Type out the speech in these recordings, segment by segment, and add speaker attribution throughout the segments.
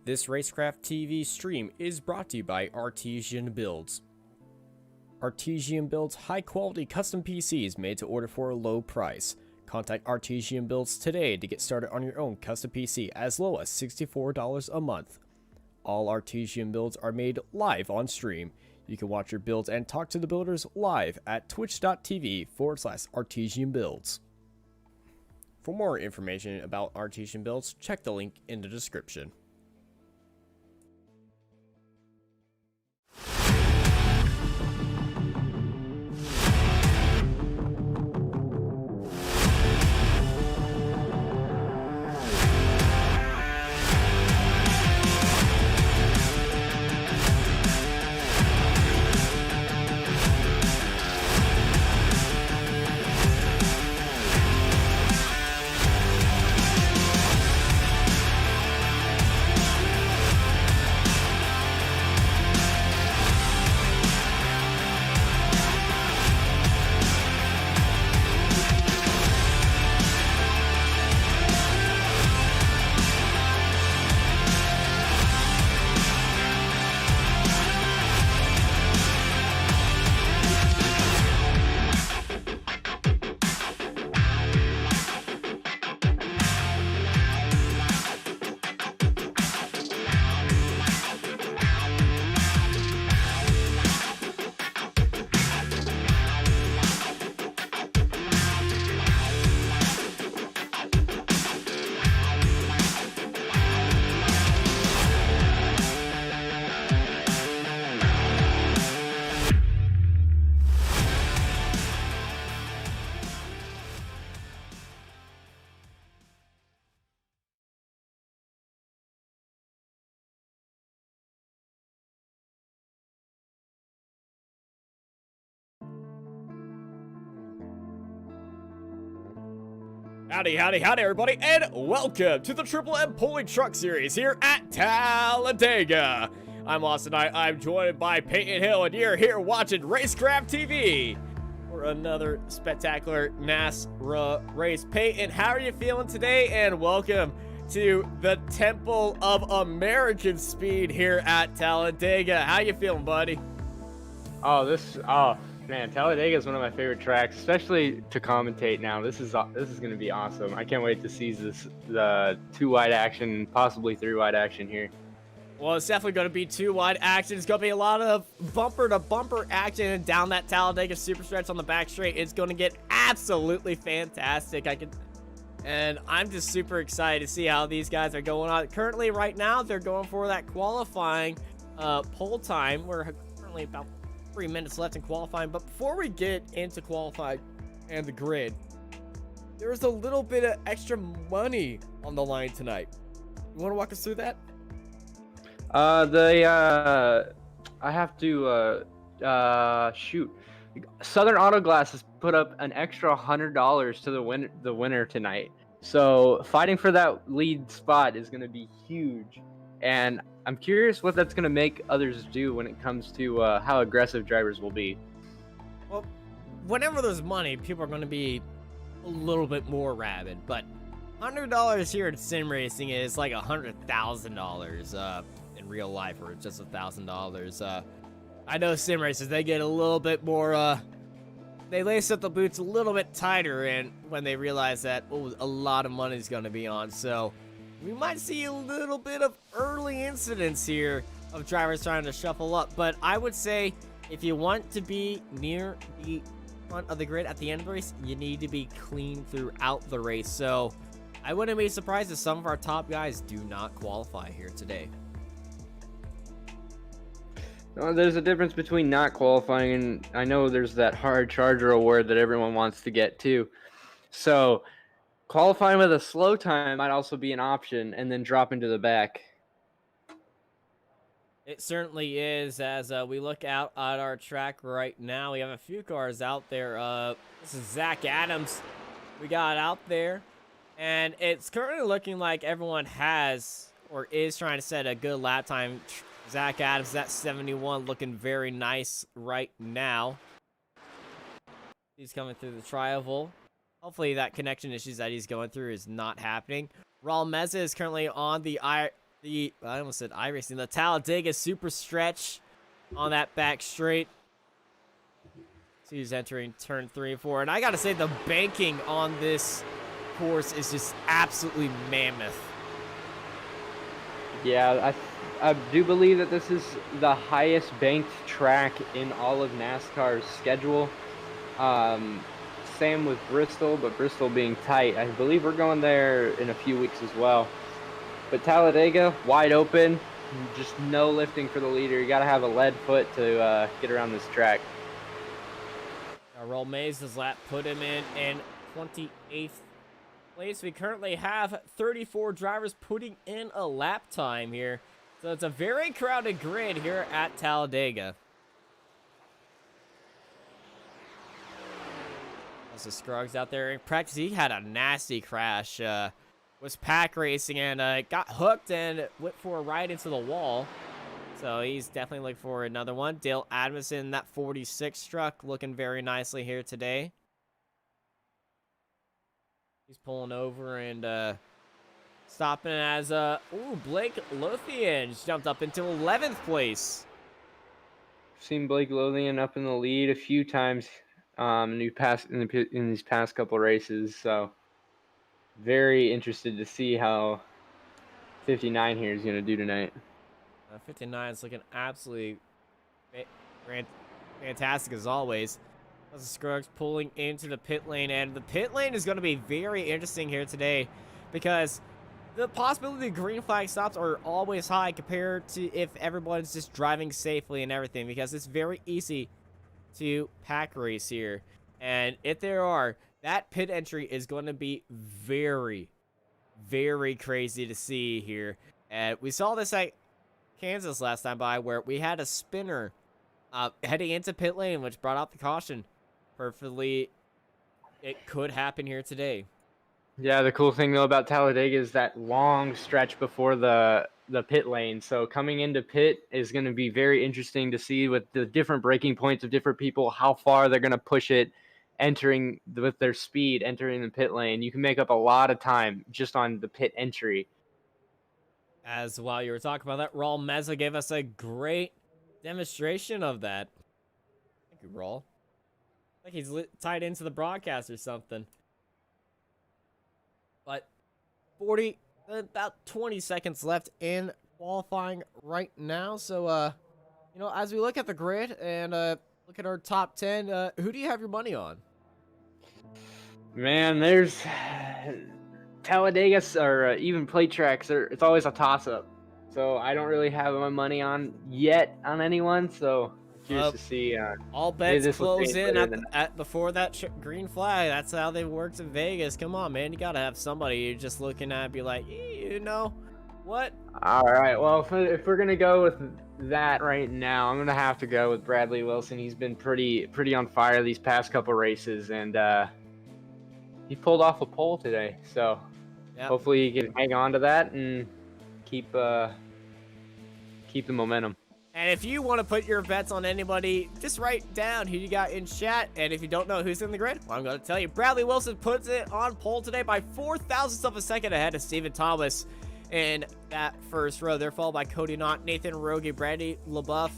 Speaker 1: This Racecraft TV stream is brought to you by Artesian Builds. Artesian builds high-quality custom PCs made to order for a low price. Contact Artesian Builds today to get started on your own custom PC as low as $64 a month. All Artesian builds are made live on stream. You can watch your builds and talk to the builders live at twitch.tv/Artesian Builds. For more information about Artesian Builds, check the link in the description. Howdy, everybody, and welcome to the Triple M Pulling Truck Series here at Talladega. I'm Austin. I'm joined by Peyton Hill, and you're here watching Racecraft TV for another spectacular NASRA race. Peyton, how are you feeling today? And welcome to the Temple of American Speed here at Talladega. How you feeling, buddy?
Speaker 2: Man, Talladega is one of my favorite tracks, especially to commentate now. This is going to be awesome. I can't wait to see the 2-wide action, possibly 3-wide action here.
Speaker 1: Well, it's definitely going to be 2-wide action. It's going to be a lot of bumper-to-bumper action and down that Talladega super stretch on the back straight. It's going to get absolutely fantastic. And I'm just super excited to see how these guys are going on. Currently, right now, they're going for that qualifying pole time. We're currently about 3 minutes left in qualifying, but before we get into qualifying and the grid, there's a little bit of extra money on the line tonight. You want to walk us through that?
Speaker 2: I have to shoot. Southern Auto Glass has put up an extra $100 to the winner tonight. So fighting for that lead spot is going to be huge, and I'm curious what that's going to make others do when it comes to how aggressive drivers will be.
Speaker 1: Well, whenever there's money, people are going to be a little bit more rabid, but $100 here at sim racing is like $100,000 in real life, or just $1,000. I know sim racers, they get a little bit more, they lace up the boots a little bit tighter and when they realize that a lot of money is going to be on. So we might see a little bit of early incidents here of drivers trying to shuffle up. But I would say if you want to be near the front of the grid at the end of the race, you need to be clean throughout the race. So I wouldn't be surprised if some of our top guys do not qualify here today.
Speaker 2: Well, there's a difference between not qualifying, and I know there's that hard charger award that everyone wants to get too. So qualifying with a slow time might also be an option, and then drop into the back.
Speaker 1: It certainly is. As we look out at our track right now, we have a few cars out there. This is Zach Adams we got out there, and it's currently looking like everyone has or is trying to set a good lap time. Zach Adams at 71, looking very nice right now. He's coming through the tri-oval. Hopefully that connection issues that he's going through is not happening. Raul Meza is currently on the I almost said iRacing, the Talladega super stretch on that back straight. So he's entering turn 3 and 4. And I got to say, the banking on this course is just absolutely mammoth.
Speaker 2: Yeah, I do believe that this is the highest banked track in all of NASCAR's schedule. Same with Bristol, but Bristol being tight. I believe we're going there in a few weeks as well. But Talladega, wide open, just no lifting for the leader. You got to have a lead foot to get around this track.
Speaker 1: Raul Mays' lap put him in 28th place. We currently have 34 drivers putting in a lap time here. So it's a very crowded grid here at Talladega. Also, Scruggs out there in practice. He had a nasty crash. Was pack racing and got hooked and went for a ride into the wall. So he's definitely looking for another one. Dale Adamson, that 46 truck, looking very nicely here today. He's pulling over and stopping as Blake Lothian just jumped up into 11th place.
Speaker 2: Seen Blake Lothian up in the lead a few times in these past couple races, so very interested to see how 59 here is going to do tonight.
Speaker 1: 59 is looking absolutely fantastic as always. That's Scruggs pulling into the pit lane, and the pit lane is going to be very interesting here today because the possibility of green flag stops are always high compared to if everyone's just driving safely and everything, because it's very easy to pack race here. And if there are, that pit entry is going to be very, very crazy to see here. And we saw this at Kansas last time by, where we had a spinner heading into pit lane, which brought out the caution perfectly. It could happen here today.
Speaker 2: Yeah, the cool thing though about Talladega is that long stretch before the pit lane. So coming into pit is going to be very interesting to see with the different breaking points of different people, how far they're going to push it with their speed entering the pit lane. You can make up a lot of time just on the pit entry.
Speaker 1: As while you were talking about that, Raul Meza gave us a great demonstration of that. Thank you, Raul. Like he's tied into the broadcast or something. But about 20 seconds left in qualifying right now. So, as we look at the grid and look at our top 10, who do you have your money on?
Speaker 2: Man, there's Talladega or even plate tracks. It's always a toss-up. So I don't really have my money on anyone. So curious to see.
Speaker 1: All bets close in before that green flag. That's how they worked in Vegas. Come on, man. You got to have somebody you're just looking at and be like, you know what?
Speaker 2: All right. Well, if we're going to go with that right now, I'm going to have to go with Bradley Wilson. He's been pretty on fire these past couple races, and he pulled off a pole today. So hopefully he can hang on to that and keep the momentum.
Speaker 1: And if you want to put your bets on anybody, just write down who you got in chat. And if you don't know who's in the grid, well, I'm going to tell you. Bradley Wilson puts it on pole today by 4,000ths of a second ahead of Stephen Thomas in that first row. They're followed by Cody Knott, Nathan Rogie, Brandy LaBeouf,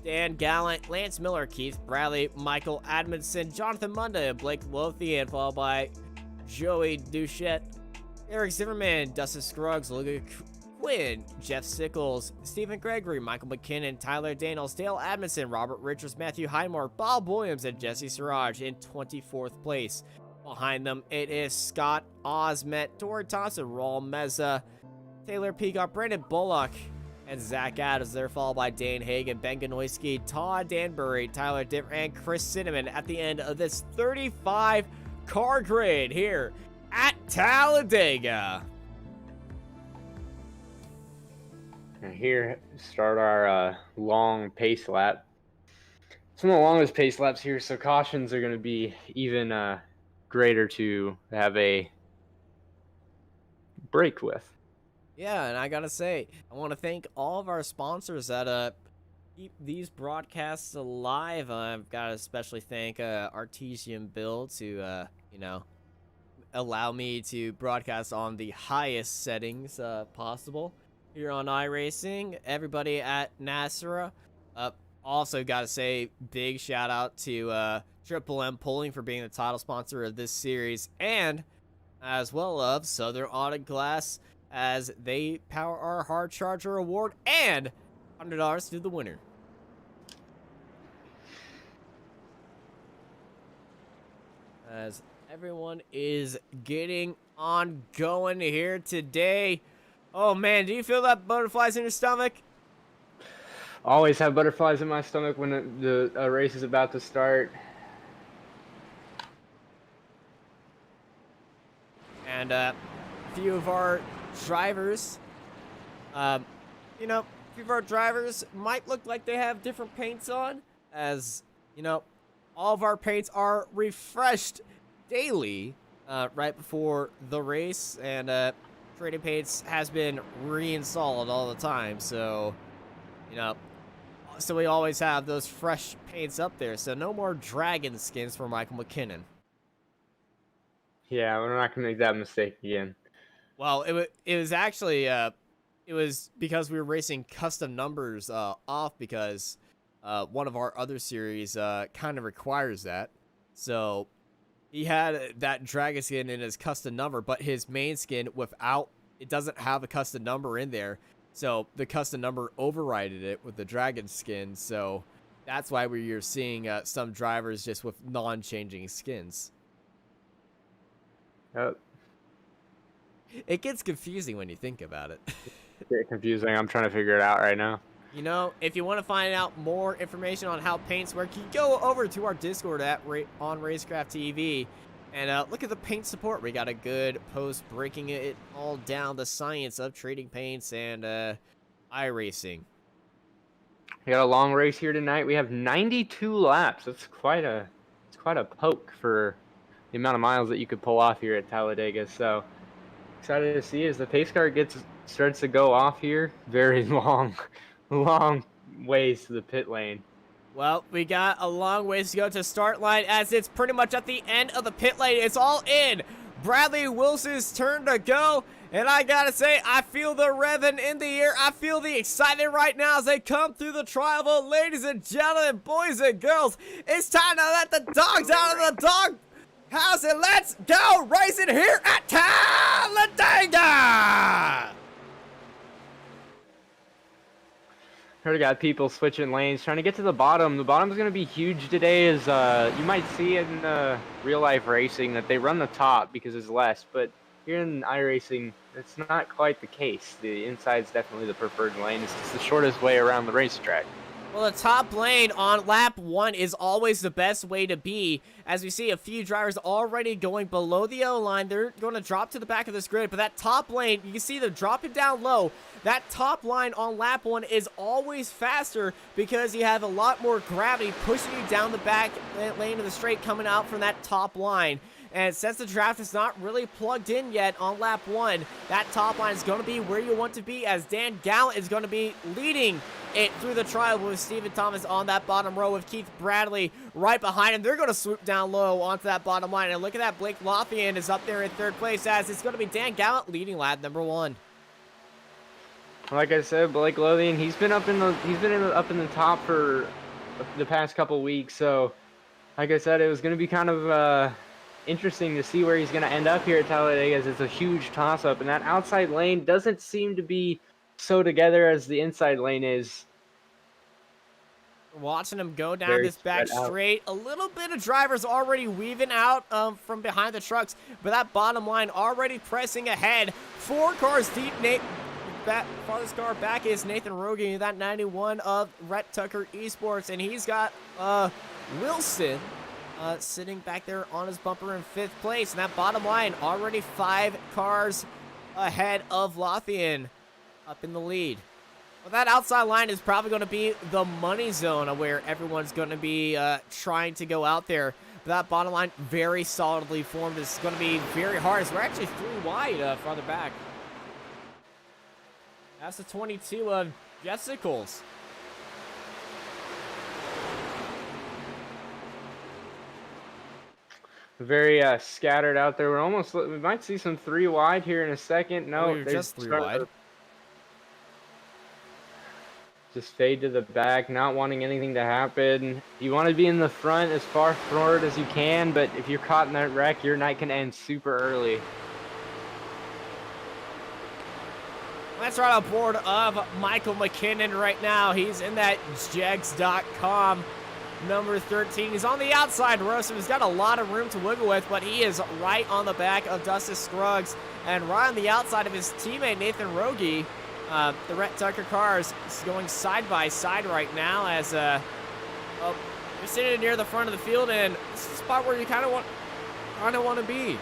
Speaker 1: Dan Gallant, Lance Miller, Keith Bradley, Michael Admonson, Jonathan Munda, and Blake Lothian, followed by Joey Duchette, Eric Zimmerman, Dustin Scruggs, Luca Quinn, Jeff Sickles, Stephen Gregory, Michael McKinnon, Tyler Daniels, Dale Admonson, Robert Richards, Matthew Highmore, Bob Williams, and Jesse Siraj in 24th place. Behind them, it is Scott Osment, Tori Thompson, Raul Meza, Taylor Peacock, Brandon Bullock, and Zach Adams. They're followed by Dane Hagan, Ben Ganoyski, Todd Danbury, Tyler Diver, and Chris Cinnamon at the end of this 35 car grid here at Talladega.
Speaker 2: Here, start our long pace lap. Some of the longest pace laps here, so cautions are going to be even greater to have a break with.
Speaker 1: Yeah, and I gotta say, I want to thank all of our sponsors that keep these broadcasts alive. I've got to especially thank Artesian Build to allow me to broadcast on the highest settings possible. here on iRacing, everybody at NASRA. Also got to say big shout out to Triple M Pulling for being the title sponsor of this series, and as well of Southern Auto Glass as they power our hard charger award and $100 to the winner. As everyone is getting on going here today. Oh man, do you feel that butterflies in your stomach?
Speaker 2: Always have butterflies in my stomach when the race is about to start.
Speaker 1: And a few of our drivers, a few of our drivers might look like they have different paints on, as, all of our paints are refreshed daily right before the race, and trading paints has been reinstalled all the time, so, so we always have those fresh paints up there, so no more dragon skins for Michael McKinnon.
Speaker 2: Yeah, we're not gonna make that mistake again.
Speaker 1: Well, it was actually it was because we were racing custom numbers off because one of our other series kind of requires that. So he had that dragon skin in his custom number, but his main skin it doesn't have a custom number in there. So the custom number overrided it with the dragon skin. So that's why we're seeing some drivers just with non-changing skins.
Speaker 2: Yep.
Speaker 1: It gets confusing when you think about it.
Speaker 2: It's confusing. I'm trying to figure it out right now.
Speaker 1: If you want to find out more information on how paints work, you go over to our Discord on Racecraft TV and look at the paint support. We got a good post breaking it all down, the science of trading paints and iRacing.
Speaker 2: We got a long race here tonight. We have 92 laps. It's quite a poke for the amount of miles that you could pull off here at Talladega. So excited to see as the pace car starts to go off here. Very long ways to the pit lane.
Speaker 1: Well, we got a long ways to go to start line as it's pretty much at the end of the pit lane. It's all in. Bradley Wilson's turn to go. And I gotta say, I feel the revving in the air. I feel the excitement right now as they come through the trial. Ladies and gentlemen, boys and girls, it's time to let the dogs out of the dog house and let's go racing here at Talladega!
Speaker 2: Already got people switching lanes, trying to get to the bottom. The bottom's going to be huge today, as you might see in real life racing that they run the top because it's less, but here in iRacing, it's not quite the case. The inside's definitely the preferred lane. It's just the shortest way around the racetrack.
Speaker 1: Well, the top lane on lap 1 is always the best way to be, as we see a few drivers already going below the O line. They're going to drop to the back of this grid, but that top lane, you can see them dropping down low. That top line on lap 1 is always faster because you have a lot more gravity pushing you down the back lane of the straight coming out from that top line. And since the draft is not really plugged in yet on lap 1, that top line is going to be where you want to be, as Dan Gallant is going to be leading it through the trial with Stephen Thomas on that bottom row with Keith Bradley right behind him. They're going to swoop down low onto that bottom line. And look at that, Blake Lothian is up there in third place, as it's going to be Dan Gallant leading lap number 1.
Speaker 2: Like I said, Blake Lothian, he's been up in the top for the past couple weeks. So, like I said, it was going to be kind of interesting to see where he's going to end up here at Talladega, as it's a huge toss-up, and that outside lane doesn't seem to be so together as the inside lane is.
Speaker 1: Watching him go down this back straight. A little bit of drivers already weaving out from behind the trucks, but that bottom line already pressing ahead. 4 cars deep. Farthest car back is Nathan Rogan, that 91 of Rhett Tucker Esports, and he's got Wilson sitting back there on his bumper in 5th place. And that bottom line already 5 cars ahead of Lothian up in the lead. Well, that outside line is probably going to be the money zone where everyone's going to be trying to go out there. But that bottom line very solidly formed. It's going to be very hard, as we're actually 3 wide farther back. That's the 22 of Jessicals.
Speaker 2: Very scattered out there. We might see some 3 wide here in a second. No,
Speaker 1: they're just 3 wide.
Speaker 2: Just fade to the back, not wanting anything to happen. You want to be in the front as far forward as you can, but if you're caught in that wreck, your night can end super early.
Speaker 1: Let's right on board of Michael McKinnon right now. He's in that jegs.com number 13. He's on the outside row, so he's got a lot of room to wiggle with, but he is right on the back of Dustin Scruggs and right on the outside of his teammate Nathan Rogie. The Rhett Tucker cars is going side by side right now as they're sitting near the front of the field, and this is a spot where you kind of want to be.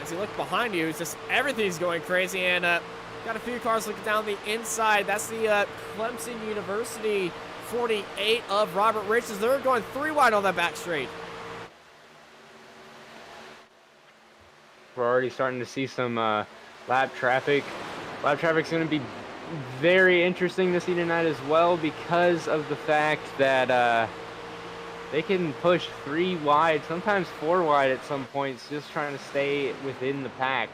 Speaker 1: As you look behind you, it's just everything's going crazy, and got a few cars looking down the inside. That's the Clemson University 48 of Robert Riches. They're going 3 wide on that back straight.
Speaker 2: We're already starting to see some lap traffic. Lap traffic's going to be very interesting to see tonight as well, because of the fact that they can push 3 wide, sometimes 4 wide at some points, just trying to stay within the pack.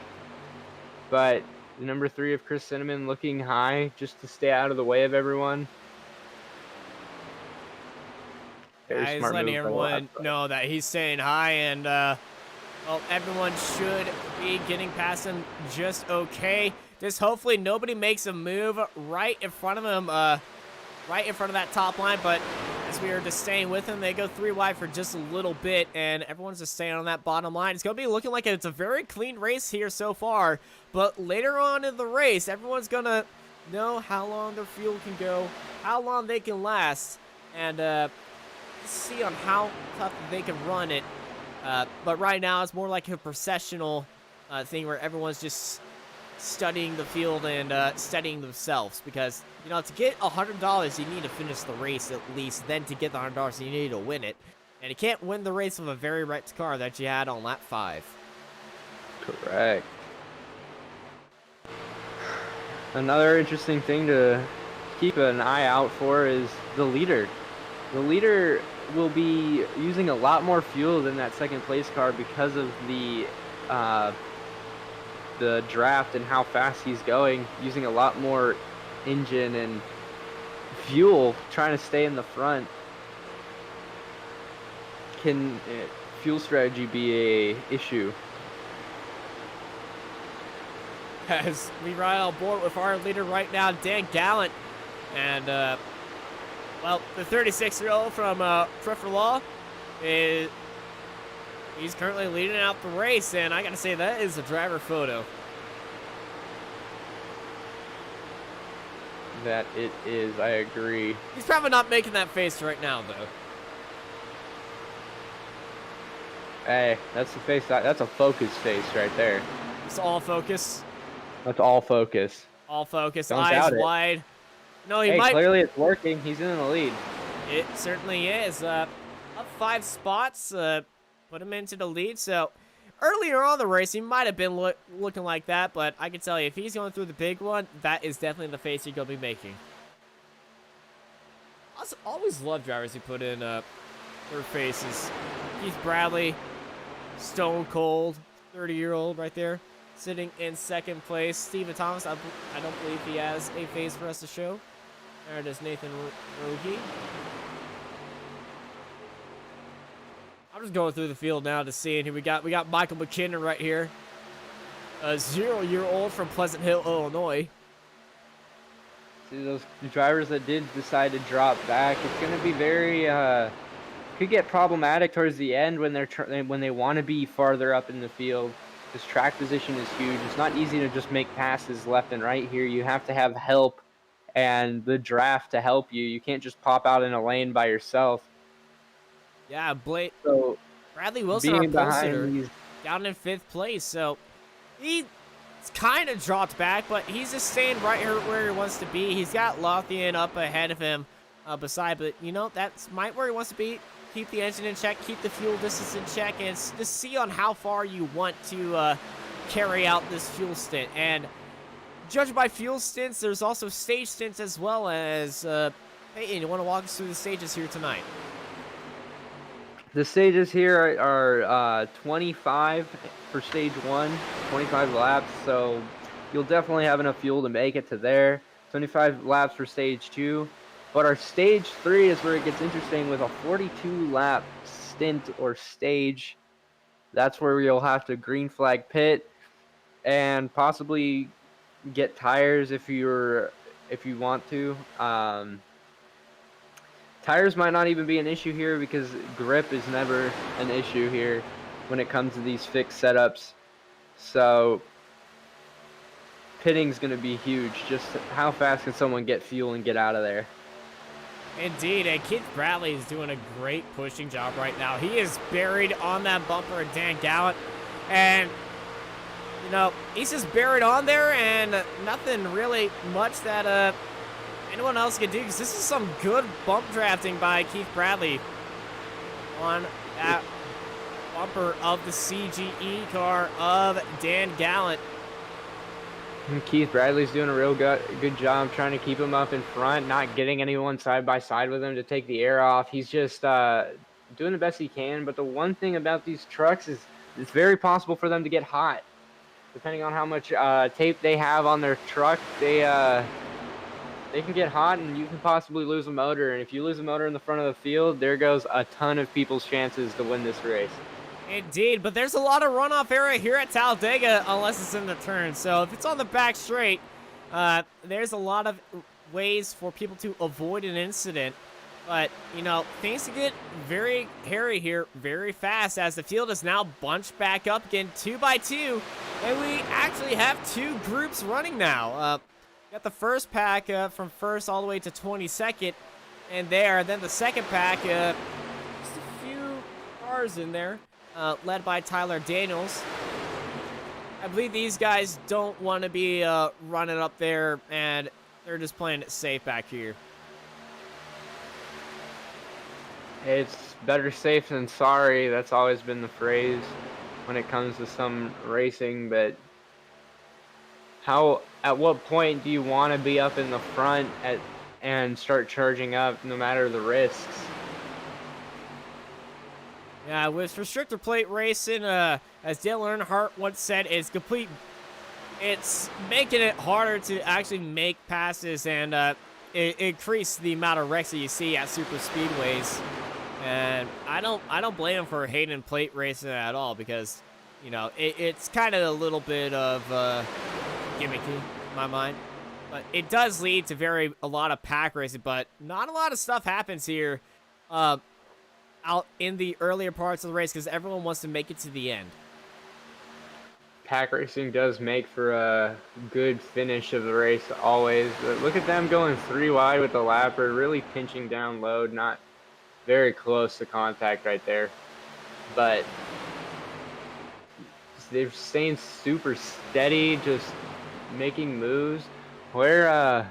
Speaker 2: But the number 3 of Chris Cinnamon looking high just to stay out of the way of everyone. Very
Speaker 1: He's
Speaker 2: smart
Speaker 1: letting
Speaker 2: move by
Speaker 1: everyone
Speaker 2: Lap.
Speaker 1: know that he's saying hi, and well, everyone should be getting past him just okay. Just hopefully nobody makes a move right in front of him, right in front of that top line, but as we are just staying with him, they go 3 wide for just a little bit, and everyone's just staying on that bottom line. It's going to be looking like it's a very clean race here so far, but later on in the race, everyone's going to know how long their fuel can go, how long they can last, and see on how tough they can run it. But right now, it's more like a processional thing where everyone's just studying the field and studying themselves, because you know, to get $100 you need to finish the race at least. Then to get the $100 you need to win it, and you can't win the race with a very wrecked car that you had on lap 5.
Speaker 2: Correct. Another interesting thing to keep an eye out for is the leader. The leader will be using a lot more fuel than that second place car because of the draft and how fast he's going, using a lot more engine and fuel trying to stay in the front. Can fuel strategy be a issue?
Speaker 1: As we ride on board with our leader right now, Dan Gallant, and well, the 36-year-old from Free-for-Law is he's currently leading out the race, and I gotta say that is a driver photo.
Speaker 2: That it is, I agree.
Speaker 1: He's probably not making that face right now, though.
Speaker 2: Hey, that's the face. That's a focus face right there.
Speaker 1: It's all focus.
Speaker 2: That's all focus.
Speaker 1: All focus.
Speaker 2: Don't
Speaker 1: Eyes
Speaker 2: doubt it.
Speaker 1: wide. No, he
Speaker 2: Hey,
Speaker 1: might.
Speaker 2: clearly it's working. He's in the lead.
Speaker 1: It certainly is. Up 5 spots. Put him into the lead. So earlier on the race, he might have been looking like that, but I can tell you, if he's going through the big one, that is definitely the face he's going to be making. I always love drivers who put in their faces. Keith Bradley, Stone Cold, 30-year-old right there, sitting in second place. Stephen Thomas, I don't believe he has a face for us to show. There it is, Nathan Rogie. I'm just going through the field now to see, and here we got Michael McKinnon right here, a 0-year-old from Pleasant Hill, Illinois.
Speaker 2: See, those drivers that did decide to drop back, it's going to be very could get problematic towards the end when they want to be farther up in the field. This track position is huge. It's not easy to just make passes left and right here. You have to have help and the draft to help you. You can't just pop out in a lane by yourself.
Speaker 1: Yeah,
Speaker 2: So
Speaker 1: Bradley Wilson, our
Speaker 2: being
Speaker 1: pole
Speaker 2: behind
Speaker 1: sitter,
Speaker 2: these,
Speaker 1: down in 5th place. So he's kind of dropped back, but he's just staying right here where he wants to be. He's got Lothian up ahead of him beside, but you know, that's right where he wants to be. Keep the engine in check, keep the fuel distance in check, and just see on how far you want to carry out this fuel stint. And judged by fuel stints, there's also stage stints as well as, Peyton, you want to walk us through the stages here tonight?
Speaker 2: the stages here are 25 for stage 1, 25 laps, so you'll definitely have enough fuel to make it to there. 25 laps for stage 2. But our stage 3 is where it gets interesting with a 42 lap stint or stage. That's where you'll have to green flag pit and possibly get tires if you want to. Tires might not even be an issue here because grip is never an issue here when it comes to these fixed setups. So pitting's going to be huge. Just how fast can someone get fuel and get out of there?
Speaker 1: Indeed, and Keith Bradley is doing a great pushing job right now. He is buried on that bumper of Dan Gallant, and you know, he's just buried on there, and nothing really much that anyone else can do, because this is some good bump drafting by Keith Bradley on that bumper of the CGE car of Dan Gallant.
Speaker 2: Keith Bradley's doing a real good job trying to keep him up in front, not getting anyone side by side with him to take the air off. He's just doing the best he can. But the one thing about these trucks is it's very possible for them to get hot. Depending on how much tape they have on their truck, they can get hot and you can possibly lose a motor. And if you lose a motor in the front of the field, there goes a ton of people's chances to win this race.
Speaker 1: Indeed, but there's a lot of runoff area here at Talladega unless it's in the turn. So if it's on the back straight, there's a lot of ways for people to avoid an incident. But, you know, things can get very hairy here very fast as the field is now bunched back up again 2 by 2. And we actually have 2 groups running now. Got the first pack from first all the way to 22nd and there. Then the second pack, just a few cars in there. Led by Tyler Daniels. I believe these guys don't want to be running up there, and they're just playing it safe back here.
Speaker 2: It's better safe than sorry. That's always been the phrase when it comes to some racing. But at what point do you want to be up in the front and start charging up no matter the risks?
Speaker 1: Yeah, with restrictor plate racing, as Dale Earnhardt once said, it's making it harder to actually make passes and increase the amount of wrecks that you see at super speedways. And I don't blame him for hating plate racing at all because, you know, it's kind of a little bit of gimmicky in my mind. But it does lead to a lot of pack racing, but not a lot of stuff happens here. Out in the earlier parts of the race because everyone wants to make it to the end.
Speaker 2: Pack racing does make for a good finish of the race always. But look at them going 3 wide with the lapper, really pinching down load, not very close to contact right there. But they're staying super steady, just making moves. Where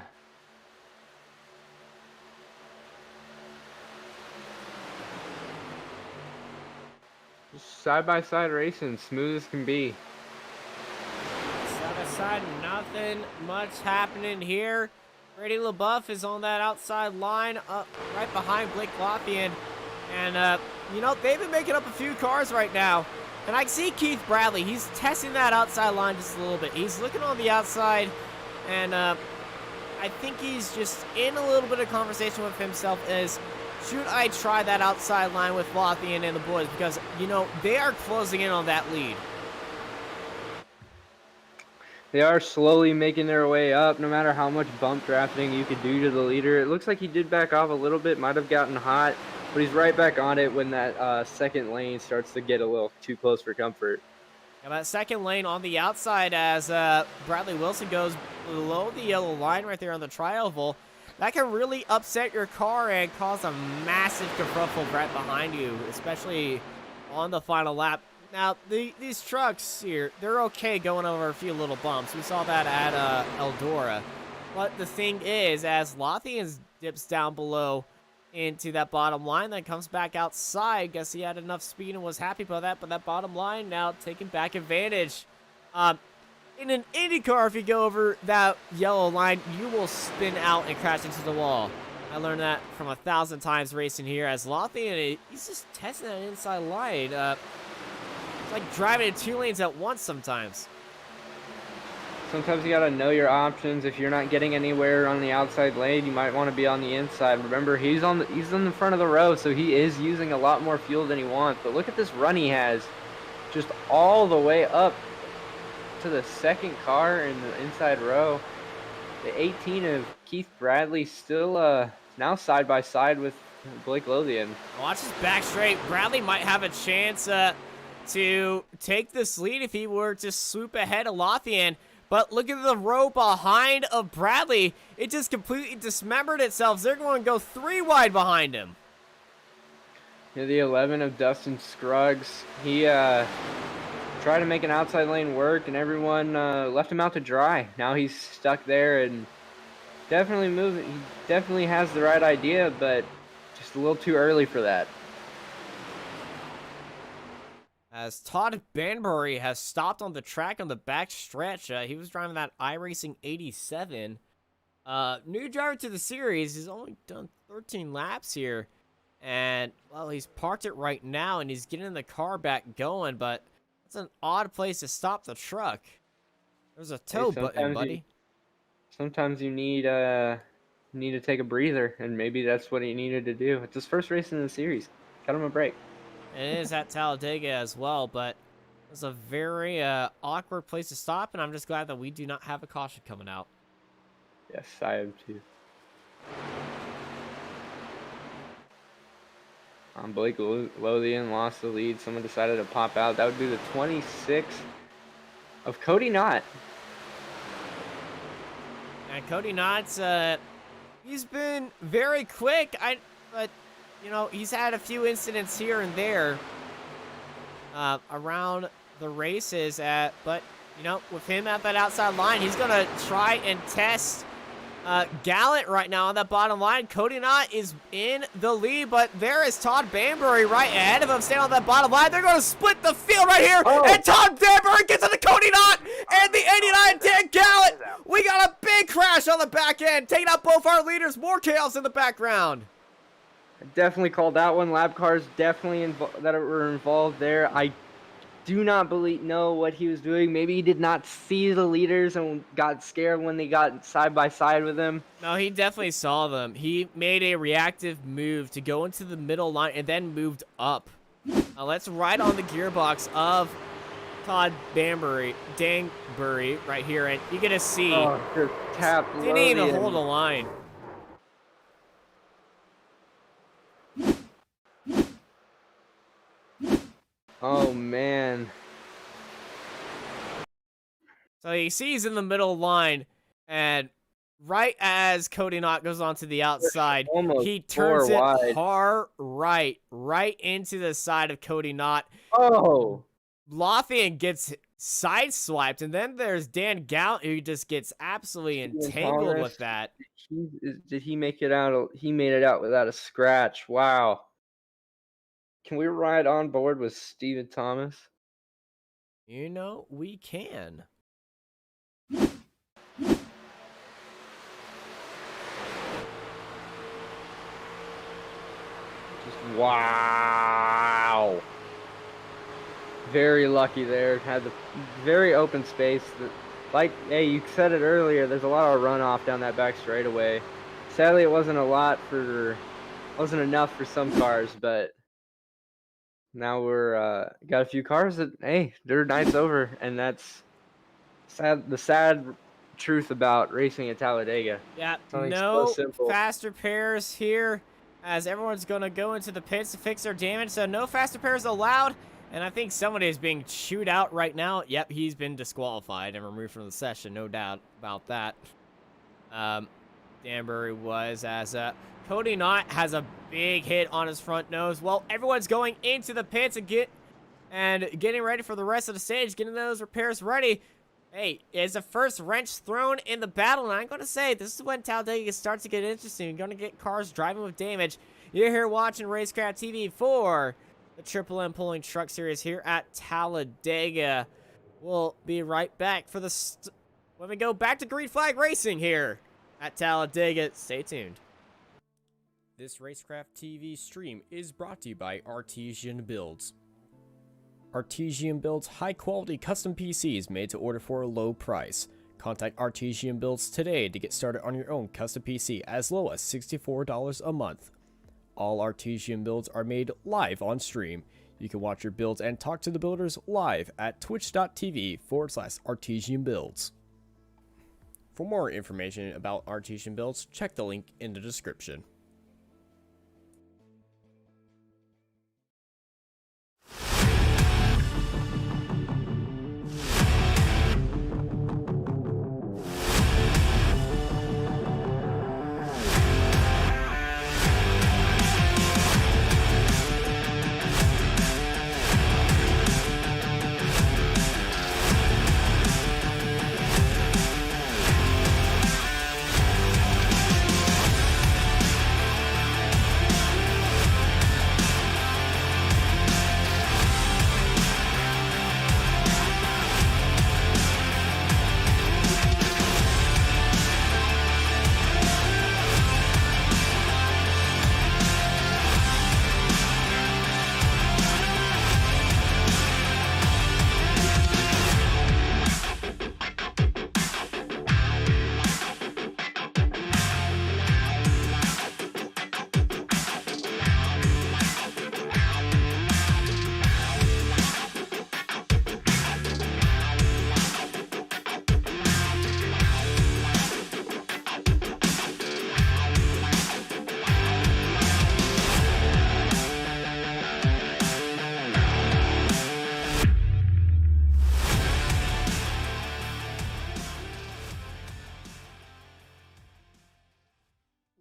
Speaker 2: side-by-side racing, smooth as can be.
Speaker 1: Side-by-side, nothing much happening here. Brady LaBeouf is on that outside line, up right behind Blake Lothian. And, you know, they've been making up a few cars right now. And I can see Keith Bradley. He's testing that outside line just a little bit. He's looking on the outside, and I think he's just in a little bit of conversation with himself as, should I try that outside line with Lothian and the boys? Because, you know, they are closing in on that lead.
Speaker 2: They are slowly making their way up, no matter how much bump drafting you could do to the leader. It looks like he did back off a little bit, might have gotten hot, but he's right back on it when that second lane starts to get a little too close for comfort.
Speaker 1: Now that second lane on the outside as Bradley Wilson goes below the yellow line right there on the tri-oval. That can really upset your car and cause a massive kerfuffle right behind you, especially on the final lap. Now, these trucks here, they're okay going over a few little bumps. We saw that at Eldora. But the thing is, as Lothian dips down below into that bottom line, then comes back outside. Guess he had enough speed and was happy about that, but that bottom line now taking back advantage. In an IndyCar, if you go over that yellow line, you will spin out and crash into the wall. I learned that from 1,000 times racing here as Lothian, he's just testing that inside line. It's like driving in 2 lanes at once sometimes.
Speaker 2: Sometimes you gotta know your options. If you're not getting anywhere on the outside lane, you might want to be on the inside. Remember, he's in the front of the row, so he is using a lot more fuel than he wants. But look at this run he has, just all the way up to the second car in the inside row. The 18 of Keith Bradley still now side by side with Blake Lothian.
Speaker 1: Watch his back straight. Bradley might have a chance to take this lead if he were to swoop ahead of Lothian. But look at the row behind of Bradley. It just completely dismembered itself. They're going to go 3 wide behind him.
Speaker 2: Yeah, the 11 of Dustin Scruggs. He tried to make an outside lane work, and everyone left him out to dry. Now he's stuck there and definitely moving. He definitely has the right idea, but just a little too early for that.
Speaker 1: As Todd Banbury has stopped on the track on the back stretch. He was driving that iRacing 87. New driver to the series. He's only done 13 laps here. And, well, he's parked it right now, and he's getting the car back going, but that's an odd place to stop the truck. There's a tow button, buddy.
Speaker 2: Sometimes you need to take a breather, and maybe that's what he needed to do. It's his first race in the series. Cut him a break.
Speaker 1: It is at Talladega as well, but it's a very awkward place to stop, and I'm just glad that we do not have a caution coming out.
Speaker 2: Yes, I am too. Blake Lothian lost the lead. Someone decided to pop out. That would be the 26 of Cody Knott.
Speaker 1: And Cody Knott's, he's been very quick, but, you know, he's had a few incidents here and there around the races, but, you know, with him at that outside line, he's going to try and test Gallant right now on that bottom line. Cody Knott is in the lead, but there is Todd Banbury right ahead of him, staying on that bottom line. They're going to split the field right here, and Todd Banbury gets into Cody Knott and the 89 Dan Gallant. We got a big crash on the back end, taking out both our leaders. More chaos in the background.
Speaker 2: I definitely called that one. Lab cars definitely that were involved there. I do not know what he was doing. Maybe he did not see the leaders and got scared when they got side by side with him.
Speaker 1: No, he definitely saw them. He made a reactive move to go into the middle line and then moved up. Let's ride on the gearbox of Todd Banbury, Dangbury right here, and you're gonna see.
Speaker 2: Oh, just tapped.
Speaker 1: Didn't even hold a line.
Speaker 2: Oh, man.
Speaker 1: So you see he's in the middle line, and right as Cody Knott goes onto the outside, he turns it far right into the side of Cody Knott.
Speaker 2: Oh.
Speaker 1: Lothian gets sideswiped, and then there's Dan Gallant who just gets absolutely entangled with that.
Speaker 2: Did he make it out? He made it out without a scratch. Wow. Can we ride on board with Steven Thomas?
Speaker 1: You know, we can.
Speaker 2: Just wow. Very lucky there. Had the very open space. Like, hey, you said it earlier, there's a lot of runoff down that back straightaway. Sadly, it wasn't enough for some cars, but now we're got a few cars that, hey, their night's over, and that's sad. The sad truth about racing at Talladega.
Speaker 1: Yeah, no fast repairs here, as everyone's gonna go into the pits to fix their damage. So no fast repairs allowed, and I think somebody is being chewed out right now. Yep, he's been disqualified and removed from the session, no doubt about that. Danbury was, as Cody Knott has a big hit on his front nose. Well, everyone's going into the pits and getting ready for the rest of the stage, getting those repairs ready. Hey, is the first wrench thrown in the battle, and I'm going to say this is when Talladega starts to get interesting. You're going to get cars driving with damage. You're here watching Racecraft TV for the Triple M Pulling Truck Series here at Talladega. We'll be right back for when we go back to Green Flag Racing here at Talladega. Stay tuned. This Racecraft TV stream is brought to you by Artesian Builds. Artesian builds high-quality custom PCs made to order for a low price. Contact Artesian Builds today to get started on your own custom PC as low as $64 a month. All Artesian Builds are made live on stream. You can watch your builds and talk to the builders live at twitch.tv/Artesian Builds. For more information about Artesian Builds, check the link in the description.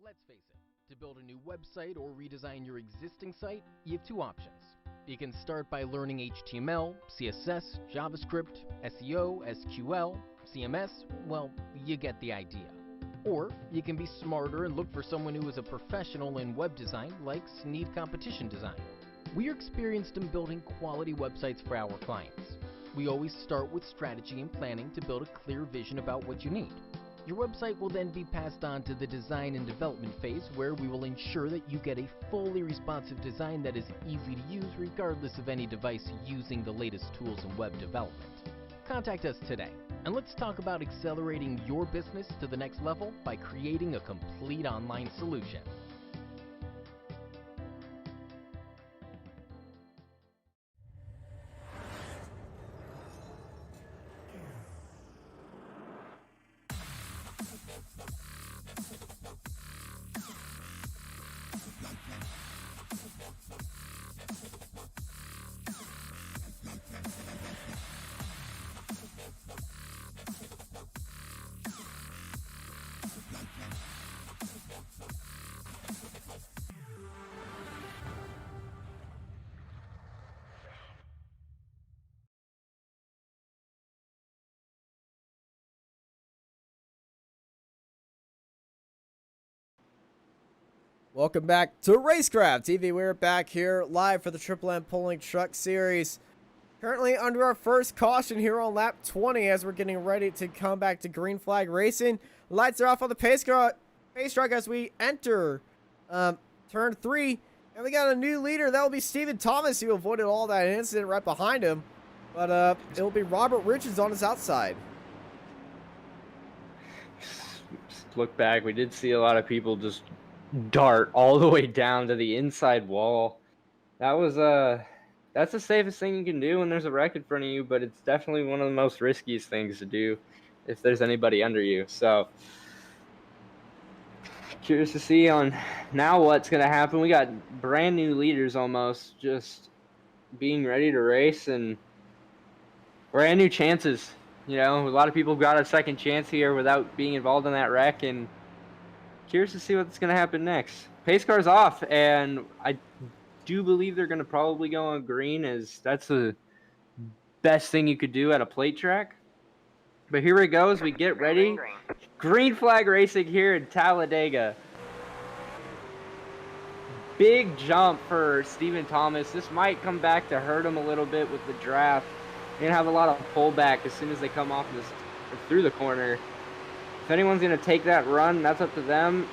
Speaker 3: Let's face it, to build a new website or redesign your existing site, you have two options. You can start by learning HTML, CSS, JavaScript, SEO, SQL, CMS, well, you get the idea. Or you can be smarter and look for someone who is a professional in web design like Sneed Competition Design. We are experienced in building quality websites for our clients. We always start with strategy and planning to build a clear vision about what you need. Your website will then be passed on to the design and development phase, where we will ensure that you get a fully responsive design that is easy to use regardless of any device using the latest tools in web development. Contact us today, and let's talk about accelerating your business to the next level by creating a complete online solution.
Speaker 1: Welcome back to Racecraft TV. We're back here live for the Triple M Pulling Truck Series. Currently under our first caution here on lap 20 as we're getting ready to come back to green flag racing. Lights are off on the pace truck as we enter turn 3. And we got a new leader. That will be Stephen Thomas, who avoided all that incident right behind him. But it will be Robert Richards on his outside.
Speaker 2: Look back, we did see a lot of people just dart all the way down to the inside wall. That was that's the safest thing you can do when there's a wreck in front of you, but it's definitely one of the most riskiest things to do if there's anybody under you. So curious to see on now what's going to happen. We got brand new leaders almost just being ready to race and brand new chances. You know, a lot of people got a second chance here without being involved in that wreck, and curious to see what's going to happen next. Pace car's off, and I do believe they're going to probably go on green, as that's the best thing you could do at a plate track. But here it goes. We get ready. Green flag racing here in Talladega. Big jump for Stephen Thomas. This might come back to hurt him a little bit with the draft. They're going to have a lot of pullback as soon as they come off this or through the corner. If anyone's going to take that run, that's up to them.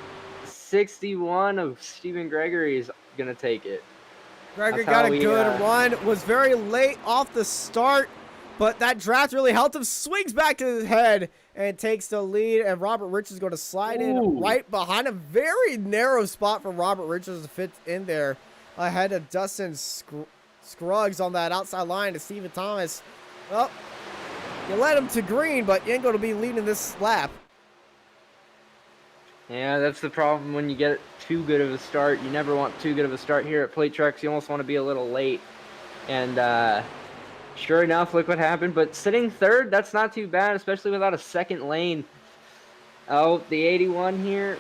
Speaker 2: 61 of Stephen Gregory is going to take it.
Speaker 1: Gregory got a good run, was very late off the start, but that draft really helped him. Swings back to his head and takes the lead. And Robert Richards is going to slide in right behind him. Very narrow spot for Robert Richards to fit in there ahead of Dustin Scruggs on that outside line to Stephen Thomas. Well, you led him to green, but you ain't going to be leading this lap.
Speaker 2: Yeah, that's the problem when you get too good of a start. You never want too good of a start here at Plate Trucks. You almost want to be a little late. And sure enough, look what happened. But sitting third, that's not too bad, especially without a second lane. Oh, the 81 here.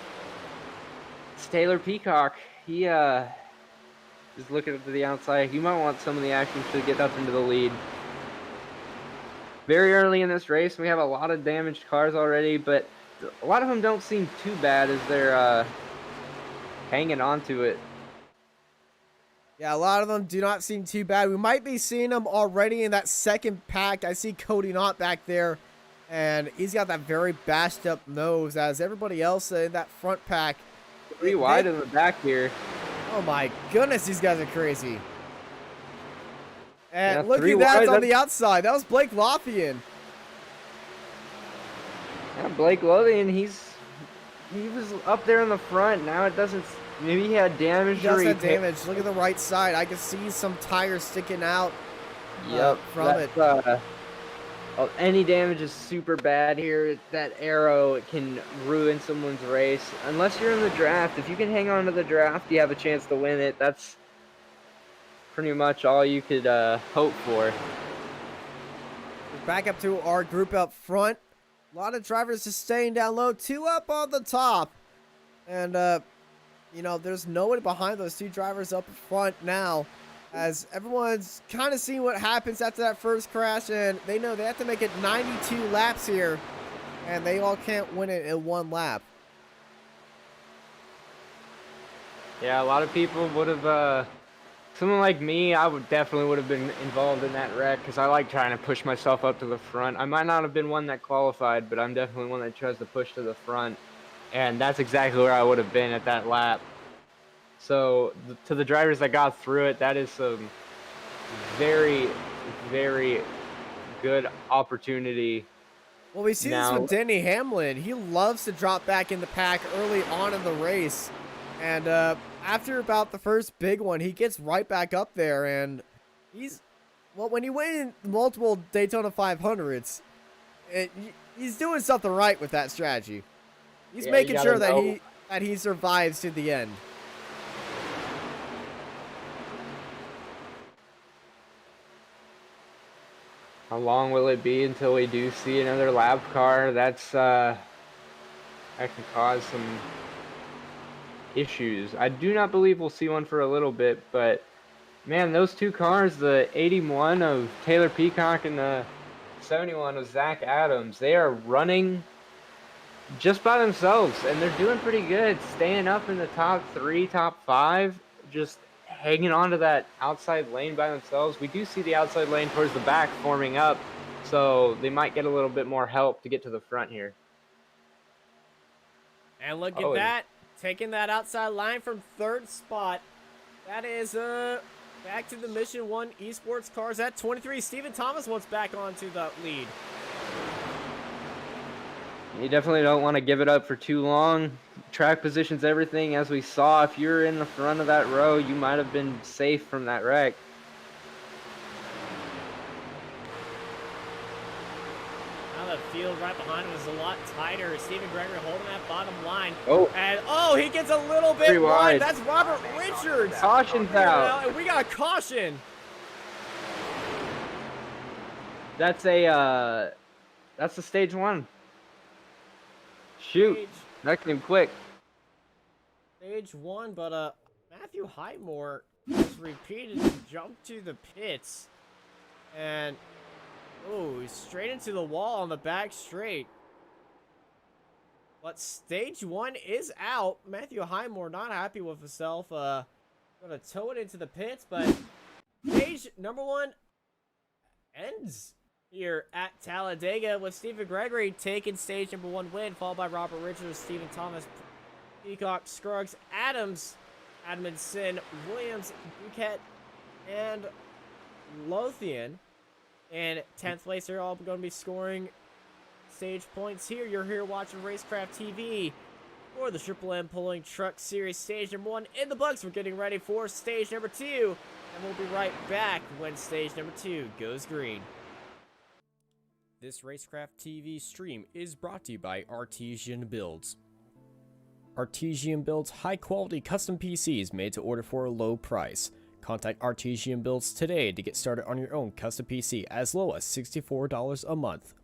Speaker 2: It's Taylor Peacock. He is looking to the outside. He might want some of the action to get up into the lead. Very early in this race, we have a lot of damaged cars already, but a lot of them don't seem too bad as they're hanging on to it.
Speaker 1: Yeah, a lot of them do not seem too bad. We might be seeing them already in that second pack. I see Cody Knott back there, and he's got that very bashed up nose as everybody else in that front pack.
Speaker 2: Pretty wide in the back here.
Speaker 1: Oh my goodness, these guys are crazy. And
Speaker 2: Yeah,
Speaker 1: look
Speaker 2: three
Speaker 1: at that
Speaker 2: wide,
Speaker 1: on the outside. That was Blake Lothian.
Speaker 2: Yeah, Blake Lothian, he was up there in the front. Now it doesn't. Maybe he had damage.
Speaker 1: He does have damage. Look at the right side. I can see some tires sticking out from it.
Speaker 2: Any damage is super bad here. That arrow, it can ruin someone's race. Unless you're in the draft. If you can hang on to the draft, you have a chance to win it. That's pretty much all you could hope for.
Speaker 1: Back up to our group up front. A lot of drivers just staying down low. Two up on the top. And, you know, there's nobody behind those two drivers up front now, as everyone's kind of seeing what happens after that first crash, and they know they have to make it 92 laps here, and they all can't win it in one lap.
Speaker 2: Yeah, a lot of people would have, someone like me, I definitely would have been involved in that wreck, because I like trying to push myself up to the front. I might not have been one that qualified, but I'm definitely one that tries to push to the front. And that's exactly where I would have been at that lap. So, to the drivers that got through it, that is some very, very good opportunity.
Speaker 1: Well, we see this with Denny Hamlin. He loves to drop back in the pack early on in the race. And after about the first big one, he gets right back up there. And well, when you win multiple Daytona 500s, he's doing something right with that strategy. He's making sure that he survives to the end.
Speaker 2: How long will it be until we do see another lap car? That can cause some issues. I do not believe we'll see one for a little bit, but man, those two cars, the 81 of Taylor Peacock and the 71 of Zach Adams, they are running just by themselves, and they're doing pretty good, staying up in the top 3, top 5, just hanging on to that outside lane by themselves. We do see the outside lane towards the back forming up, so they might get a little bit more help to get to the front here.
Speaker 1: And look at that, taking that outside line from third spot. That is back to the Mission 1 Esports cars at 23. Stephen Thomas wants back onto the lead.
Speaker 2: You definitely don't want to give it up for too long. Track positions everything, as we saw. If you're in the front of that row, you might have been safe from that wreck.
Speaker 1: Now the field right behind him is a lot tighter. Stephen Gregory holding that bottom line.
Speaker 2: Oh.
Speaker 1: And, he gets a little bit wide. That's Robert Richards.
Speaker 2: Caution's out.
Speaker 1: And we got a caution.
Speaker 2: That's a stage 1. Shoot, that came quick.
Speaker 1: Stage 1, but Matthew Highmore has repeated and jumped to the pits. And, he's straight into the wall on the back straight. But stage 1 is out. Matthew Highmore not happy with himself. Gonna tow it into the pits, but stage number 1 ends here at Talladega with Stephen Gregory taking stage number 1 win, followed by Robert Richards, Stephen Thomas, Peacock, Scruggs, Adams, Adamson, Williams, Buquette, and Lothian. and 10th place are all going to be scoring stage points here. You're here watching Racecraft TV for the Triple M Pulling Truck Series stage number 1 in the books. We're getting ready for stage number 2, and we'll be right back when stage number 2 goes green. This Racecraft TV stream is brought to you by Artesian Builds. Artesian builds high-quality custom PCs made to order for a low price. Contact Artesian Builds today to get started on your own custom PC as low as $64 a month.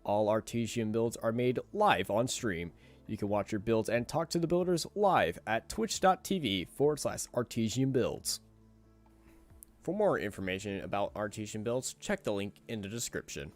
Speaker 1: All Artesian builds are made live on stream. You can watch your builds and talk to the builders live at twitch.tv/Artesian Builds. For more information about Artesian Builds, check the link in the description.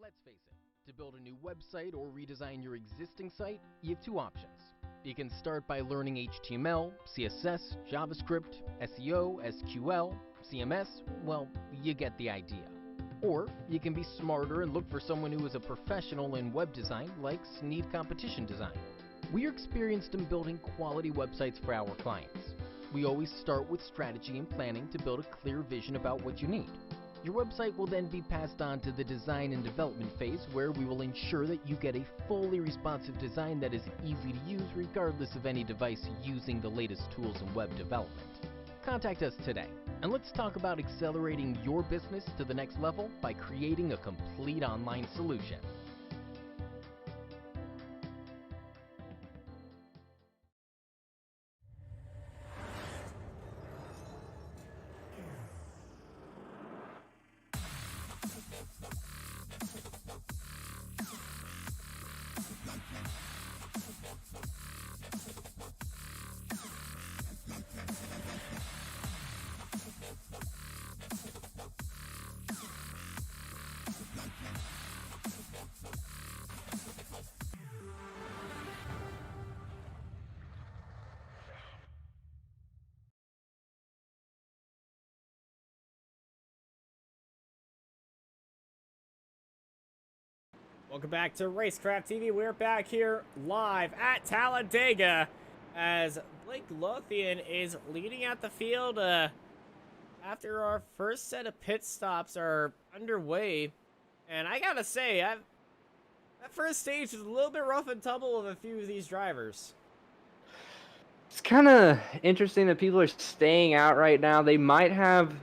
Speaker 3: Let's face it, to build a new website or redesign your existing site, you have two options. You can start by learning HTML, CSS, JavaScript, SEO, SQL, CMS, well, you get the idea. Or you can be smarter and look for someone who is a professional in web design like Sneed Competition Design. We are experienced in building quality websites for our clients. We always start with strategy and planning to build a clear vision about what you need. Your website will then be passed on to the design and development phase, where we will ensure that you get a fully responsive design that is easy to use regardless of any device using the latest tools in web development. Contact us today, and let's talk about accelerating your business to the next level by creating a complete online solution.
Speaker 1: Welcome back to Racecraft TV. We're back here live at Talladega as Blake Lothian is leading out the field after our first set of pit stops are underway. And I gotta say, that first stage was a little bit rough and tumble with a few of these drivers.
Speaker 2: It's kind of interesting that people are staying out right now. They might have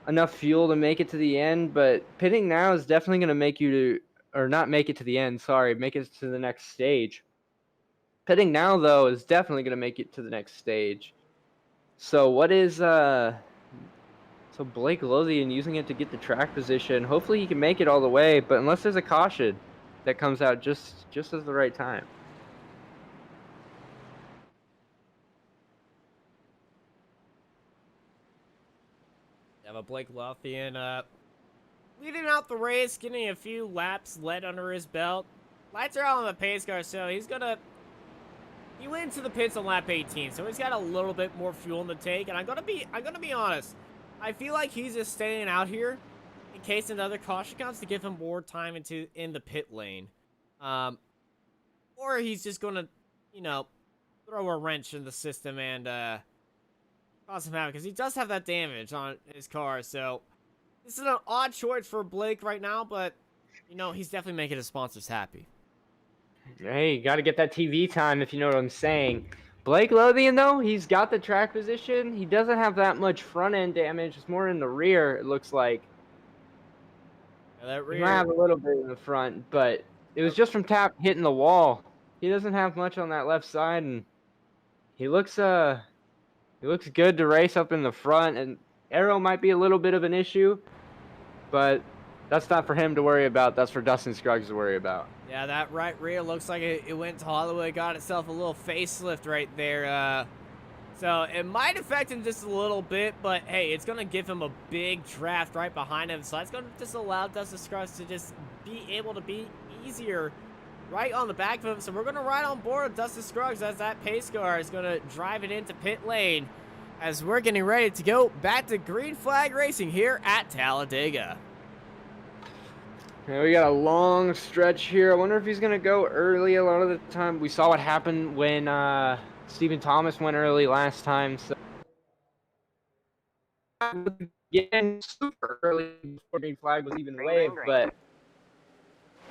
Speaker 2: enough fuel to make it to the end, but pitting now is definitely going to make you to, or not make it to the end, sorry, make it to the next stage. Pitting now, though, is definitely going to make it to the next stage. So what is, so Blake Lothian using it to get the track position. Hopefully he can make it all the way, but unless there's a caution that comes out just at the right time.
Speaker 1: Have a Blake Lothian leading out the race, getting a few laps led under his belt. Lights are out on the pace car, so he went into the pits on lap 18, so he's got a little bit more fuel in the tank. And I'm gonna be honest, I feel like he's just staying out here in case another caution comes to give him more time in the pit lane. Or he's just gonna, you know, throw a wrench in the system and cause him havoc because he does have that damage on his car. So this is an odd choice for Blake right now, but you know he's definitely making his sponsors happy.
Speaker 2: Hey, you got to get that TV time if you know what I'm saying. Blake Lothian, though, he's got the track position. He doesn't have that much front end damage. It's more in the rear, it looks like.
Speaker 1: Yeah, that
Speaker 2: He
Speaker 1: rear.
Speaker 2: might have a little bit in the front, but it was just from tap hitting the wall. He doesn't have much on that left side, and he looks good to race up in the front. And aero might be a little bit of an issue, but that's not for him to worry about. That's for Dustin Scruggs to worry about.
Speaker 1: Yeah, that right rear looks like it went to Holloway, got itself a little facelift right there. So it might affect him just a little bit, but hey, it's going to give him a big draft right behind him. So that's going to just allow Dustin Scruggs to just be able to be easier right on the back of him. So we're going to ride on board with Dustin Scruggs as that pace car is going to drive it into pit lane as we're getting ready to go back to green flag racing here at Talladega.
Speaker 2: Yeah, we got a long stretch here. I wonder if he's going to go early a lot of the time. We saw what happened when Stephen Thomas went early last time. So getting super early before green flag was even waved, but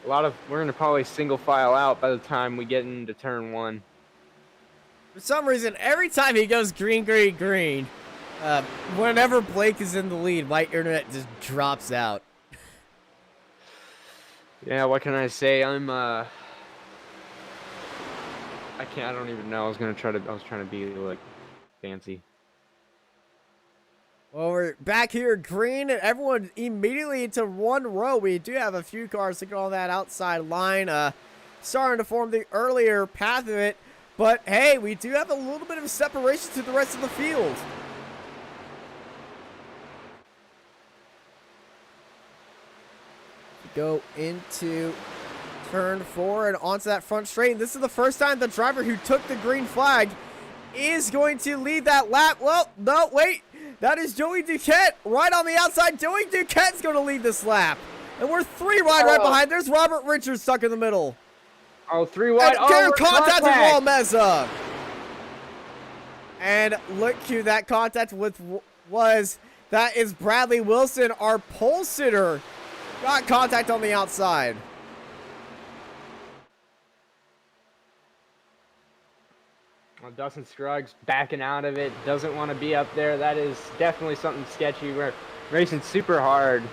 Speaker 2: we're going to probably single file out by the time we get into turn 1.
Speaker 1: For some reason, every time he goes green, green, green, whenever Blake is in the lead, my internet just drops out.
Speaker 2: Yeah, what can I say? I don't even know. I was trying to be like fancy.
Speaker 1: Well, we're back here green and everyone immediately into one row. We do have a few cars looking on that outside line, starting to form the earlier path of it. But hey, we do have a little bit of separation to the rest of the field. Go into turn 4 and onto that front straight. And this is the first time the driver who took the green flag is going to lead that lap. Well, no, wait. That is Joey Duquette right on the outside. Joey Duquette's going to lead this lap. And we're 3 wide right behind. There's Robert Richards stuck in the middle.
Speaker 2: Oh, 3 wide.
Speaker 1: And contact with Wall Meza. And look who that contact with was. That is Bradley Wilson, our pole sitter. Got contact on the outside.
Speaker 2: Well, Dustin Scruggs backing out of it. Doesn't want to be up there. That is definitely something sketchy. We're racing super hard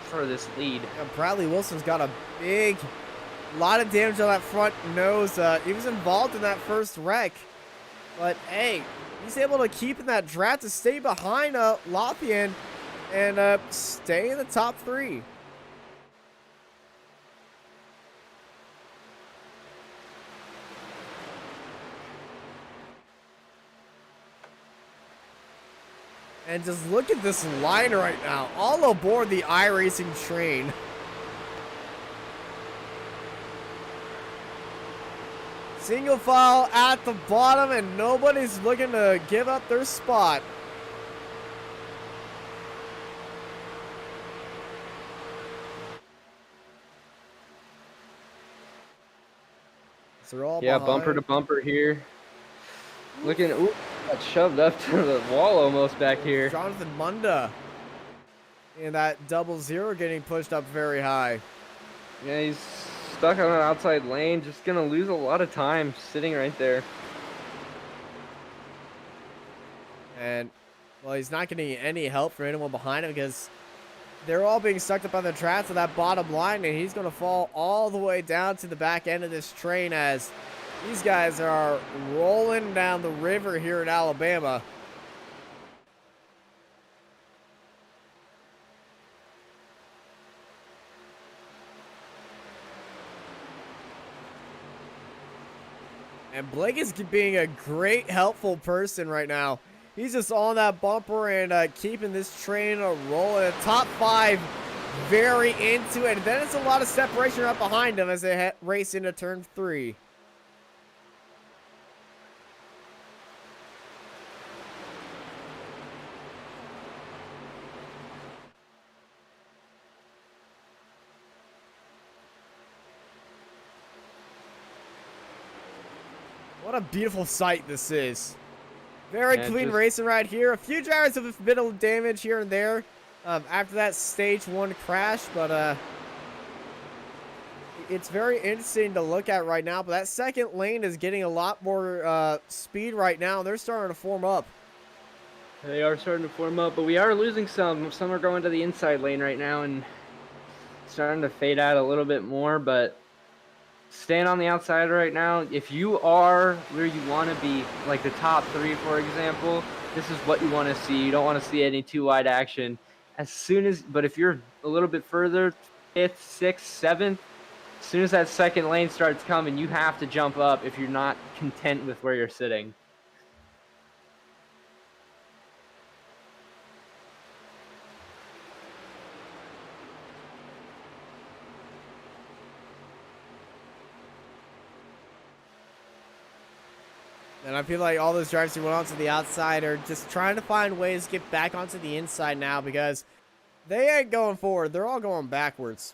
Speaker 2: for this lead.
Speaker 1: Yeah, Bradley Wilson's got a lot of damage on that front nose. He was involved in that first wreck. But hey, he's able to keep in that draft to stay behind Lothian and stay in the top 3. And just look at this line right now, all aboard the iRacing train. Single file at the bottom, and nobody's looking to give up their spot. So they're all
Speaker 2: yeah,
Speaker 1: behind.
Speaker 2: bumper to bumper here. Looking, ooh, got shoved up to the wall almost back here.
Speaker 1: Jonathan Munda. And that 00 getting pushed up very high.
Speaker 2: Yeah, he's stuck on an outside lane. Just going to lose a lot of time sitting right there.
Speaker 1: And, well, he's not getting any help from anyone behind him because they're all being sucked up on the track to that bottom line, and he's going to fall all the way down to the back end of this train as these guys are rolling down the river here in Alabama. And Blake is being a great, helpful person right now. He's just on that bumper and keeping this train rolling. Top 5 very into it. And then it's a lot of separation right behind him as they race into turn 3. What a beautiful sight this is. Very
Speaker 2: Yeah,
Speaker 1: clean racing right here. A few drivers have a bit of damage here and there after that stage 1 crash, but it's very interesting to look at right now. But that second lane is getting a lot more speed right now. They're starting to form up.
Speaker 2: They are starting to form up, but we are losing some. Some are going to the inside lane right now and starting to fade out a little bit more, but staying on the outside right now, if you are where you want to be, like the top 3, for example, this is what you want to see. You don't want to see any too wide action. But if you're a little bit further, 5th, 6th, 7th, as soon as that second lane starts coming, you have to jump up if you're not content with where you're sitting.
Speaker 1: And I feel like all those drivers who went onto the outside are just trying to find ways to get back onto the inside now because they ain't going forward. They're all going backwards.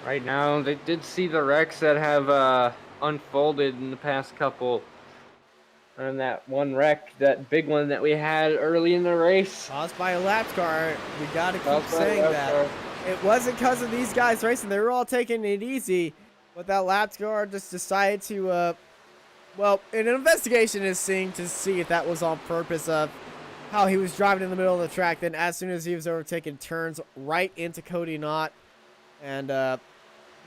Speaker 2: Right now, they did see the wrecks that have unfolded in the past couple. And that one wreck, that big one that we had early in the race.
Speaker 1: Caused by a lap car. We got to keep saying that. It wasn't because of these guys racing. They were all taking it easy. But that lap car just decided to, well, an investigation is seen to see if that was on purpose of how he was driving in the middle of the track. Then as soon as he was overtaken, turns right into Cody Knott. And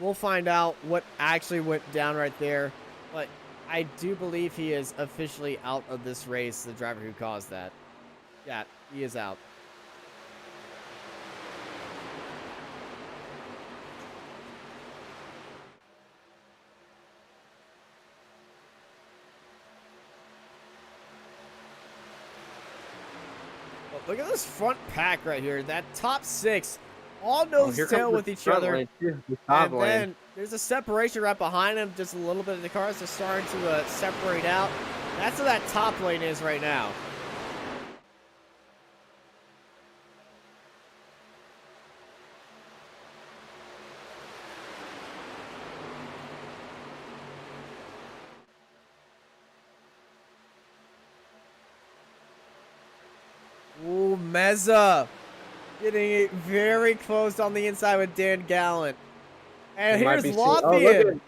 Speaker 1: we'll find out what actually went down right there. But I do believe he is officially out of this race, the driver who caused that. Yeah, he is out. Well, look at this front pack right here. That top 6 all nose to tail with each other. And then there's a separation right behind him. Just a little bit of the cars are starting to separate out. That's where that top lane is right now. Ooh, Meza. Getting it very close on the inside with Dan Gallant. And here's Lothian.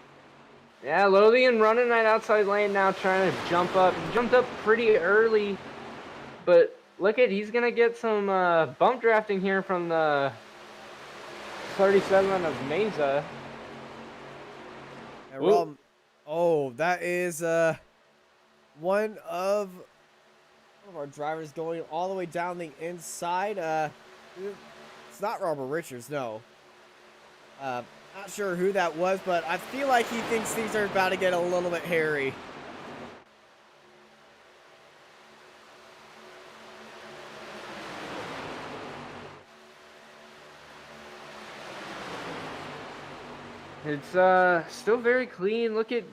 Speaker 2: Yeah, Lothian running that outside lane now, trying to jump up. He jumped up pretty early, but look at, he's going to get some bump drafting here from the 37 of Meza.
Speaker 1: Oh, that is one of our drivers going all the way down the inside. It's not Robert Richards, no. Not sure who that was, but I feel like he thinks things are about to get a little bit hairy.
Speaker 2: It's still very clean. Look at,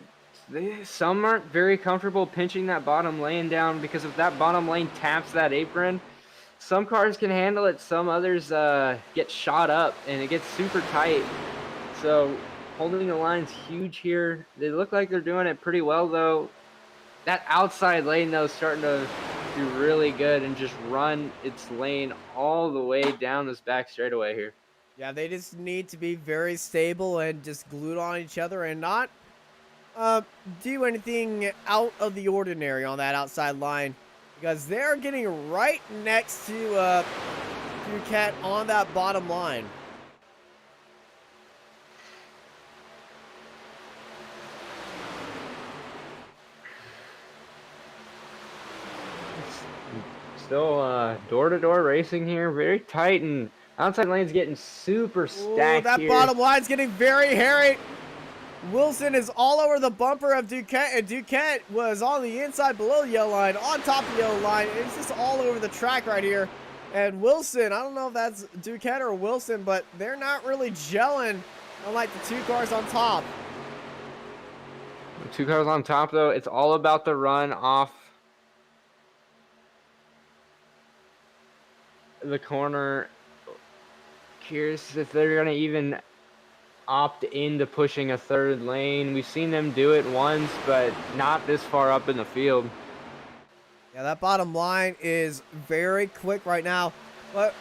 Speaker 2: some aren't very comfortable pinching that bottom lane down because if that bottom lane taps that apron, some cars can handle it, some others get shot up and it gets super tight. So holding the line's huge here. They look like they're doing it pretty well though. That outside lane though is starting to do really good and just run its lane all the way down this back straightaway here.
Speaker 1: Yeah, they just need to be very stable and just glued on each other and not do anything out of the ordinary on that outside line, because they're getting right next to Duquette on that bottom line.
Speaker 2: Still door-to-door racing here, very tight, and outside lane's getting super stacked.
Speaker 1: That
Speaker 2: here.
Speaker 1: bottom line's getting very hairy. Wilson is all over the bumper of Duquette, and Duquette was on the inside below the yellow line, on top of the yellow line. It's just all over the track right here. And Wilson, I don't know if that's Duquette or Wilson, but they're not really gelling, unlike the 2 cars on top.
Speaker 2: The 2 cars on top, though, it's all about the run off the corner. Curious if they're going to even opt into pushing a third lane. We've seen them do it once, but not this far up in the field.
Speaker 1: Yeah, that bottom line is very quick right now, but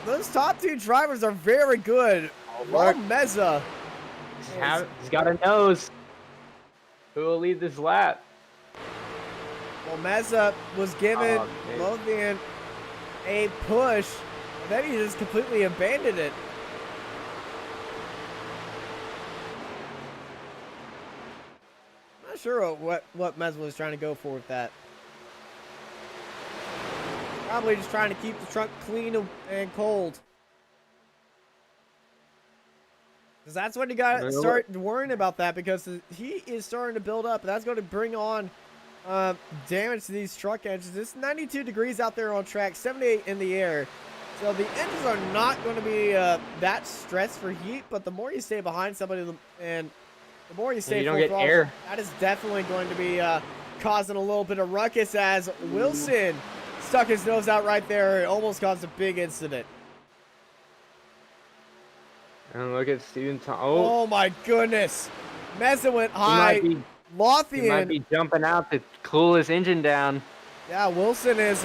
Speaker 1: those top two drivers are very good. Raul Meza.
Speaker 2: He's got a nose. Who will lead this lap?
Speaker 1: Well, Meza was given Lothian a push, and then he just completely abandoned it. I'm not sure what Meza was trying to go for with that. Probably just trying to keep the truck clean and cold. Because that's when you got to start worrying about that, because he is starting to build up. And that's going to bring on damage to these truck engines. It's 92 degrees out there on track, 78 in the air. So the engines are not going to be that stressed for heat, but the more you stay behind somebody and the more you stay full throttle, air, that is definitely going to be causing a little bit of ruckus, as Wilson stuck his nose out right there. It almost caused a big incident.
Speaker 2: And look at Steven Thomas.
Speaker 1: Oh my goodness. Meza went high. Lothian.
Speaker 2: He might be jumping out to cool his engine down.
Speaker 1: Yeah, Wilson is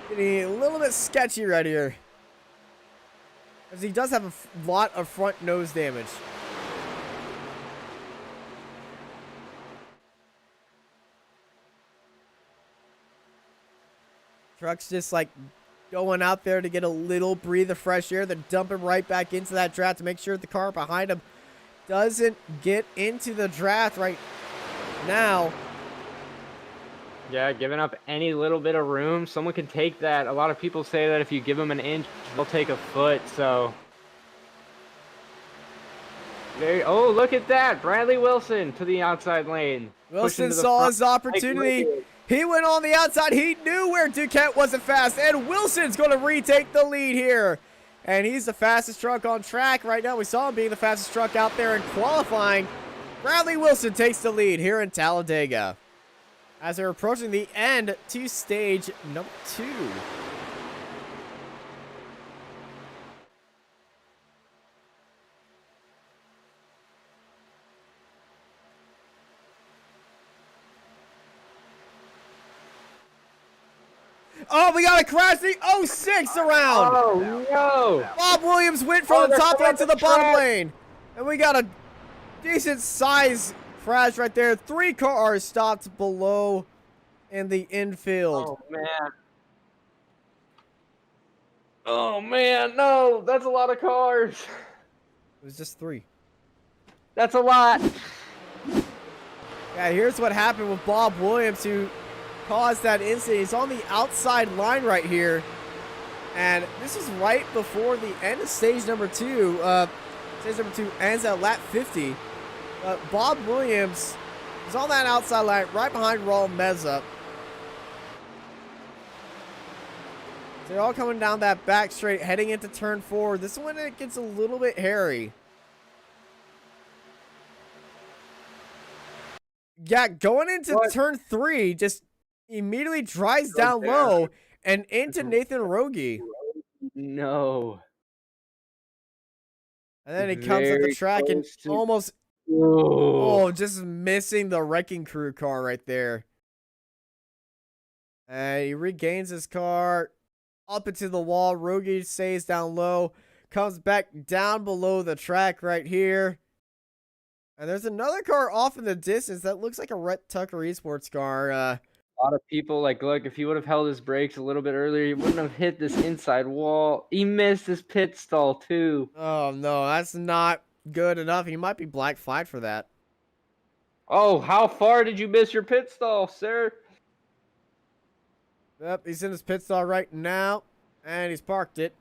Speaker 1: getting a little bit sketchy right here, because he does have a lot of front nose damage. Truck's just like going out there to get a little breath of fresh air, then dumping right back into that draft to make sure the car behind him doesn't get into the draft right now.
Speaker 2: Yeah, giving up any little bit of room. Someone can take that. A lot of people say that if you give them an inch, they'll take a foot. So, oh, look at that. Bradley Wilson to the outside lane.
Speaker 1: Wilson saw his opportunity. He went on the outside. He knew where Duquette wasn't fast, and Wilson's going to retake the lead here. And he's the fastest truck on track right now. We saw him being the fastest truck out there in qualifying. Bradley Wilson takes the lead here in Talladega, as they're approaching the end to stage number 2. Oh, we got to crash the 06 around.
Speaker 2: Oh, no.
Speaker 1: Bob Williams went from the top lane to the bottom lane. And we got a decent size crash right there. 3 cars stopped below in the infield.
Speaker 2: Oh, man. Oh, man. No, that's a lot of cars.
Speaker 1: It was just 3.
Speaker 2: That's a lot.
Speaker 1: Yeah, here's what happened with Bob Williams, who caused that incident. He's on the outside line right here, and this is right before the end of stage number 2. Stage number 2 ends at lap 50. Bob Williams is on that outside line right behind Raul Meza. So they're all coming down that back straight, heading into turn 4. This is when it gets a little bit hairy. Yeah, going into turn 3, just immediately drives down low and into Nathan Rogie.
Speaker 2: No.
Speaker 1: And then he comes up the track and almost, just missing the wrecking crew car right there. And he regains his car up into the wall. Rogie stays down low, comes back down below the track right here. And there's another car off in the distance that looks like a Rhett Tucker Esports car.
Speaker 2: A lot of people, look, if he would have held his brakes a little bit earlier, he wouldn't have hit this inside wall. He missed his pit stall, too.
Speaker 1: Oh, no, that's not good enough. He might be black flagged for that.
Speaker 2: Oh, how far did you miss your pit stall, sir?
Speaker 1: Yep, he's in his pit stall right now, and he's parked it.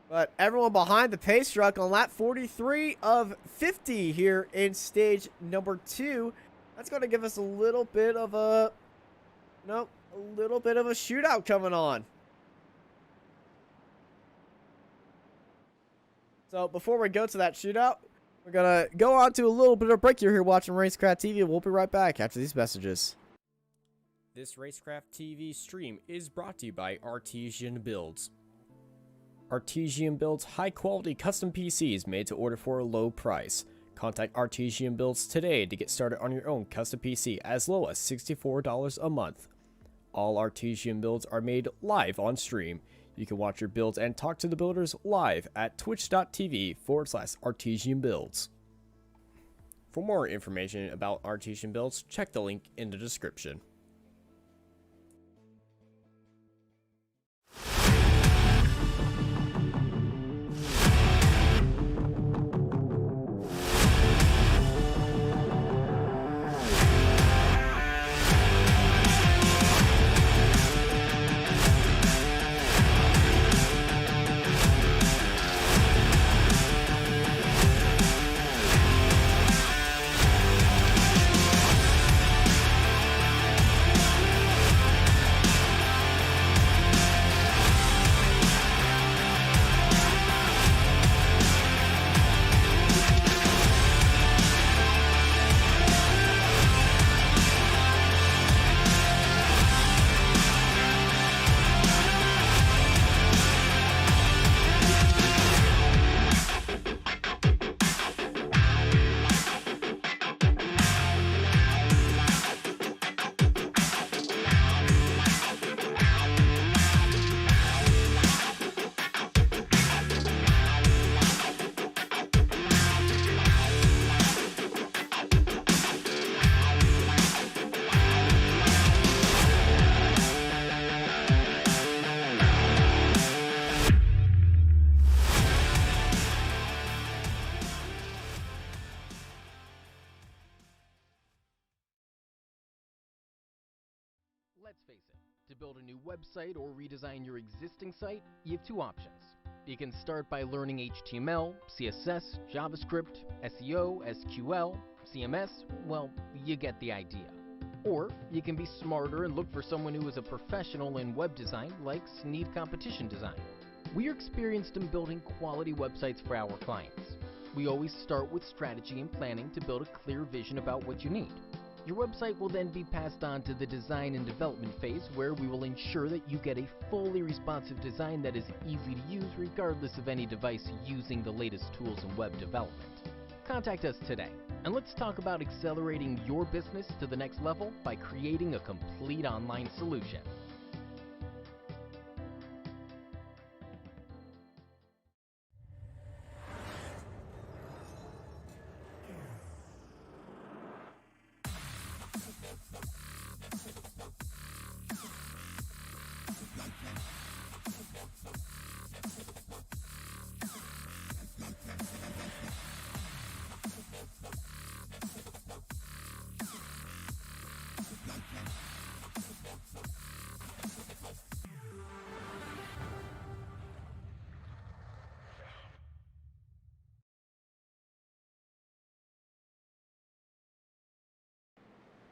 Speaker 1: But everyone behind the pace truck on lap 43 of 50 here in stage number 2. That's going to give us a little bit of a shootout coming on. So before we go to that shootout, we're going to go on to a little bit of break. You're here watching Racecraft TV. We'll be right back after these messages. This Racecraft TV stream is brought to you by Artesian Builds. Artesian builds high-quality custom PCs made to order for a low price. Contact Artesian Builds today to get started on your own custom PC as low as $64 a month. All Artesian builds are made live on stream. You can watch your builds and talk to the builders live at twitch.tv/Artesian Builds. For more information about Artesian Builds, check the link in the description.
Speaker 3: Let's face it, to build a new website or redesign your existing site, you have two options. You can start by learning HTML, CSS, JavaScript, SEO, SQL, CMS, well, you get the idea. Or you can be smarter and look for someone who is a professional in web design like Sneed Competition Design. We are experienced in building quality websites for our clients. We always start with strategy and planning to build a clear vision about what you need. Your website will then be passed on to the design and development phase, where we will ensure that you get a fully responsive design that is easy to use regardless of any device using the latest tools in web development. Contact us today, and let's talk about accelerating your business to the next level by creating a complete online solution.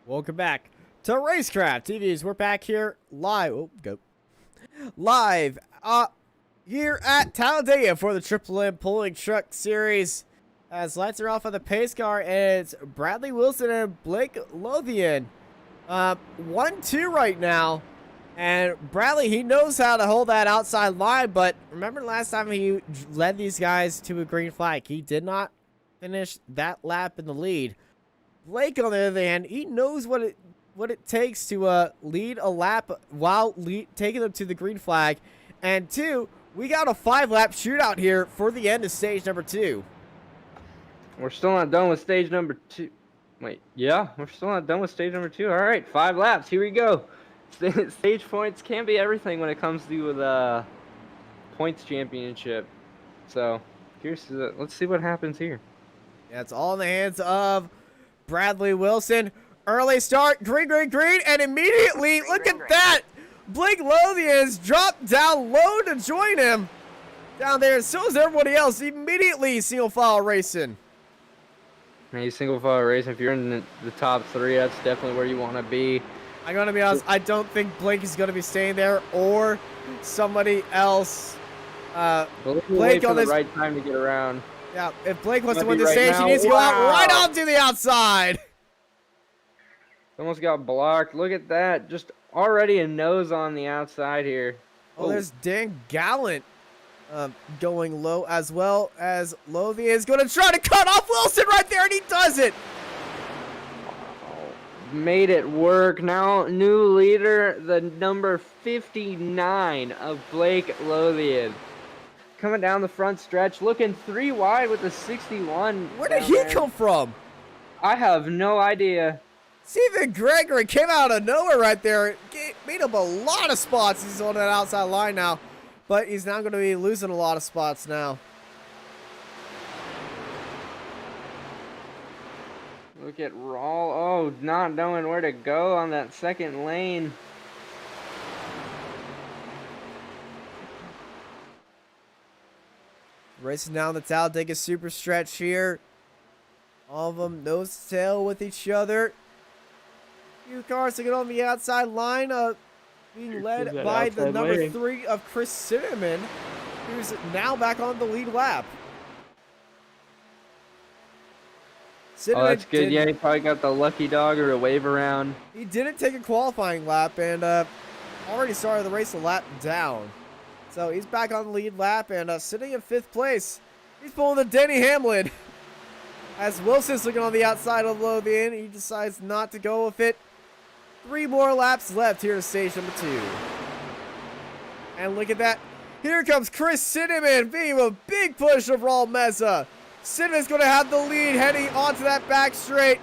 Speaker 1: Welcome back to Racecraft TVs. We're back here live. Oh, go live. Here at Talladega for the Triple M Pulling Truck Series. As lights are off on the pace car, and it's Bradley Wilson and Blake Lothian. 1-2 right now. And Bradley, he knows how to hold that outside line, but remember last time he led these guys to a green flag, he did not finish that lap in the lead. Blake, on the other hand, he knows what it takes to lead a lap while taking them to the green flag. And two, we got a 5-lap shootout here for the end of stage number 2.
Speaker 2: We're still not done with stage number 2. Wait, yeah, we're still not done with stage number 2. All right, 5 laps. Here we go. Stage points can be everything when it comes to the points championship. So let's see what happens here.
Speaker 1: Yeah, it's all in the hands of Bradley Wilson. Early start, green, and immediately, look at that! Blake Lothian's dropped down low to join him down there. So is everybody else. Immediately single file racing.
Speaker 2: Hey, single file racing, if you're in the top 3, that's definitely where you want to be.
Speaker 1: I'm going to be honest, I don't think Blake is going to be staying there or somebody else.
Speaker 2: Blake on this the right time to get around.
Speaker 1: Yeah, if Blake wants to win the stage, he needs to go out right onto the outside.
Speaker 2: Almost got blocked. Look at that. Just already a nose on the outside here.
Speaker 1: Oh, there's Dan Gallant going low, as well as Lothian is going to try to cut off Wilson right there, and he does it.
Speaker 2: Made it work. Now, new leader, the number 59 of Blake Lothian. Coming down the front stretch, looking 3 wide with the 61.
Speaker 1: Where did he come from?
Speaker 2: I have no idea.
Speaker 1: Stephen Gregory came out of nowhere right there. Made up a lot of spots. He's on that outside line now. But he's now going to be losing a lot of spots now.
Speaker 2: Look at Rawl. Oh, not knowing where to go on that second lane.
Speaker 1: Racing down the Talladega super stretch here. All of them nose to tail with each other. Few cars to get on the outside line, being led by the number 3 of Chris Cinnamon, who's now back on the lead lap.
Speaker 2: Cinnamon that's good. Yeah, he probably got the lucky dog or a wave around.
Speaker 1: He didn't take a qualifying lap and already started the race a lap down. So he's back on the lead lap and sitting in 5th place. He's pulling the Denny Hamlin. As Wilson's looking on the outside of Lothian, he decides not to go with it. 3 more laps left here at stage number 2. And look at that. Here comes Chris Cinnamon being a big push of Raul Meza. Cinnamon's going to have the lead heading onto that back straight.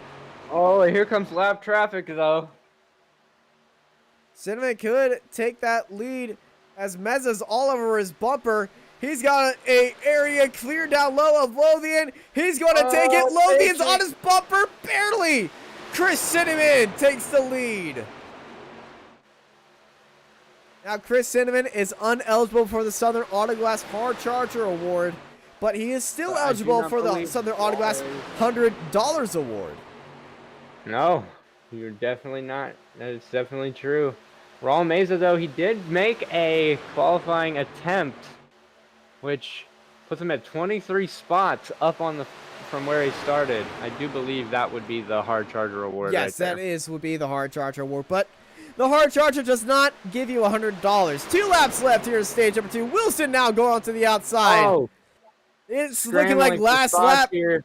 Speaker 2: Oh, here comes lap traffic, though.
Speaker 1: Cinnamon could take that lead as Meza's all over his bumper. He's got an area clear down low of Lothian. He's going to take it. Lothian's on his bumper, barely. Chris Cinnamon takes the lead. Now, Chris Cinnamon is uneligible for the Southern Autoglass Hard Charger Award, but he is still eligible for the Southern Autoglass $100 Award.
Speaker 2: No, you're definitely not. That is definitely true. Raul Meza, though, he did make a qualifying attempt, which puts him at 23 spots up on the from where he started. I do believe that would be the Hard Charger Award.
Speaker 1: Yes,
Speaker 2: right
Speaker 1: would be the Hard Charger Award, but the Hard Charger does not give you $100. 2 laps left here in stage number 2. Wilson now going on to the outside.
Speaker 2: Oh,
Speaker 1: it's looking like last lap.
Speaker 2: Here.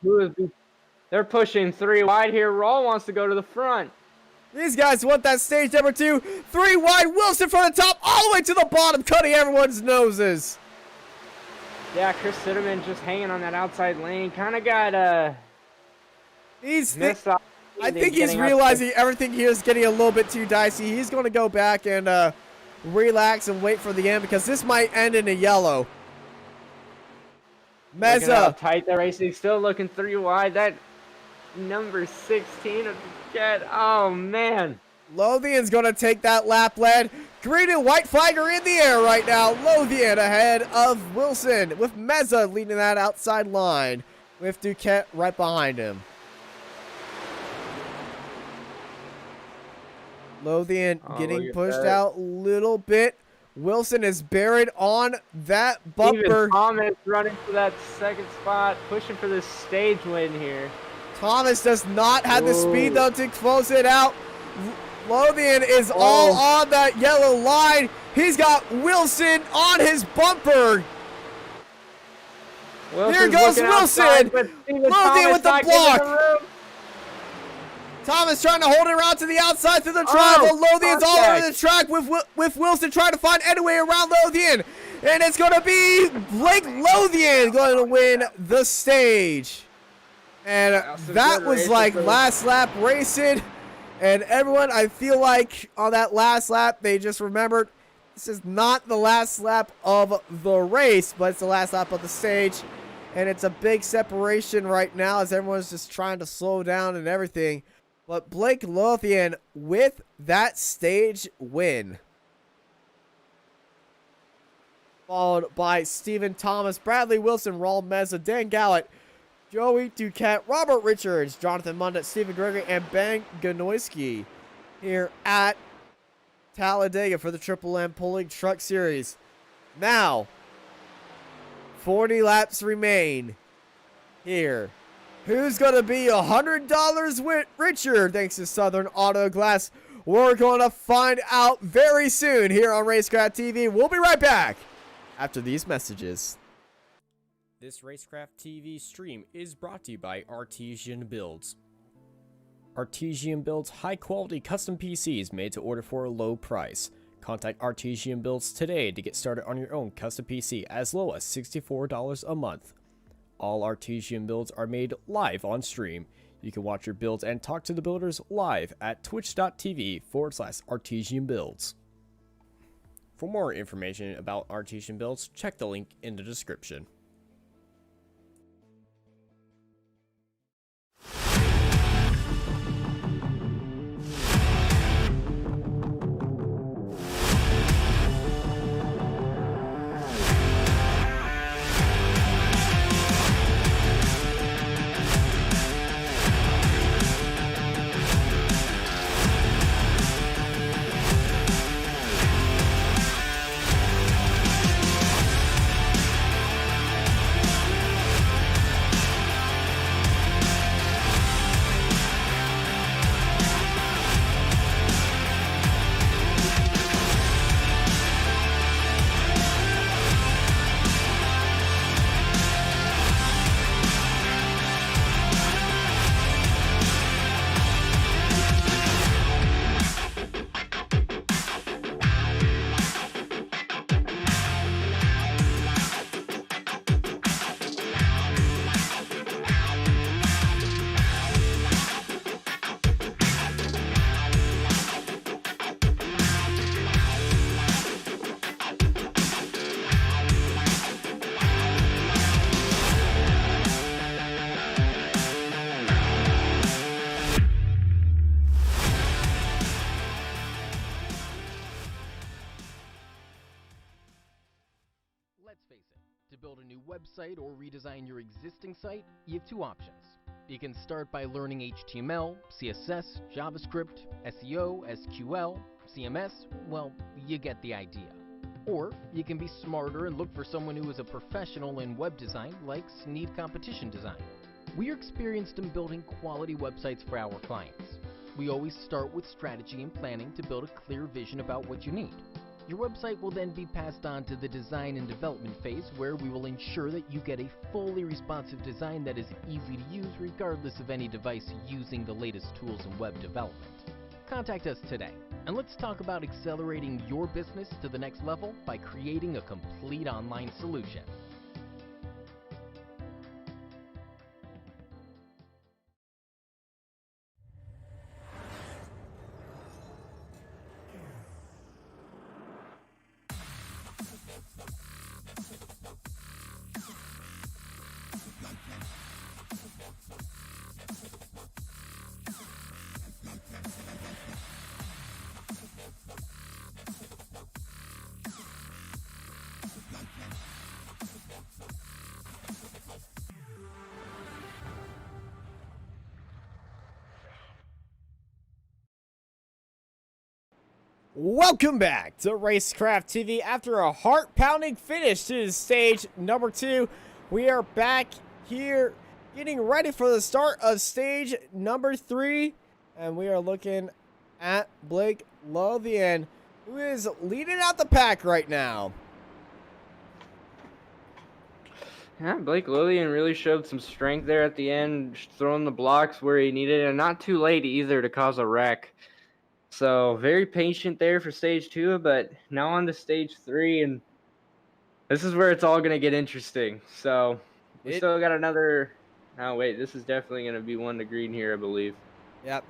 Speaker 2: They're pushing 3 wide here. Raul wants to go to the front.
Speaker 1: These guys want that stage number 2. 3 wide. Wilson from the top all the way to the bottom, cutting everyone's noses.
Speaker 2: Yeah, Chris Cinnamon just hanging on that outside lane. Kind of got I
Speaker 1: think he's realizing everything here is getting a little bit too dicey. He's going to go back and relax and wait for the end because this might end in a yellow. Meza.
Speaker 2: Tight the racing, still looking 3 wide. That number 16 of the jet. Oh, man.
Speaker 1: Lothian's going to take that lap lead. Green and white flag are in the air right now. Lothian ahead of Wilson with Meza leading that outside line with Duquette right behind him. Lothian getting pushed out a little bit. Wilson is buried on that bumper.
Speaker 2: Even Thomas running for that 2nd spot, pushing for this stage win here.
Speaker 1: Thomas does not have the speed, though, to close it out. Lothian is all on that yellow line. He's got Wilson on his bumper. Here goes Wilson. Lothian with the block. Thomas trying to hold it around to the outside through the track. Lothian's all over the track with Wilson trying to find any way around Lothian. And it's going to be Blake Lothian going to win the stage. And that was like last lap racing. And everyone, I feel like on that last lap, they just remembered this is not the last lap of the race, but it's the last lap of the stage. And it's a big separation right now as everyone's just trying to slow down and everything. But Blake Lothian with that stage win. Followed by Stephen Thomas, Bradley Wilson, Raul Meza, Dan Gallett, Joey Duquette, Robert Richards, Jonathan Mundt, Stephen Gregory, and Ben Ganoyski here at Talladega for the Triple M Pulling Truck Series. Now, 40 laps remain here. Who's going to be $100 richer thanks to Southern Auto Glass? We're going to find out very soon here on Racecraft TV. We'll be right back. after these messages. This Racecraft TV stream is brought to you by Artesian Builds. Artesian builds high-quality custom PCs made to order for a low price. Contact Artesian Builds today to get started on your own custom PC as low as $64 a month. All Artesian builds are made live on stream. You can watch your builds and talk to the builders live at twitch.tv/Artesian Builds. For more information about Artesian Builds, check the link in the description.
Speaker 3: Let's face it, to build a new website or redesign your existing site, you have two options. You can start by learning HTML, CSS, JavaScript, SEO, SQL, CMS, well, you get the idea. Or you can be smarter and look for someone who is a professional in web design like Sneed Competition Design. We are experienced in building quality websites for our clients. We always start with strategy and planning to build a clear vision about what you need. Your website will then be passed on to the design and development phase, where we will ensure that you get a fully responsive design that is easy to use regardless of any device using the latest tools in web development. Contact us today, and let's talk about accelerating your business to the next level by creating a complete online solution.
Speaker 1: Welcome back to Racecraft TV. After a heart-pounding finish to stage number 2, we are back here getting ready for the start of stage number 3, and we are looking at Blake Lothian, who is leading out the pack right now.
Speaker 2: Yeah, Blake Lothian really showed some strength there at the end, throwing the blocks where he needed it, and not too late either to cause a wreck. So very patient there for stage 2, but now on to stage 3, and this is where it's all going to get interesting. So we still got another. Oh wait, this is definitely going to be 1 to green here, I believe.
Speaker 1: Yep,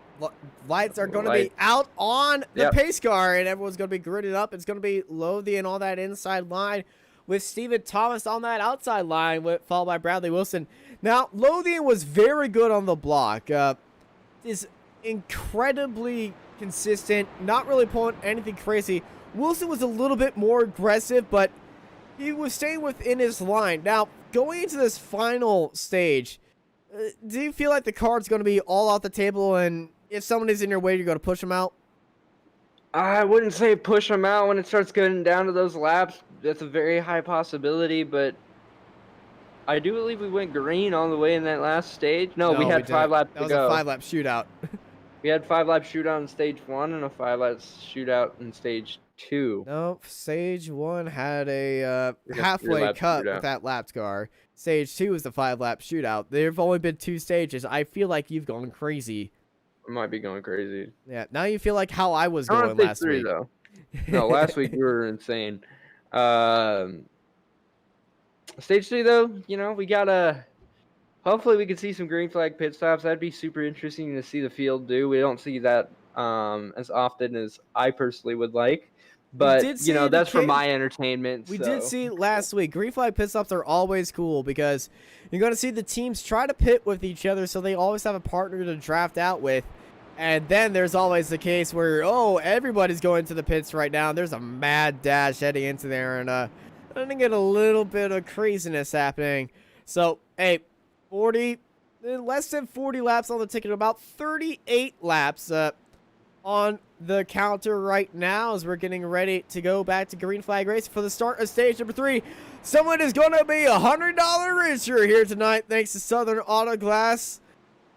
Speaker 1: lights are going to be out on the pace car, and everyone's going to be gridded up. It's going to be Lothian on that inside line, with Steven Thomas on that outside line, followed by Bradley Wilson. Now, Lothian was very good on the block. Is incredibly consistent, not really pulling anything crazy. Wilson was a little bit more aggressive, but he was staying within his line. Now, going into this final stage, do you feel like the card's going to be all off the table, and if someone is in your way, you're going to push them out?
Speaker 2: I wouldn't say push them out when it starts getting down to those laps. That's a very high possibility, but I do believe we went green all the way in that last stage. No, we had 5 laps to go.
Speaker 1: That was a 5-lap shootout.
Speaker 2: We had 5-lap shootout in stage 1 and a 5-lap shootout in stage 2.
Speaker 1: Nope. Stage 1 had a
Speaker 2: Like a
Speaker 1: halfway
Speaker 2: 3-lap
Speaker 1: cut
Speaker 2: shootout.
Speaker 1: with that lap car. Stage 2 is the 5-lap shootout. There've only been 2 stages. I feel like you've gone crazy.
Speaker 2: I might be going crazy.
Speaker 1: Yeah, now you feel like how I was
Speaker 2: I
Speaker 1: going
Speaker 2: want stage
Speaker 1: last
Speaker 2: 3
Speaker 1: week.
Speaker 2: though. No, last week you were insane. Stage 3 though, you know, we gotta. Hopefully, we can see some green flag pit stops. That'd be super interesting to see the field do. We don't see that as often as I personally would like,
Speaker 1: We
Speaker 2: but
Speaker 1: did
Speaker 2: you know,
Speaker 1: see the
Speaker 2: that's for
Speaker 1: kid-
Speaker 2: my entertainment.
Speaker 1: We
Speaker 2: so.
Speaker 1: did see last week. Green flag pit stops are always cool because you're going to see the teams try to pit with each other, so they always have a partner to draft out with. And then there's always the case where, oh, everybody's going to the pits right now. And there's a mad dash heading into there, and I think get a little bit of craziness happening. So, hey, less than 40 laps on the ticket, about 38 laps on the counter right now as we're getting ready to go back to green flag racing for the start of stage number 3. Someone is going to be $100 richer here tonight thanks to Southern Auto Glass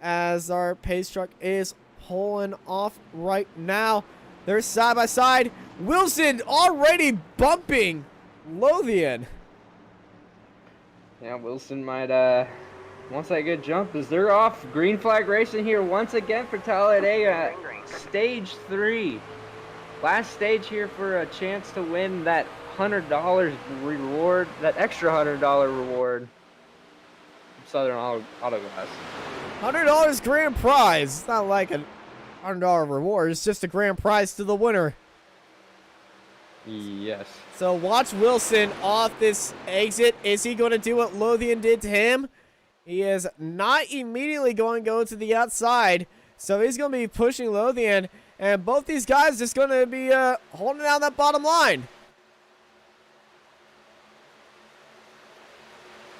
Speaker 1: as our pace truck is pulling off right now. They're side by side. Wilson already bumping Lothian.
Speaker 2: Yeah, Wilson might once that good jump as they're off. Green flag racing here once again for Talladega. Stage 3. Last stage here for a chance to win that $100 reward, that extra $100 reward from Southern Auto Glass.
Speaker 1: $100 grand prize. It's not like a $100 reward. It's just a grand prize to the winner.
Speaker 2: Yes.
Speaker 1: So watch Wilson off this exit. Is he going to do what Lothian did to him? He is not immediately going to go to the outside. So he's going to be pushing Lothian. And both these guys just going to be holding down that bottom line.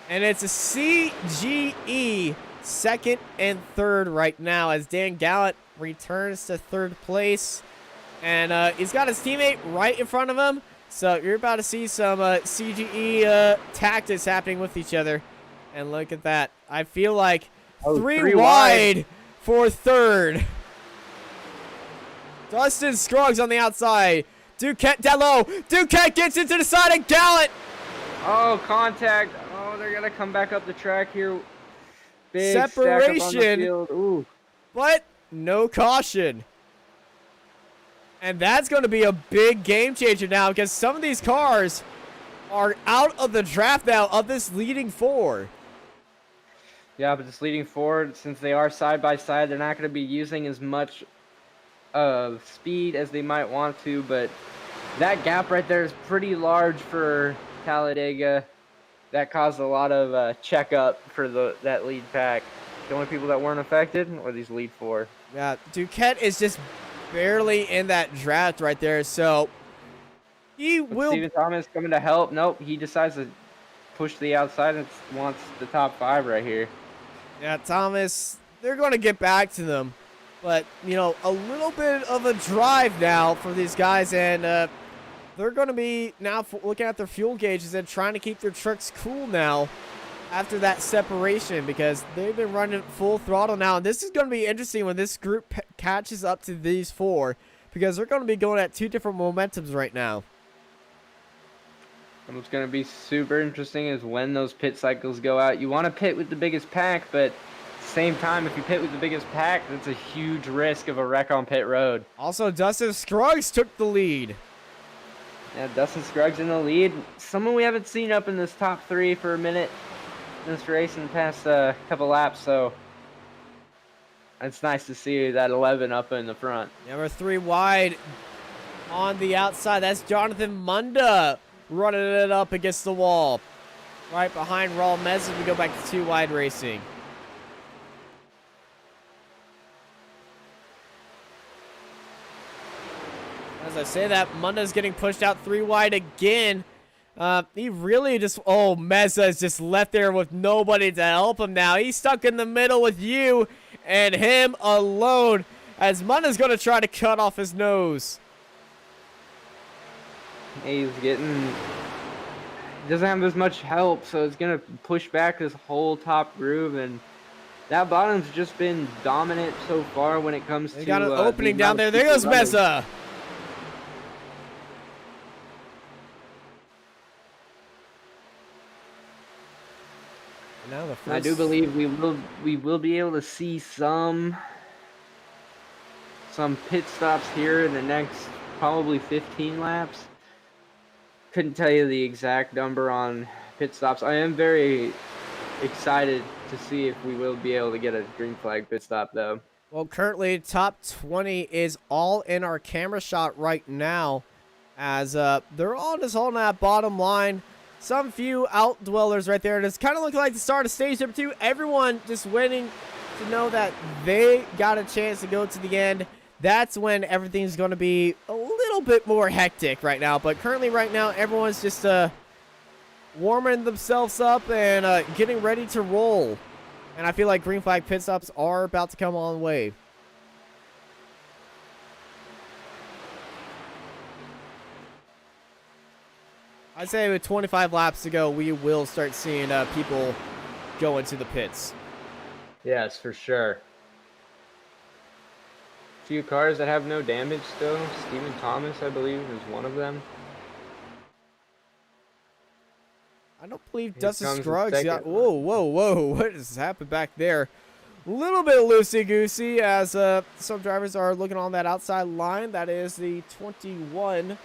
Speaker 1: And it's a CGE second and third right now as Dan Gallant returns to third place. And he's got his teammate right in front of him. So you're about to see some CGE tactics happening with each other. And look at that. I feel like three wide for third. Dustin Scruggs on the outside. Duquette down low. Duquette gets into the side of Gallant.
Speaker 2: Oh, contact. Oh, they're going to come back up the track here. Big stack up on the
Speaker 1: Separation.
Speaker 2: field. Ooh.
Speaker 1: But no caution. And that's going to be a big game changer now because some of these cars are out of the draft now of this leading 4.
Speaker 2: Yeah, but this leading forward, since they are side by side, they're not going to be using as much of speed as they might want to. But that gap right there is pretty large for Talladega. That caused a lot of checkup for that lead pack. The only people that weren't affected were these lead 4.
Speaker 1: Yeah, Duquette is just barely in that draft right there, so he will.
Speaker 2: Steven Thomas coming to help. Nope, he decides to push the outside and wants the top 5 right here.
Speaker 1: Yeah, Thomas, they're going to get back to them, but you know, a little bit of a drive now for these guys, and they're going to be now looking at their fuel gauges and trying to keep their trucks cool now after that separation because they've been running full throttle now. And this is going to be interesting when this group catches up to these 4 because they're going to be going at 2 different momentums right now.
Speaker 2: And what's going to be super interesting is when those pit cycles go out. You want to pit with the biggest pack, but at the same time, if you pit with the biggest pack, that's a huge risk of a wreck on pit road.
Speaker 1: Also, Dustin Scruggs took the lead.
Speaker 2: Yeah, Dustin Scruggs in the lead. Someone we haven't seen up in this top 3 for a minute in this race in the past couple laps, so it's nice to see that 11 up in the front.
Speaker 1: Number 3 wide on the outside. That's Jonathan Munda running it up against the wall. Right behind Raul Mez as we go back to 2 wide racing. As I say that, Munda's getting pushed out 3 wide again. He really just, oh, Meza is just left there with nobody to help him now. He's stuck in the middle with you and him alone as Munda's going to try to cut off his nose.
Speaker 2: He's doesn't have as much help, so it's going to push back this whole top groove, and that bottom's just been dominant so far when it comes to...
Speaker 1: They got an opening down there. There goes Meza.
Speaker 2: I do believe we will be able to see some pit stops here in the next probably 15 laps. Couldn't tell you the exact number on pit stops. I am very excited to see if we will be able to get a green flag pit stop though.
Speaker 1: Well, currently top 20 is all in our camera shot right now, as they're all just holding that bottom line. Some few outdwellers right there. It's kind of looking like the start of stage number 2. Everyone just waiting to know that they got a chance to go to the end. That's when everything's going to be a little bit more hectic right now. But currently right now, everyone's just warming themselves up and getting ready to roll. And I feel like green flag pit stops are about to come on the way. I'd say with 25 laps to go, we will start seeing people go into the pits.
Speaker 2: Yes, for sure. Few cars that have no damage still. Stephen Thomas, I believe, is one of them.
Speaker 1: I don't believe
Speaker 2: Here
Speaker 1: Dustin
Speaker 2: comes the
Speaker 1: Scruggs got.
Speaker 2: second
Speaker 1: Whoa, whoa, whoa! What has happened back there? A little bit loosey goosey as some drivers are looking on that outside line. That is the 21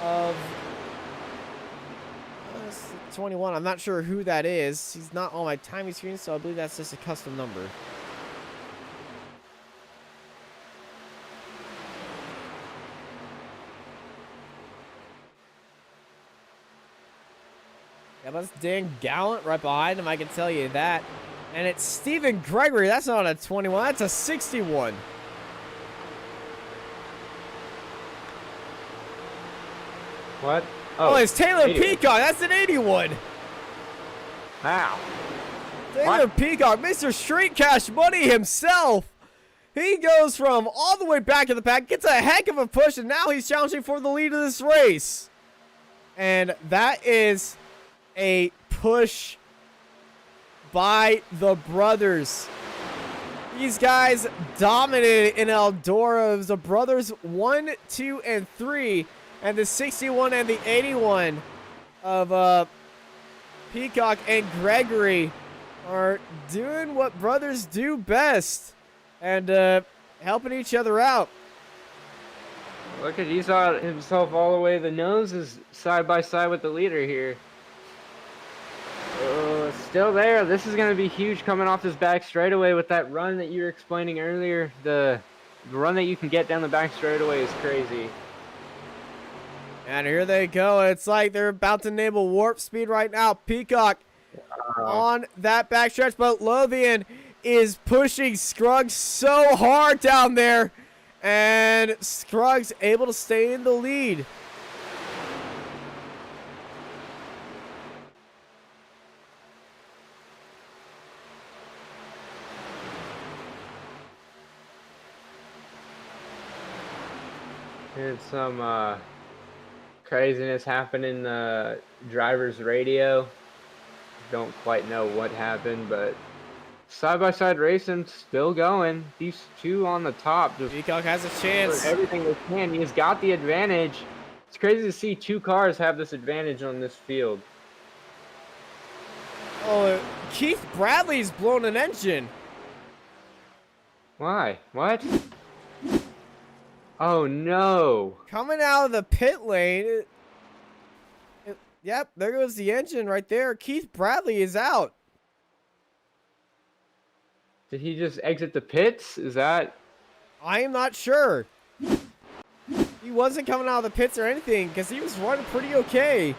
Speaker 1: of. 21. I'm not sure who that is. He's not on my timing screen, so I believe that's just a custom number. Yeah, that's Dan Gallant right behind him, I can tell you that. And it's Stephen Gregory. That's not a 21. That's a 61.
Speaker 2: What?
Speaker 1: Oh, it's Taylor
Speaker 2: 81.
Speaker 1: Peacock. That's an 81.
Speaker 2: Wow.
Speaker 1: Taylor Peacock, Mr. Street Cash Money himself. He goes from all the way back in the pack, gets a heck of a push, and now he's challenging for the lead of this race. And that is a push by the brothers. These guys dominated in Eldora. It was the brothers 1, 2, and 3. And the 61 and the 81 of Peacock and Gregory are doing what brothers do best and helping each other out.
Speaker 2: Look at, he saw himself all the way. The nose is side by side with the leader here. Oh, it's still there. This is going to be huge coming off this back straightaway with that run that you were explaining earlier. The run that you can get down the back straightaway is crazy.
Speaker 1: And here they go. It's like they're about to enable warp speed right now. Peacock on that backstretch, but Lothian is pushing Scruggs so hard down there. And Scruggs able to stay in the lead.
Speaker 2: There's some craziness happening in the driver's radio. Don't quite know what happened, but side-by-side racing still going. These two on the top just
Speaker 1: Peacock has a chance.
Speaker 2: everything they can. He's got the advantage. It's crazy to see two cars have this advantage on this field.
Speaker 1: Oh, Keith Bradley's blown an engine.
Speaker 2: Why? What? Oh no.
Speaker 1: Coming out of the pit lane. Yep, there goes the engine right there. Keith Bradley is out.
Speaker 2: Did he just exit the pits? Is that?
Speaker 1: I am not sure. He wasn't coming out of the pits or anything because he was running pretty okay.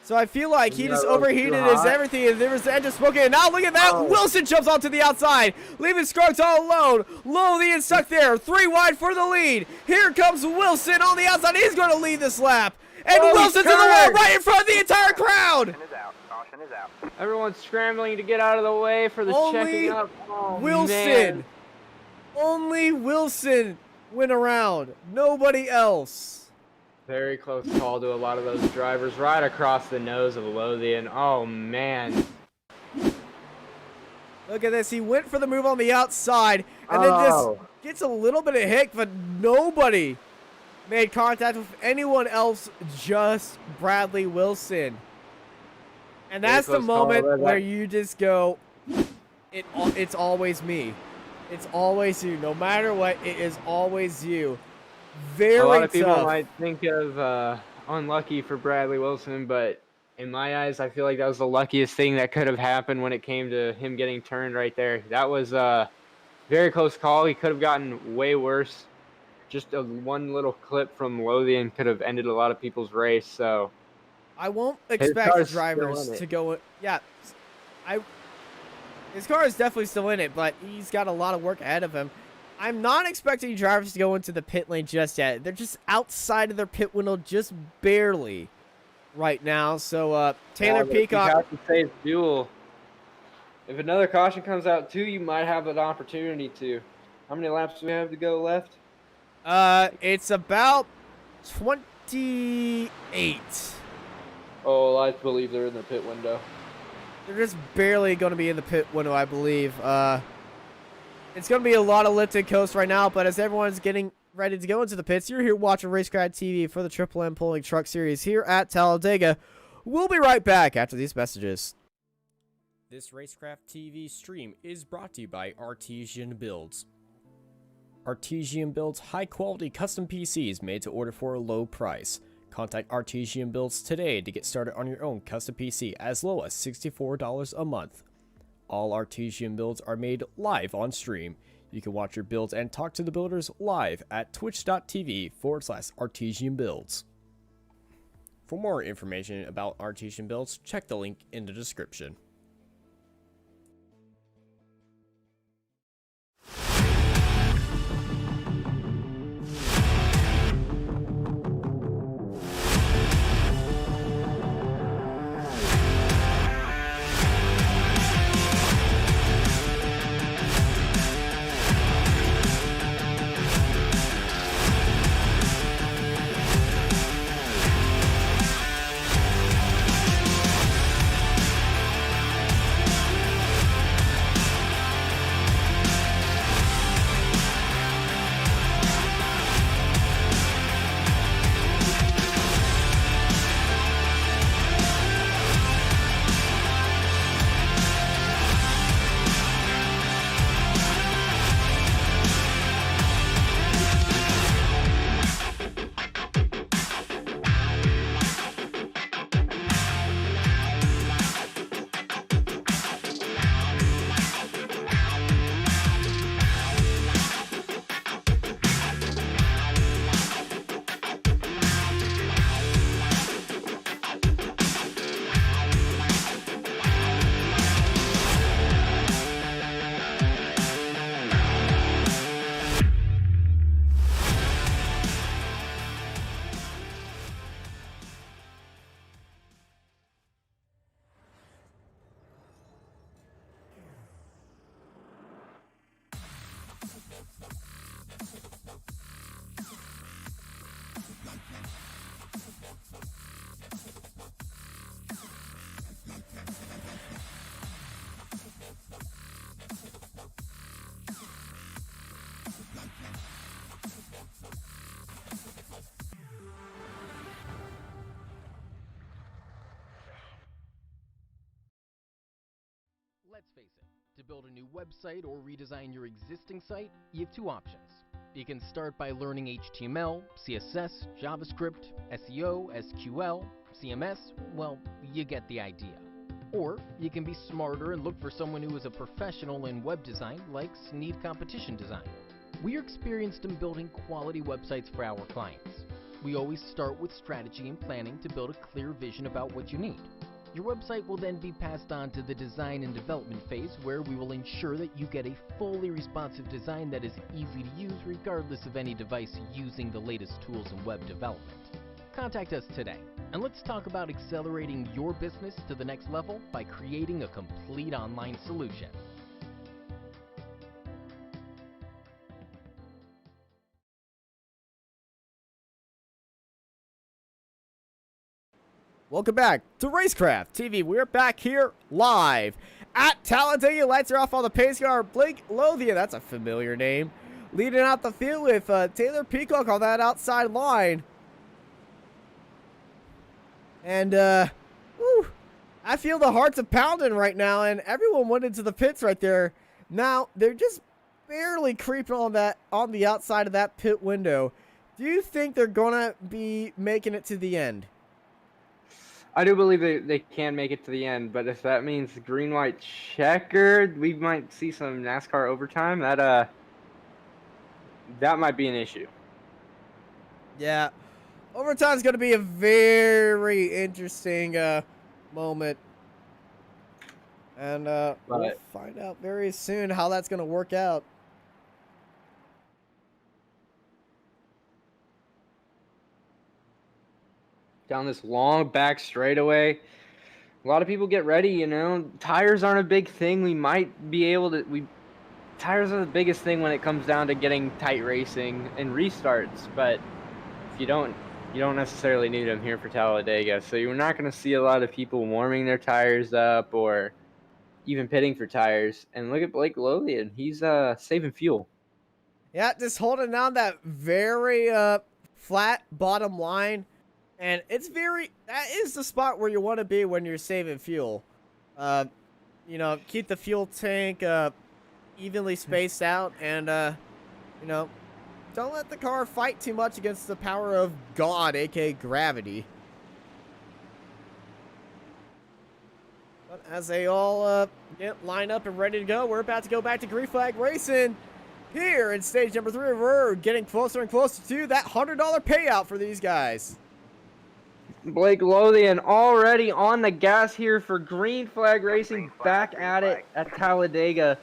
Speaker 1: So I feel like he just overheated his everything, and there was the engine smoking. And now look at that.
Speaker 2: Oh.
Speaker 1: Wilson jumps onto the outside, leaving Scruggs all alone. Lothian stuck there. 3 wide for the lead. Here comes Wilson on the outside. He's going to lead this lap. And Wilson's in the wall right in front of the entire crowd.
Speaker 4: Caution is out.
Speaker 2: Everyone's scrambling to get out of the way for the checking up. Oh,
Speaker 1: Wilson.
Speaker 2: man.
Speaker 1: Only Wilson went around. Nobody else.
Speaker 2: Very close call to a lot of those drivers, right across the nose of Lothian. Oh man.
Speaker 1: Look at this. He went for the move on the outside and then just gets a little bit of hick, but nobody made contact with anyone else, just Bradley Wilson. And that's the moment where you just go, It's always me. It's always you. No matter what, it is always you. Very
Speaker 2: A lot of
Speaker 1: tough.
Speaker 2: people might think of unlucky for Bradley Wilson, but in my eyes, I feel like that was the luckiest thing that could have happened when it came to him getting turned right there. That was a very close call. He could have gotten way worse. Just one little clip from Lothian could have ended a lot of people's race. So
Speaker 1: I won't
Speaker 2: his
Speaker 1: expect
Speaker 2: car's still
Speaker 1: drivers
Speaker 2: in it.
Speaker 1: to go. Yeah, his car is definitely still in it, but he's got a lot of work ahead of him. I'm not expecting drivers to go into the pit lane just yet. They're just outside of their pit window just barely right now. So Taylor Peacock.
Speaker 2: You have to save fuel. If another caution comes out too, you might have an opportunity to. How many laps do we have to go left?
Speaker 1: It's about 28.
Speaker 2: Oh, I believe they're in the pit window.
Speaker 1: They're just barely going to be in the pit window, I believe. It's going to be a lot of lift and coast right now, but as everyone's getting ready to go into the pits, you're here watching Racecraft TV for the Triple M Pulling Truck Series here at Talladega. We'll be right back after these messages. This Racecraft TV stream is brought to you by Artesian Builds. Artesian builds high-quality custom PCs made to order for a low price. Contact Artesian Builds today to get started on your own custom PC as low as $64 a month. All Artesian builds are made live on stream. You can watch your builds and talk to the builders live at twitch.tv/Artesian Builds. For more information about Artesian Builds, check the link in the description.
Speaker 3: Let's face it, to build a new website or redesign your existing site, you have two options. You can start by learning HTML, CSS, JavaScript, SEO, SQL, CMS, well, you get the idea. Or you can be smarter and look for someone who is a professional in web design like Sneed Competition Design. We are experienced in building quality websites for our clients. We always start with strategy and planning to build a clear vision about what you need. Your website will then be passed on to the design and development phase, where we will ensure that you get a fully responsive design that is easy to use regardless of any device using the latest tools in web development. Contact us today, and let's talk about accelerating your business to the next level by creating a complete online solution.
Speaker 1: Welcome back to Racecraft TV. We're back here live at Talladega. Lights are off on the pace car. Blake Lothian, that's a familiar name, leading out the field with Taylor Peacock on that outside line. And, I feel the hearts are pounding right now, and everyone went into the pits right there. Now they're just barely creeping on the outside of that pit window. Do you think they're gonna be making it to the end?
Speaker 2: I do believe they can make it to the end, but if that means green, white, checkered, we might see some NASCAR overtime. That might be an issue.
Speaker 1: Yeah, overtime's gonna be a very interesting moment, and we'll
Speaker 2: But
Speaker 1: find out very soon how that's gonna work out.
Speaker 2: down this long back straightaway, a lot of people get ready. You know, tires aren't a big thing. We might be able to. Tires are the biggest thing when it comes down to getting tight racing and restarts. But if you don't necessarily need them here for Talladega. So you're not going to see a lot of people warming their tires up or even pitting for tires. And look at Blake Lothian. He's saving fuel.
Speaker 1: Yeah, just holding down that very flat bottom line. And that is the spot where you want to be when you're saving fuel. You know, keep the fuel tank evenly spaced out, and you know, don't let the car fight too much against the power of God, aka gravity. But as they all get lined up and ready to go, we're about to go back to Green Flag Racing. Here in stage number 3, we're getting closer and closer to that $100 payout for these guys.
Speaker 2: Blake Lothian already on the gas here for Green Flag Racing, back at it at Talladega.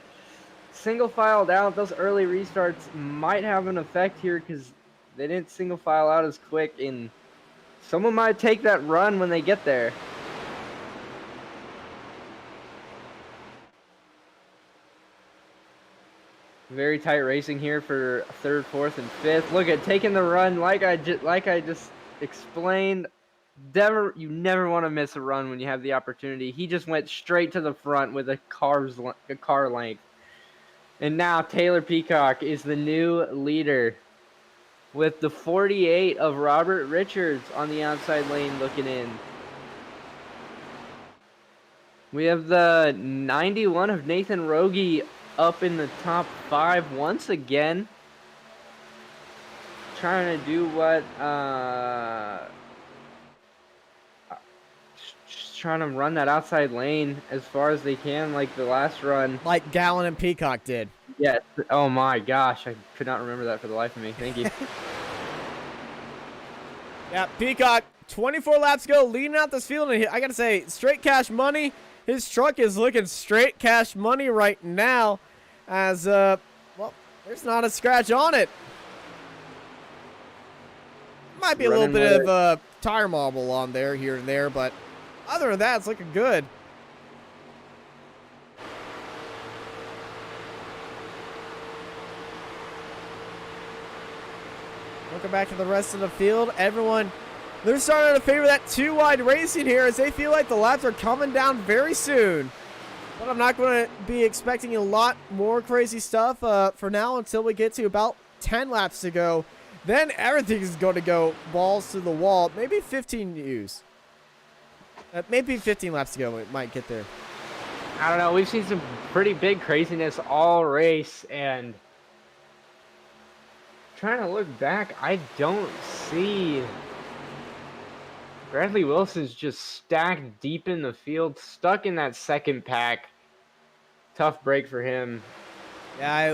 Speaker 2: Single filed out. Those early restarts might have an effect here because they didn't single file out as quick, and someone might take that run when they get there. Very tight racing here for 3rd, 4th, and 5th. Look at taking the run like I just explained. You never want to miss a run when you have the opportunity. He just went straight to the front with a car length. And now Taylor Peacock is the new leader with the 48 of Robert Richards on the outside lane looking in. We have the 91 of Nathan Rogie up in the top 5 once again. Trying to do what trying to run that outside lane as far as they can, like the last run.
Speaker 1: Like Gallon and Peacock did.
Speaker 2: Yes. Oh my gosh, I could not remember that for the life of me. Thank you.
Speaker 1: Yeah, Peacock, 24 laps ago, leading out this field. And I gotta say, straight cash money. His truck is looking straight cash money right now, as well, there's not a scratch on it. Might be a little bit of tire marble on there here and there, but other than that, it's looking good. Looking back to the rest of the field, everyone, they're starting to favor that 2-wide racing here as they feel like the laps are coming down very soon. But I'm not going to be expecting a lot more crazy stuff for now until we get to about 10 laps to go. Then everything is going to go balls to the wall. Maybe 15 U's. Maybe 15 laps to go. We might get there.
Speaker 2: I don't know. We've seen some pretty big craziness all race, and trying to look back, I don't see. Bradley Wilson's just stacked deep in the field, stuck in that second pack. Tough break for him.
Speaker 1: Yeah,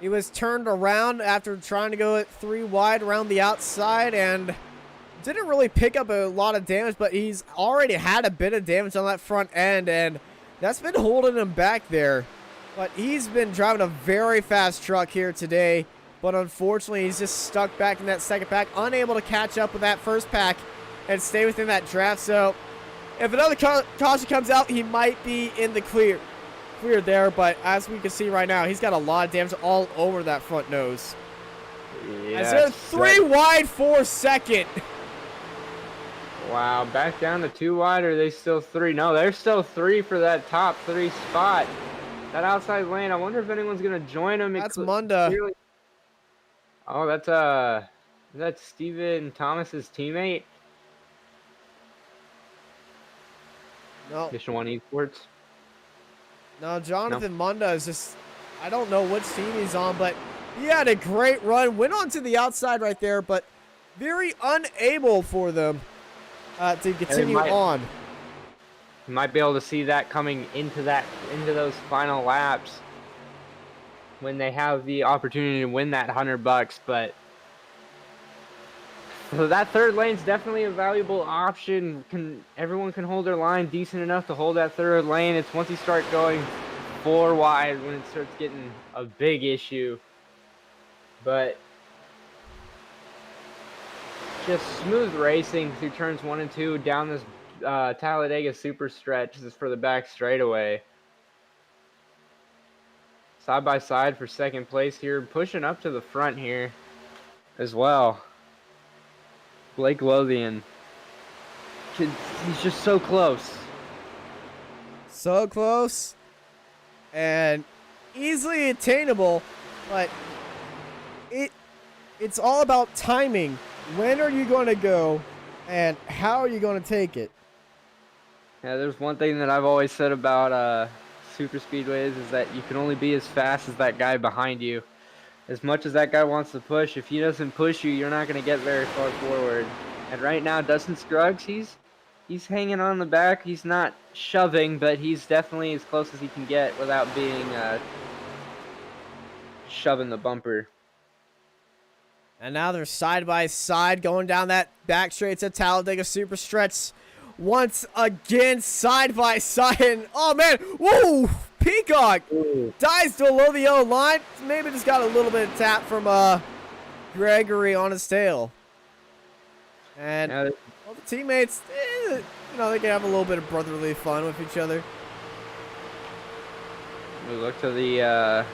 Speaker 1: he was turned around after trying to go at 3 wide around the outside and didn't really pick up a lot of damage, but he's already had a bit of damage on that front end, and that's been holding him back there. But he's been driving a very fast truck here today, but unfortunately he's just stuck back in that second pack, unable to catch up with that first pack and stay within that draft. So if another caution comes out, he might be in the clear there, but as we can see right now, he's got a lot of damage all over that front nose.
Speaker 2: Yes,
Speaker 1: as they're 3 wide for second.
Speaker 2: Wow, back down to 2 wide, or are they still 3? No, they're still 3 for that top 3 spot. That outside lane, I wonder if anyone's going to join them.
Speaker 1: That's Munda.
Speaker 2: Oh, that's Steven Thomas's teammate.
Speaker 1: No,
Speaker 2: Mission One Esports.
Speaker 1: no, Jonathan Munda is just, I don't know which team he's on, but he had a great run. Went on to the outside right there, but very unable for them to continue on.
Speaker 2: You might be able to see that coming into those final laps when they have the opportunity to win that $100, but so that third lane's definitely a valuable option. Everyone can hold their line decent enough to hold that third lane. It's once you start going 4 wide when it starts getting a big issue. But just smooth racing through turns 1 and 2 down this Talladega super stretch. This is for the back straightaway. Side by side for second place here, pushing up to the front here as well. Blake Lothian. He's just so close.
Speaker 1: So close and easily attainable, but it's all about timing. When are you going to go and how are you going to take it?
Speaker 2: Yeah, there's one thing that I've always said about super speedways is that you can only be as fast as that guy behind you. As much as that guy wants to push, if he doesn't push you, you're not going to get very far forward. And right now, Dustin Scruggs, he's hanging on the back. He's not shoving, but he's definitely as close as he can get without being shoving the bumper.
Speaker 1: And now they're side by side going down that back straight. It's a Talladega super stretch. Once again, side by side. And, oh, man. Whoa! Peacock dives below the yellow line. Maybe just got a little bit of tap from Gregory on his tail. And well, the teammates, you know, they can have a little bit of brotherly fun with each other.
Speaker 2: We look to the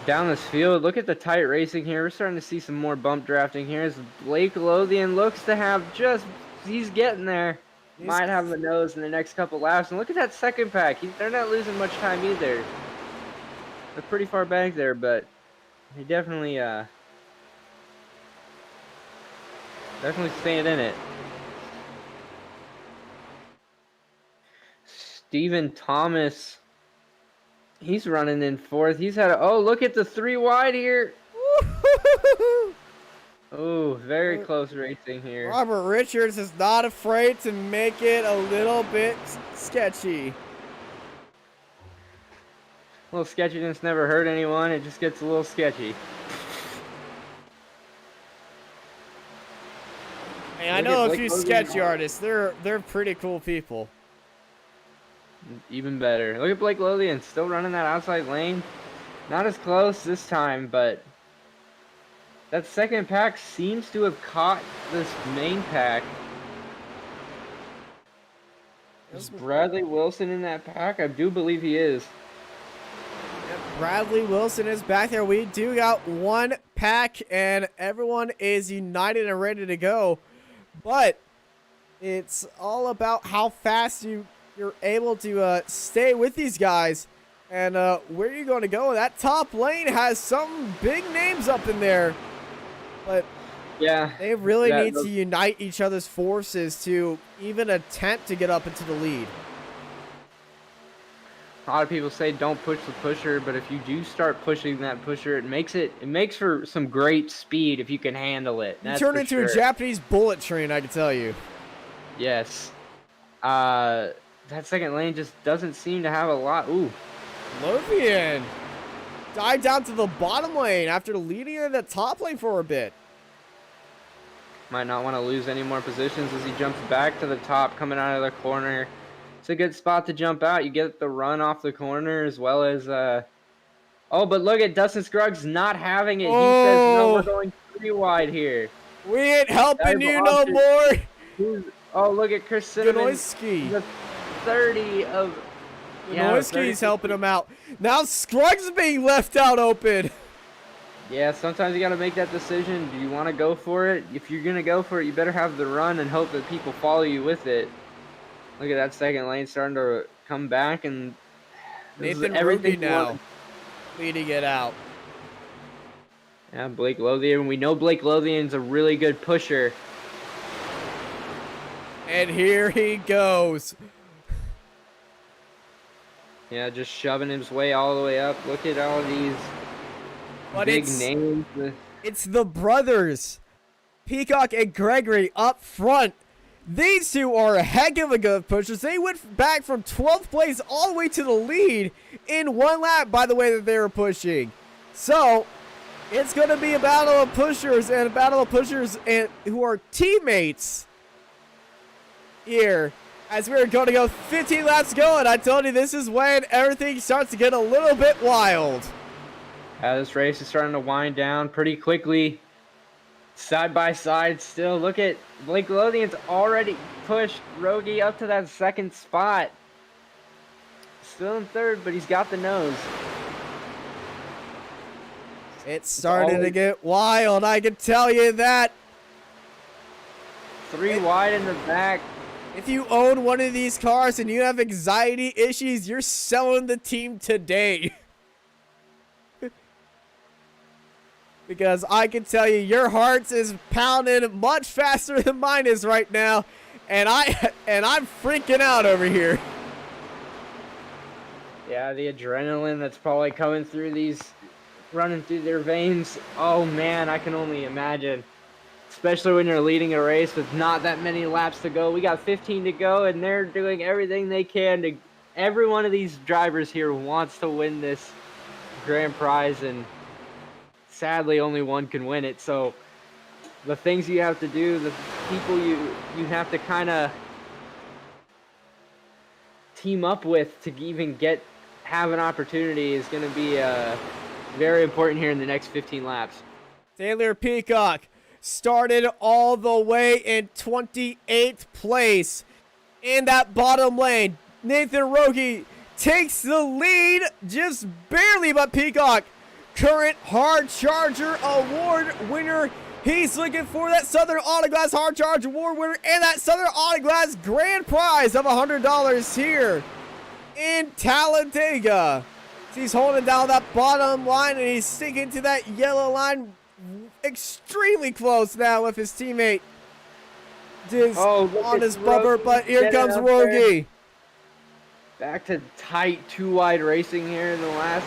Speaker 2: down this field. Look at the tight racing here. We're starting to see some more bump drafting here as Blake Lothian looks to have he's getting there. Might have the nose in the next couple laps. And look at that second pack. They're not losing much time either. They're pretty far back there, but he definitely staying in it. Steven Thomas, he's running in fourth. He's had oh, look at the 3 wide here. Oh, very close racing here.
Speaker 1: Robert Richards is not afraid to make it a little bit sketchy.
Speaker 2: A little sketchiness never hurt anyone. It just gets a little sketchy.
Speaker 1: Hey, I know a few sketchy artists. They're pretty cool people.
Speaker 2: Even better. Look at Blake Lothian still running that outside lane. Not as close this time, but that second pack seems to have caught this main pack. Is Bradley Wilson in that pack? I do believe he is.
Speaker 1: Yep, Bradley Wilson is back there. We do got one pack, and everyone is united and ready to go. But it's all about how fast you're able to stay with these guys and where you're going to go. That top lane has some big names up in there. But
Speaker 2: yeah,
Speaker 1: they really need to unite each other's forces to even attempt to get up into the lead.
Speaker 2: A lot of people say don't push the pusher, but if you do start pushing that pusher, it makes for some great speed if you can handle it.
Speaker 1: You turn into a Japanese bullet train, I can tell you.
Speaker 2: Yes. That second lane just doesn't seem to have a lot. Ooh.
Speaker 1: Lothian dive down to the bottom lane after leading in the top lane for a bit.
Speaker 2: Might not want to lose any more positions as he jumps back to the top, coming out of the corner. It's a good spot to jump out. You get the run off the corner as well as oh, but look at Dustin Scruggs not having it. He says, no, we're going 3 wide here.
Speaker 1: We ain't helping you no more.
Speaker 2: Oh, look at Chris Cinnamon.
Speaker 1: Ganoisky.
Speaker 2: The 30 of...
Speaker 1: Ganoisky's helping him out. Now Scruggs is being left out open.
Speaker 2: Yeah, sometimes you got to make that decision. Do you want to go for it? If you're going to go for it, you better have the run and hope that people follow you with it. Look at that second lane starting to come back, and
Speaker 1: Nathan Ruby now leading it out.
Speaker 2: Yeah, Blake Lothian. We know Blake Lothian's a really good pusher.
Speaker 1: And here he goes.
Speaker 2: Yeah, just shoving his way all the way up. Look at all these big names.
Speaker 1: It's the brothers, Peacock and Gregory, up front. These two are a heck of a good pushers. They went back from 12th place all the way to the lead in 1 lap by the way that they were pushing. So, it's going to be a battle of pushers and who are teammates here as we're going to go 15 laps to go. And I told you this is when everything starts to get a little bit wild.
Speaker 2: This race is starting to wind down pretty quickly. Side by side still. Look at Blake Lothian's already pushed Rogie up to that 2nd spot. Still in 3rd, but he's got the nose.
Speaker 1: It's starting to get wild, I can tell you that.
Speaker 2: 3 wide in the back.
Speaker 1: If you own one of these cars and you have anxiety issues, you're selling the team today. Because I can tell you, your heart is pounding much faster than mine is right now, and I'm freaking out over here.
Speaker 2: Yeah, the adrenaline that's probably coming through running through their veins. Oh man, I can only imagine. Especially when you're leading a race with not that many laps to go. We got 15 to go, and they're doing everything they can to. Every one of these drivers here wants to win this grand prize, and sadly only one can win it. So the things you have to do, the people you have to kind of team up with to even have an opportunity is going to be very important here in the next 15 laps.
Speaker 1: Taylor Peacock started all the way in 28th place in that bottom lane. Nathan Rogie takes the lead just barely, but Peacock, current Hard Charger Award winner. He's looking for that Southern Autoglass Hard Charger Award winner and that Southern Autoglass grand prize of $100 here in Talladega. He's holding down that bottom line and he's sticking to that yellow line extremely close now with his teammate just on his bumper, but here comes Rogie.
Speaker 2: Back to tight 2-wide racing here in the last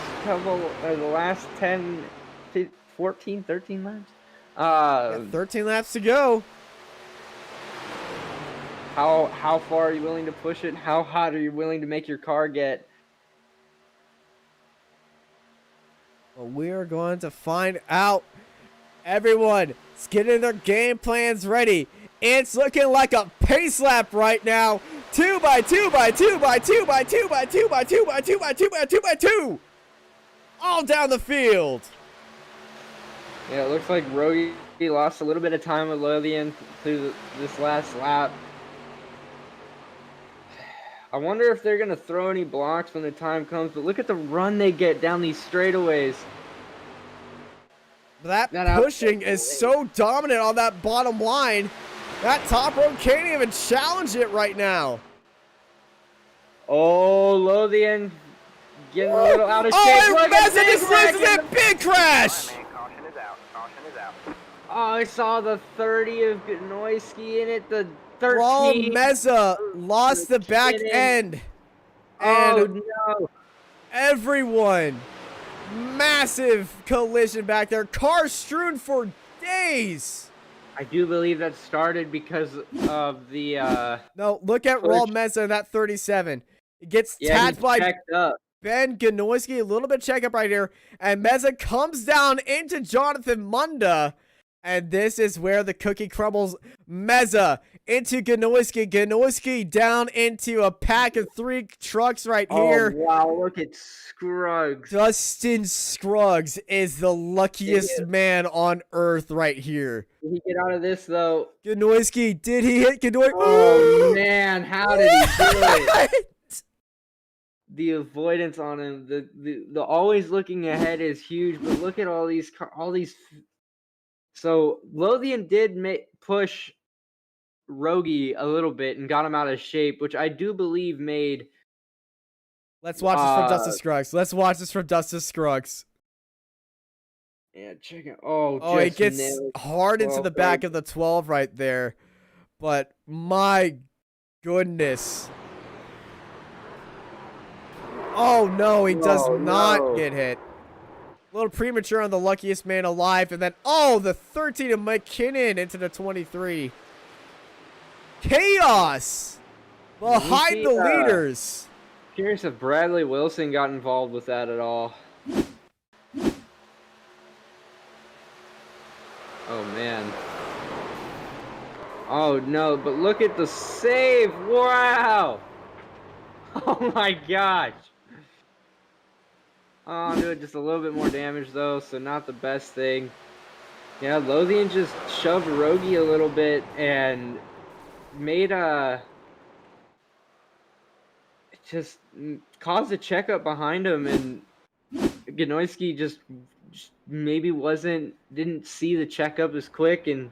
Speaker 2: 10, 14, 13 laps.
Speaker 1: 13 laps to go.
Speaker 2: How far are you willing to push it? How hot are you willing to make your car get?
Speaker 1: Well, we are going to find out. Everyone is getting their game plans ready. It's looking like a pace lap right now. 2 by 2 by 2 by 2 by 2 by 2 by 2 by 2 by 2 by 2 by 2. All down the field.
Speaker 2: Yeah, it looks like Rogie lost a little bit of time with Lothian through this last lap. I wonder if they're going to throw any blocks when the time comes, but look at the run they get down these straightaways.
Speaker 1: That pushing is so dominant on that bottom line. That top row can't even challenge it right now.
Speaker 2: Oh, Lothian getting a little out of shape.
Speaker 1: Oh, Meza just loses it. Big crash.
Speaker 4: Caution is out. Caution is out.
Speaker 2: Oh, I saw the 30 of Gnoisky in it. The 13.
Speaker 1: Raul Meza lost the back end. And
Speaker 2: no.
Speaker 1: everyone, massive collision back there. Cars strewn for days.
Speaker 2: I do believe that started because of the
Speaker 1: No, look at Raul Meza in that 37. It gets tagged by Ben Gnoisky, a little bit check up right here. And Meza comes down into Jonathan Munda. And this is where the cookie crumbles. Meza into Gnoisky. Gnoisky down into a pack of 3 trucks right here.
Speaker 2: Oh, wow, look at Scruggs.
Speaker 1: Dustin Scruggs is the luckiest man on earth right here.
Speaker 2: Did he get out of this, though?
Speaker 1: Gnoisky, did he hit Gnoisky?
Speaker 2: Oh, man, how did he do it? The avoidance on him, the always looking ahead is huge, but look at all these. So Lothian did push Rogie a little bit and got him out of shape, which I do believe made.
Speaker 1: Let's watch this from Dustin Scruggs. Let's watch this from Dustin Scruggs.
Speaker 2: Yeah, check it. Oh,
Speaker 1: it gets hard into the back of the 12 right there. But my goodness. Oh, no, he does
Speaker 2: Oh,
Speaker 1: not
Speaker 2: no.
Speaker 1: get hit. A little premature on the luckiest man alive. And then, oh, the 13 of McKinnon into the 23. Chaos behind the leaders.
Speaker 2: Curious if Bradley Wilson got involved with that at all. Oh, man. Oh, no, but look at the save. Wow. Oh, my gosh. Oh, I'm doing just a little bit more damage, though, so not the best thing. Yeah, Lothian just shoved Rogie a little bit and made just caused a checkup behind him, and Ganoisky just maybe didn't see the checkup as quick and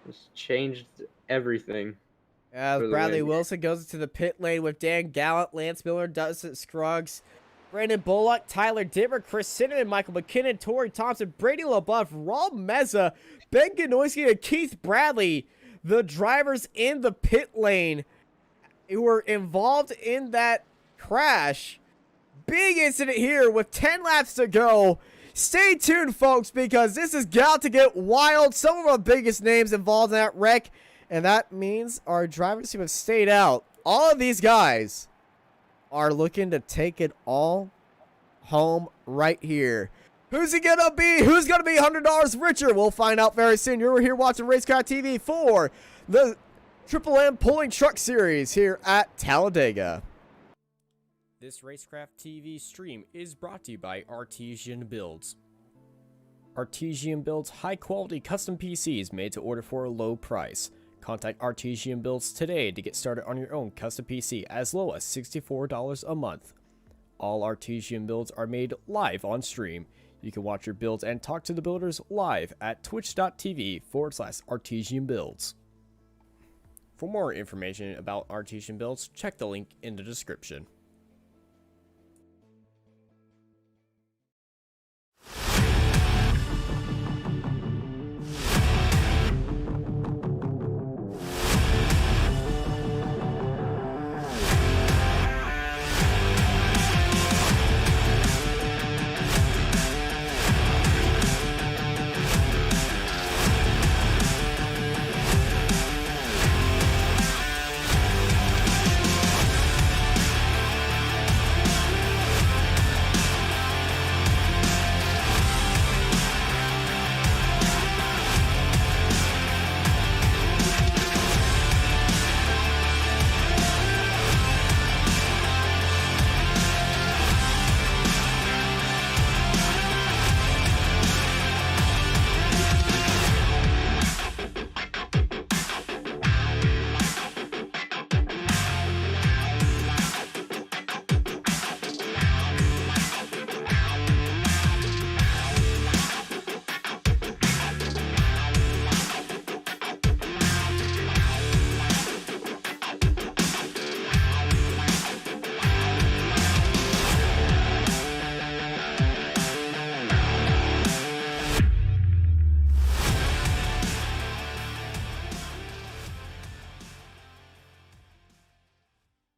Speaker 2: just changed everything.
Speaker 1: As Bradley Wilson goes into the pit lane with Dan Gallant, Lance Miller, Dustin Scruggs, Brandon Bullock, Tyler Dimmer, Chris Cinnamon, Michael McKinnon, Torrey Thompson, Brady LaBeouf, Rob Meza, Ben Ganoisky, and Keith Bradley, the drivers in the pit lane who were involved in that crash. Big incident here with 10 laps to go. Stay tuned, folks, because this is got to get wild. Some of our biggest names involved in that wreck, and that means our drivers who have stayed out, all of these guys are looking to take it all home right here. Who's it gonna be? Who's gonna be $100 richer? We'll find out very soon. You're here watching Racecraft TV for the Triple M Pulling Truck Series here at Talladega. This Racecraft TV stream is brought to you by Artesian Builds. Artesian builds high-quality custom PCs made to order for a low price. Contact Artesian Builds today to get started on your own custom PC as low as $64 a month. All Artesian builds are made live on stream. You can watch your builds and talk to the builders live at twitch.tv/Artesian Builds. For more information about Artesian Builds, check the link in the description.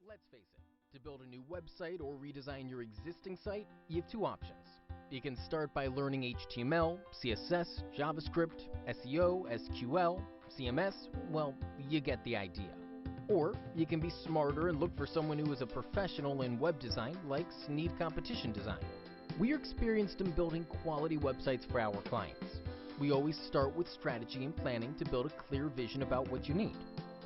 Speaker 3: Let's face it, to build a new website or redesign your existing site, you have two options. You can start by learning HTML, CSS, JavaScript, SEO, SQL, CMS, well, you get the idea. Or you can be smarter and look for someone who is a professional in web design like Sneed Competition Design. We are experienced in building quality websites for our clients. We always start with strategy and planning to build a clear vision about what you need.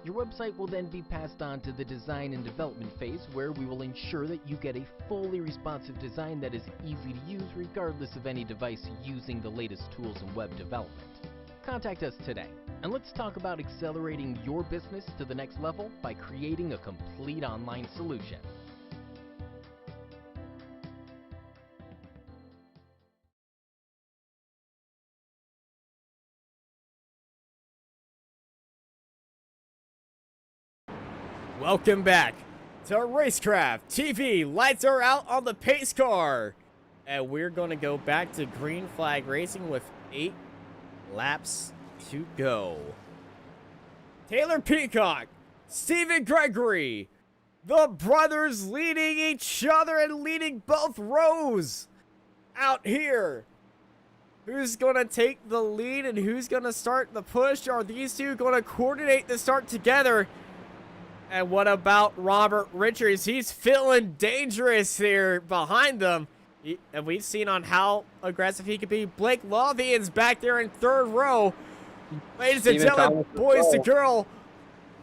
Speaker 3: Your website will then be passed on to the design and development phase, where we will ensure that you get a fully responsive design that is easy to use regardless of any device using the latest tools in web development. Contact us today, and let's talk about accelerating your business to the next level by creating a complete online solution.
Speaker 1: Welcome back to Racecraft TV. Lights are out on the pace car. And we're going to go back to green flag racing with 8 laps to go. Taylor Peacock, Stephen Gregory, The brothers leading each other and leading both rows out here. Who's going to take the lead and who's going to start the push? Are these two going to coordinate the start together? And what about Robert Richards? He's feeling dangerous here behind them. And we've seen on how aggressive he could be. Blake Lovian's back there in third row. Ladies and gentlemen, boys to girl,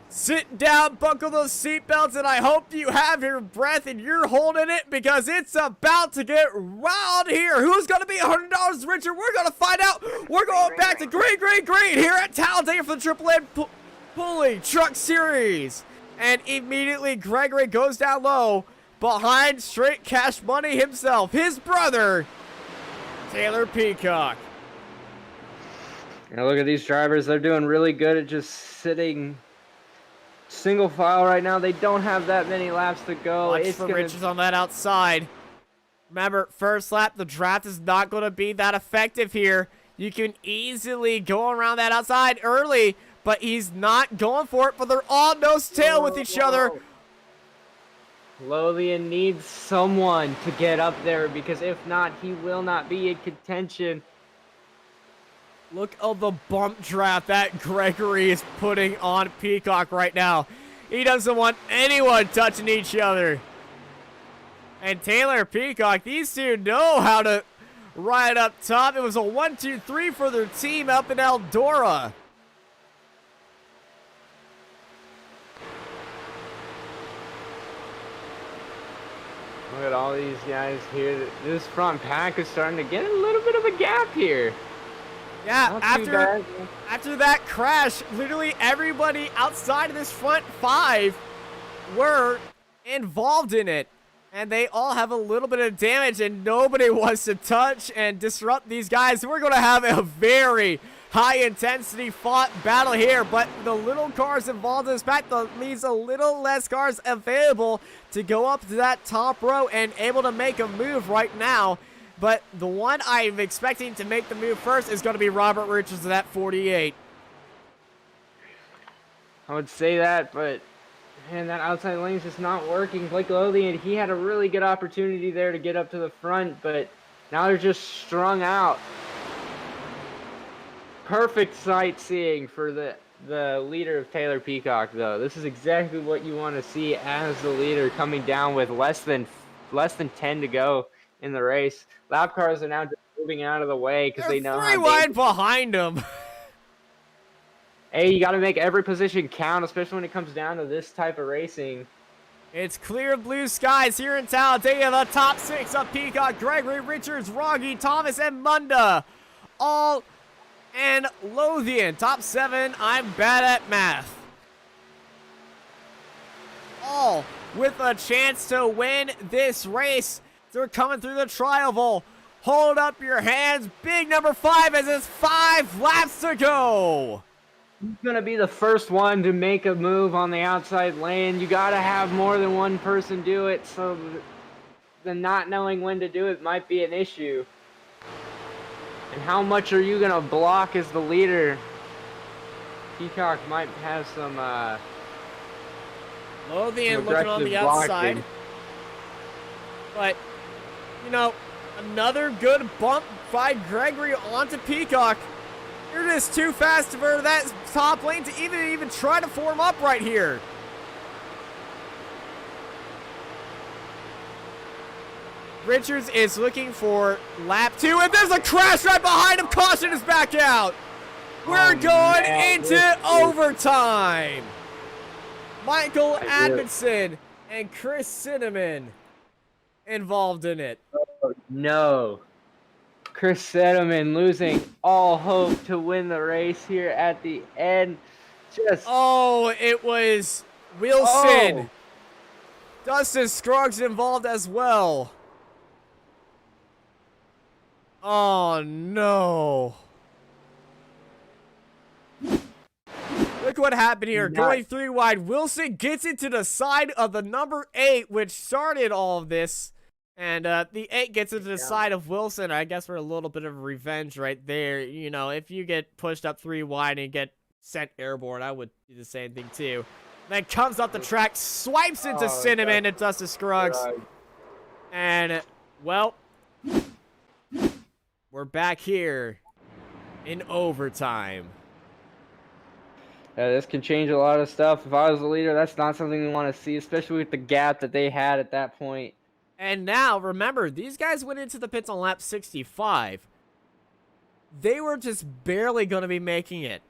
Speaker 1: sit down, buckle those seatbelts, and I hope you have your breath and you're holding it because it's about to get wild here. Who's going to be $100 richer? We're going to find out. We're going back to green here at Talladega for the AAA Pulley Truck Series. And immediately Gregory goes down low behind Straight Cash Money himself, his brother, Taylor Peacock.
Speaker 2: Now look at these drivers. They're doing really good at just sitting single file right now. They don't have that many laps to go.
Speaker 1: Watch for Richards on that outside. Remember, first lap, the draft is not going to be that effective here. You can easily go around that outside early, but he's not going for it, but they're all nose to tail with each other.
Speaker 2: Lothian needs someone to get up there because if not, he will not be in contention.
Speaker 1: Look at the bump draft that Gregory is putting on Peacock right now. He doesn't want anyone touching each other. And Taylor Peacock, these two know how to ride up top. It was a 1-2-3 for their team up in Eldora.
Speaker 2: Look at all these guys here. This front pack is starting to get a little bit of a gap here.
Speaker 1: Yeah, after that crash, literally everybody outside of this front five were involved in it. And they all have a little bit of damage, and nobody wants to touch and disrupt these guys. We're going to have a very high-intensity fought battle here, but the little cars involved in this pack leaves a little less cars available to go up to that top row and able to make a move right now. But the one I'm expecting to make the move first is going to be Robert Richards at 48.
Speaker 2: I would say that, but man, that outside lane's just not working. Blake Lothian, he had a really good opportunity there to get up to the front, but now they're just strung out. Perfect sightseeing for the leader of Taylor Peacock, though. This is exactly what you want to see as the leader coming down with less than 10 to go in the race. Lap cars are now just moving out of the way because they know
Speaker 1: three wide behind them.
Speaker 2: Hey, you got to make every position count, especially when it comes down to this type of racing.
Speaker 1: It's clear blue skies here in Talladega. The top six of Peacock, Gregory, Richards, Rogge, Thomas, and Munda. All and Lothian. Top seven, I'm bad at math. All with a chance to win this race. They're coming through the tri-oval. Hold up your hands. Big number 5 as it's 5 laps to go.
Speaker 2: He's going to be the first one to make a move on the outside lane. You got to have more than one person do it, so the not knowing when to do it might be an issue. And how much are you going to block as the leader? Peacock might have some
Speaker 1: Lothian looking on the outside.
Speaker 2: Blocking.
Speaker 1: But, you know, another good bump by Gregory onto Peacock. You're just too fast for that top lane to even try to form up right here. Richards is looking for lap 2, and there's a crash right behind him. Caution is back out. We're going into overtime. Michael Adkinson and Chris Cinnamon involved in it.
Speaker 2: No. Chris Cinnamon losing all hope to win the race here at the end.
Speaker 1: Oh, it was Wilson. Dustin Scruggs involved as well. Oh, no. Look what happened here. Going 3 wide. Wilson gets into the side of the number 8, which started all of this. And the 8 gets into the side of Wilson. I guess for a little bit of revenge right there. You know, if you get pushed up 3 wide and get sent airborne, I would do the same thing too. Then comes up the track, swipes into Cinnamon and Dustin Scruggs. And, well, we're back here in overtime.
Speaker 2: Yeah, this can change a lot of stuff. If I was the leader, that's not something we want to see, especially with the gap that they had at that point.
Speaker 1: And now, remember, these guys went into the pits on lap 65. They were just barely going to be making it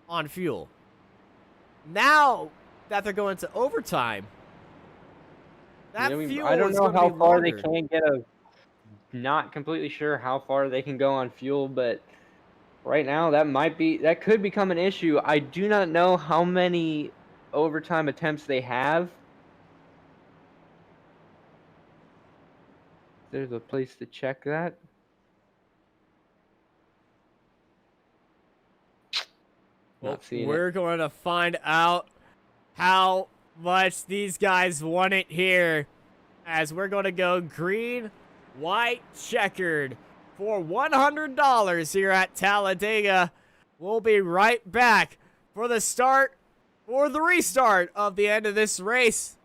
Speaker 1: on fuel. Now that they're going to overtime, that fuel
Speaker 2: I don't
Speaker 1: is
Speaker 2: know
Speaker 1: going to
Speaker 2: how
Speaker 1: be
Speaker 2: far
Speaker 1: longer.
Speaker 2: they can get a. Not completely sure how far they can go on fuel, but right now that could become an issue. I do not know how many overtime attempts they have. There's a place to check that.
Speaker 1: Well,
Speaker 2: Not seeing
Speaker 1: we're
Speaker 2: it.
Speaker 1: going to find out how much these guys want it here, as we're going to go green, white, checkered for $100 here at Talladega. We'll be right back for the restart of the end of this race.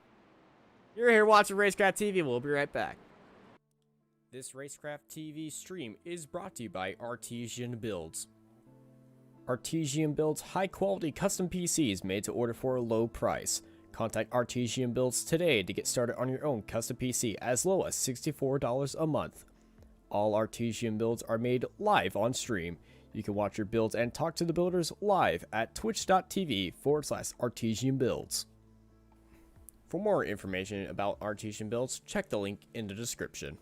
Speaker 1: You're here watching Racecraft TV. We'll be right back. This Racecraft TV stream is brought to you by Artesian Builds. Artesian builds high-quality custom PCs made to order for a low price. Contact Artesian Builds today to get started on your own custom PC as low as $64 a month. All Artesian builds are made live on stream. You can watch your builds and talk to the builders live at twitch.tv/Artesian Builds. For more information about Artesian Builds, check the link in the description.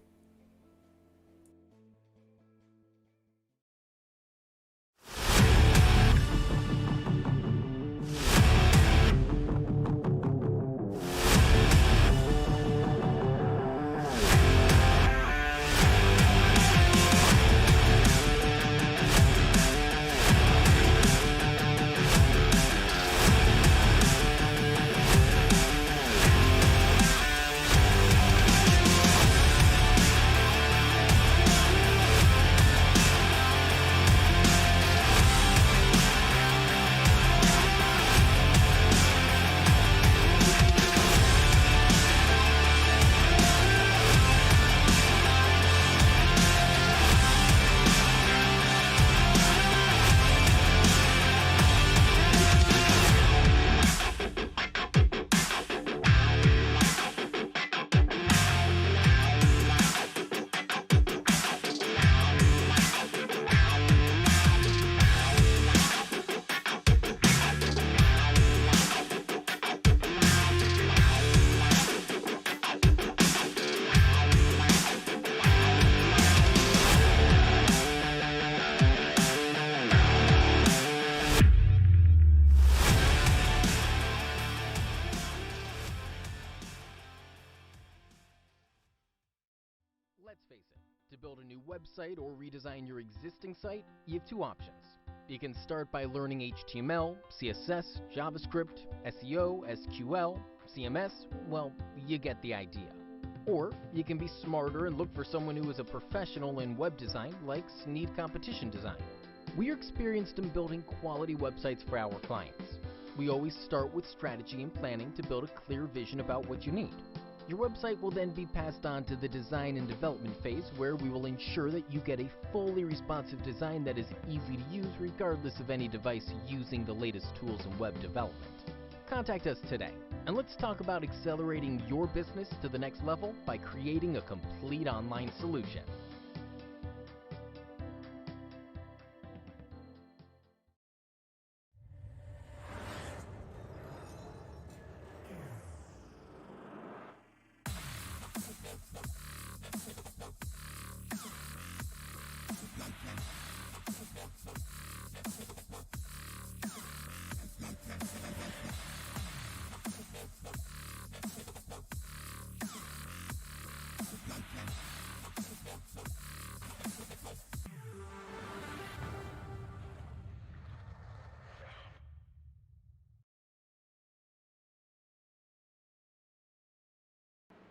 Speaker 3: Let's face it, to build a new website or redesign your existing site, you have two options. You can start by learning HTML, CSS, JavaScript, SEO, SQL, CMS, well, you get the idea. Or you can be smarter and look for someone who is a professional in web design like Sneed Competition Design. We are experienced in building quality websites for our clients. We always start with strategy and planning to build a clear vision about what you need. Your website will then be passed on to the design and development phase, where we will ensure that you get a fully responsive design that is easy to use regardless of any device using the latest tools in web development. Contact us today, and let's talk about accelerating your business to the next level by creating a complete online solution.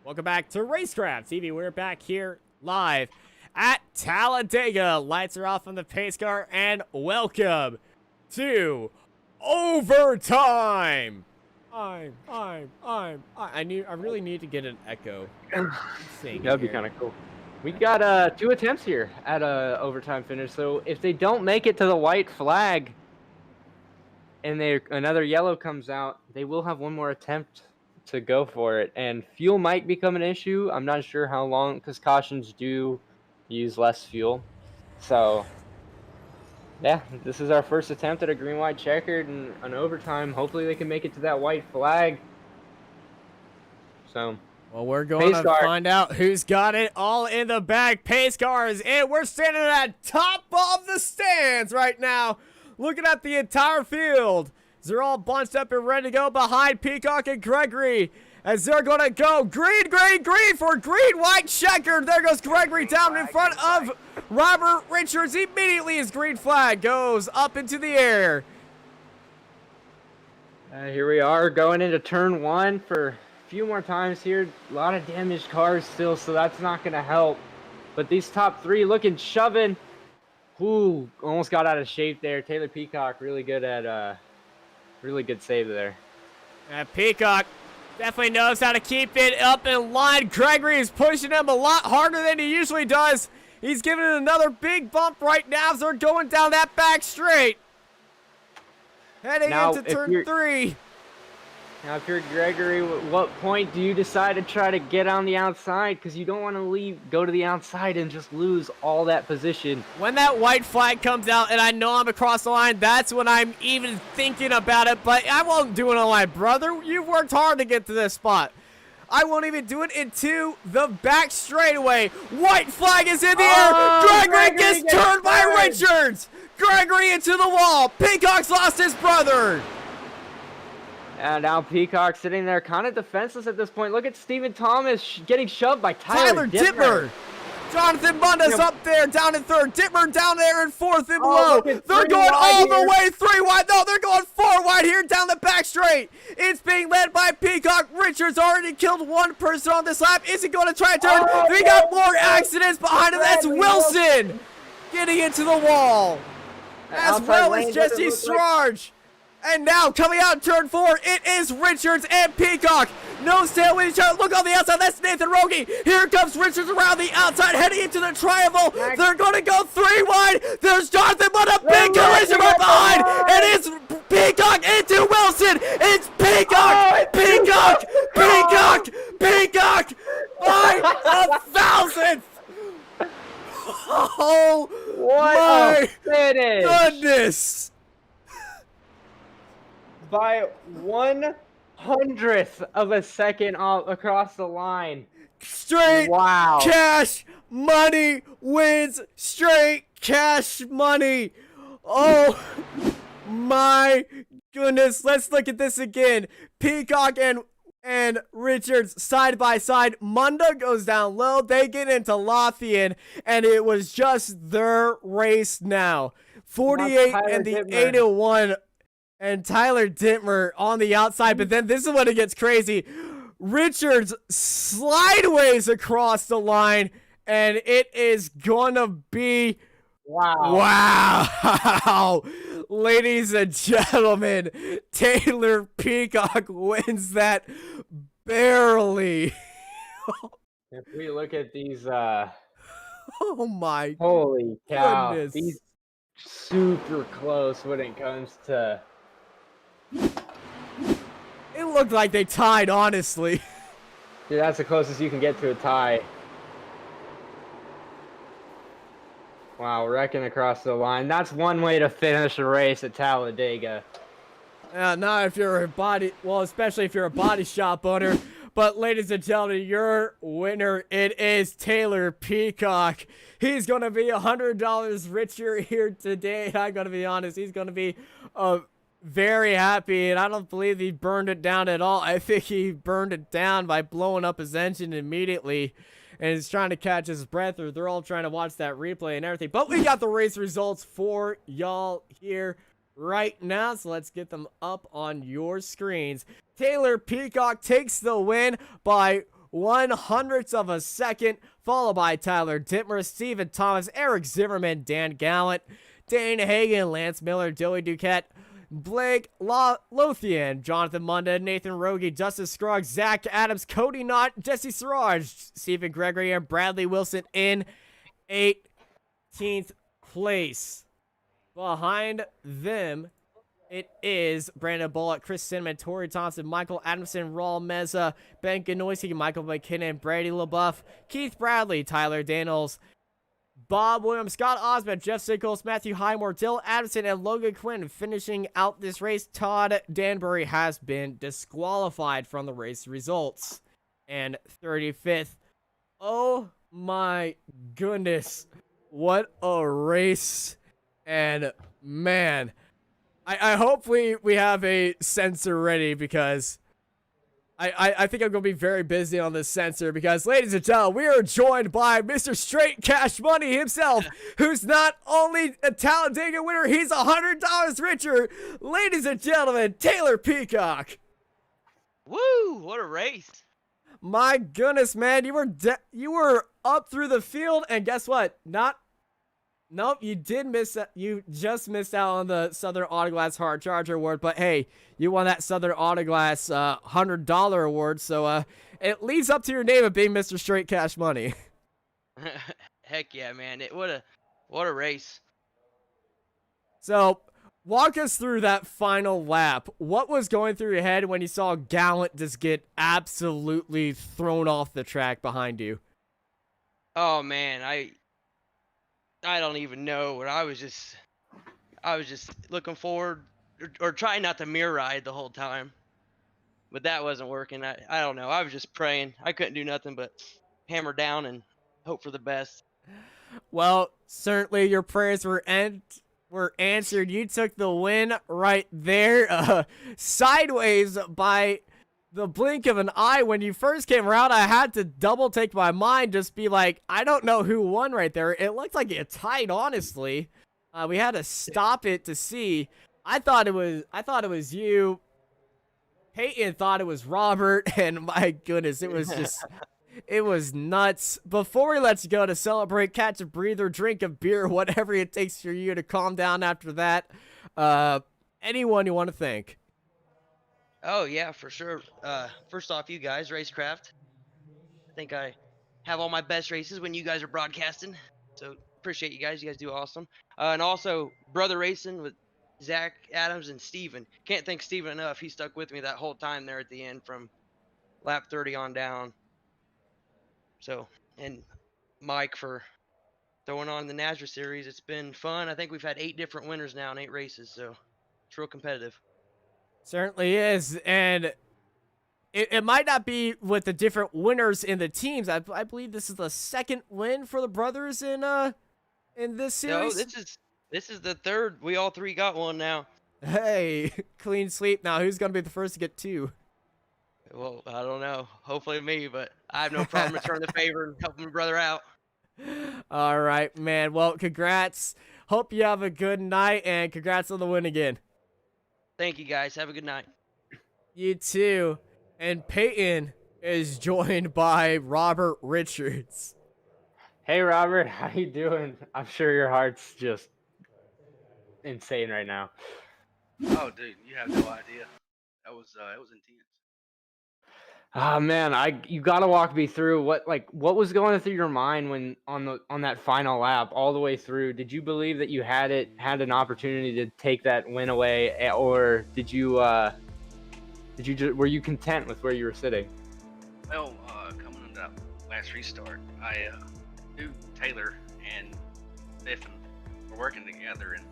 Speaker 1: Welcome back to Racecraft TV. We're back here live at Talladega. Lights are off on the pace car, and welcome to overtime. I really need to get an echo thing.
Speaker 2: That'd be
Speaker 1: here.
Speaker 2: kind of cool. We got 2 attempts here at a overtime finish. So if they don't make it to the white flag, and another yellow comes out, they will have one more attempt to go for it. And fuel might become an issue. I'm not sure how long, because cautions do use less fuel. So yeah, this is our first attempt at a green-white checkered and an overtime. Hopefully they can make it to that white flag. So
Speaker 1: Well, we're going to find out who's got it all in the bag. Pace cars, and we're standing at top of the stands right now, looking at the entire field. They're all bunched up and ready to go behind Peacock and Gregory, as they're going to go green for green-white checkered. There goes Gregory down in front of Robert Richards. Immediately his green flag goes up into the air.
Speaker 2: Here we are going into turn 1 for a few more times here. A lot of damaged cars still, so that's not going to help. But these top 3 looking shoving. Ooh, almost got out of shape there. Taylor Peacock really good at really good save there.
Speaker 1: Peacock definitely knows how to keep it up in line. Gregory is pushing him a lot harder than he usually does. He's giving it another big bump right now as they're going down that back straight. Heading into turn 3.
Speaker 2: Now, if you're Gregory, at what point do you decide to try to get on the outside? Because you don't want to go to the outside and just lose all that position.
Speaker 1: When that white flag comes out and I know I'm across the line, that's when I'm even thinking about it. But I won't do it on my brother. You've worked hard to get to this spot. I won't even do it into the back straightaway. White flag is in the air. Gregory gets turned by Richards. Gregory into the wall. Peacock's lost his brother.
Speaker 2: And now Peacock sitting there kind of defenseless at this point. Look at Stephen Thomas getting shoved by Tyler Dittmer.
Speaker 1: Jonathan Bunda's up there down in 3rd. Dittmer down there in 4th and below. They're going all the way 3 wide. No, they're going 4 wide here down the back straight. It's being led by Peacock. Richards already killed 1 person on this lap. Is he going to try to turn? We got more accidents behind him. That's Wilson getting into the wall. As well as Jesse Strarge. And now, coming out in turn 4, it is Richards and Peacock. Nose tail with each other. Look on the outside. That's Nathan Rogie. Here comes Richards around the outside, heading into the triangle. They're going to go 3 wide. There's Jonathan, but a big collision from behind. And it's Peacock into Wilson. It's Peacock. Peacock by 1,000th. Oh,
Speaker 2: what
Speaker 1: my
Speaker 2: finish.
Speaker 1: goodness.
Speaker 2: By 1/100th of a second across the line.
Speaker 1: Straight cash money wins. Straight cash money. Oh my goodness. Let's look at this again. Peacock and Richards side by side. Munda goes down low. They get into Lothian, and it was just their race now. 48 and the 8-1. And Tyler Dittmer on the outside, but then this is when it gets crazy. Richards slideways across the line, and it is gonna be wow. Ladies and gentlemen, Taylor Peacock wins that barely.
Speaker 2: If we look at these,
Speaker 1: oh my
Speaker 2: holy cow,
Speaker 1: goodness.
Speaker 2: These super close when it comes to.
Speaker 1: It looked like they tied, honestly.
Speaker 2: Dude, that's the closest you can get to a tie. Wow, wrecking across the line. That's one way to finish a race at Talladega.
Speaker 1: Not if you're a body, well, especially if you're a body shop owner. But ladies and gentlemen, your winner, it is Taylor Peacock. He's going to be $100 richer here today. I'm going to be honest, he's going to be very happy, and I don't believe he burned it down at all. I think he burned it down by blowing up his engine immediately, and he's trying to catch his breath, or they're all trying to watch that replay and everything. But we got the race results for y'all here right now, so let's get them up on your screens. Taylor Peacock takes the win by 1/100th of a second, followed by Tyler Dittmer, Stephen Thomas, Eric Zimmerman, Dan Gallant, Dane Hagan, Lance Miller, Joey Duquette, Blake Lothian, Jonathan Munda, Nathan Rogie, Justice Scruggs, Zach Adams, Cody Knott, Jesse Siraj, Stephen Gregory, and Bradley Wilson in 18th place. Behind them, it is Brandon Bullock, Chris Cinnamon, Tori Thompson, Michael Adamson, Raul Meza, Ben Ganoisi, Michael McKinnon, Brady LaBeouf, Keith Bradley, Tyler Daniels, Bob Williams, Scott Osmond, Jeff Sickles, Matthew Highmore, Dill Addison, and Logan Quinn finishing out this race. Todd Danbury has been disqualified from the race results. And 35th. Oh my goodness. What a race. And man, I hope we have a sensor ready, because I think I'm going to be very busy on this sensor, because, ladies and gentlemen, we are joined by Mr. Straight Cash Money himself, who's not only a Talladega winner, he's $100 richer. Ladies and gentlemen, Taylor Peacock.
Speaker 5: Woo! What a race!
Speaker 1: My goodness, man, you were up through the field, and guess what? Nope, you did miss. You just missed out on the Southern Autoglass Hard Charger Award, but hey, you won that Southern Autoglass $100 award, so it leads up to your name of being Mr. Straight Cash Money.
Speaker 5: Heck yeah, man! What a race!
Speaker 1: So, walk us through that final lap. What was going through your head when you saw Gallant just get absolutely thrown off the track behind you?
Speaker 5: Oh man, I don't even know. I was just looking forward or trying not to mirror ride the whole time, but that wasn't working. I don't know. I was just praying. I couldn't do nothing but hammer down and hope for the best.
Speaker 1: Well, certainly your prayers were answered. You took the win right there, sideways by the blink of an eye. When you first came around, I had to double take my mind, just be like, I don't know who won right there. It looked like it tied, honestly. We had to stop it to see. I thought it was you. Peyton thought it was Robert, and my goodness, it was just it was nuts. Before we let you go to celebrate, catch a breather, drink a beer, whatever it takes for you to calm down after that. Anyone you want to thank?
Speaker 5: Oh yeah, for sure. First off, you guys, Racecraft. I think I have all my best races when you guys are broadcasting, so appreciate you guys. You guys do awesome. And also, Brother Racing with Zach Adams and Steven. Can't thank Steven enough. He stuck with me that whole time there at the end from lap 30 on down. So, and Mike for throwing on the NASRA series. It's been fun. I think we've had 8 different winners now in 8 races, so it's real competitive.
Speaker 1: Certainly is, and it might not be with the different winners in the teams. I believe this is the second win for the brothers in this series.
Speaker 5: No, this is the third. We all 3 got one now.
Speaker 1: Hey, clean sweep. Now who's gonna be the first to get 2?
Speaker 5: Well, I don't know. Hopefully me, but I have no problem returning the favor and helping my brother out.
Speaker 1: All right, man. Well, congrats. Hope you have a good night, and congrats on the win again.
Speaker 5: Thank you, guys. Have a good night.
Speaker 1: You too. And Peyton is joined by Robert Richards.
Speaker 2: Hey Robert, how you doing? I'm sure your heart's just insane right now.
Speaker 6: Oh, dude, you have no idea. It was intense.
Speaker 2: Oh man, you gotta walk me through what was going through your mind when on that final lap all the way through. Did you believe that you had an opportunity to take that win away, or were you content with where you were sitting?
Speaker 6: Well, coming into that last restart, I knew Taylor and Stephen were working together and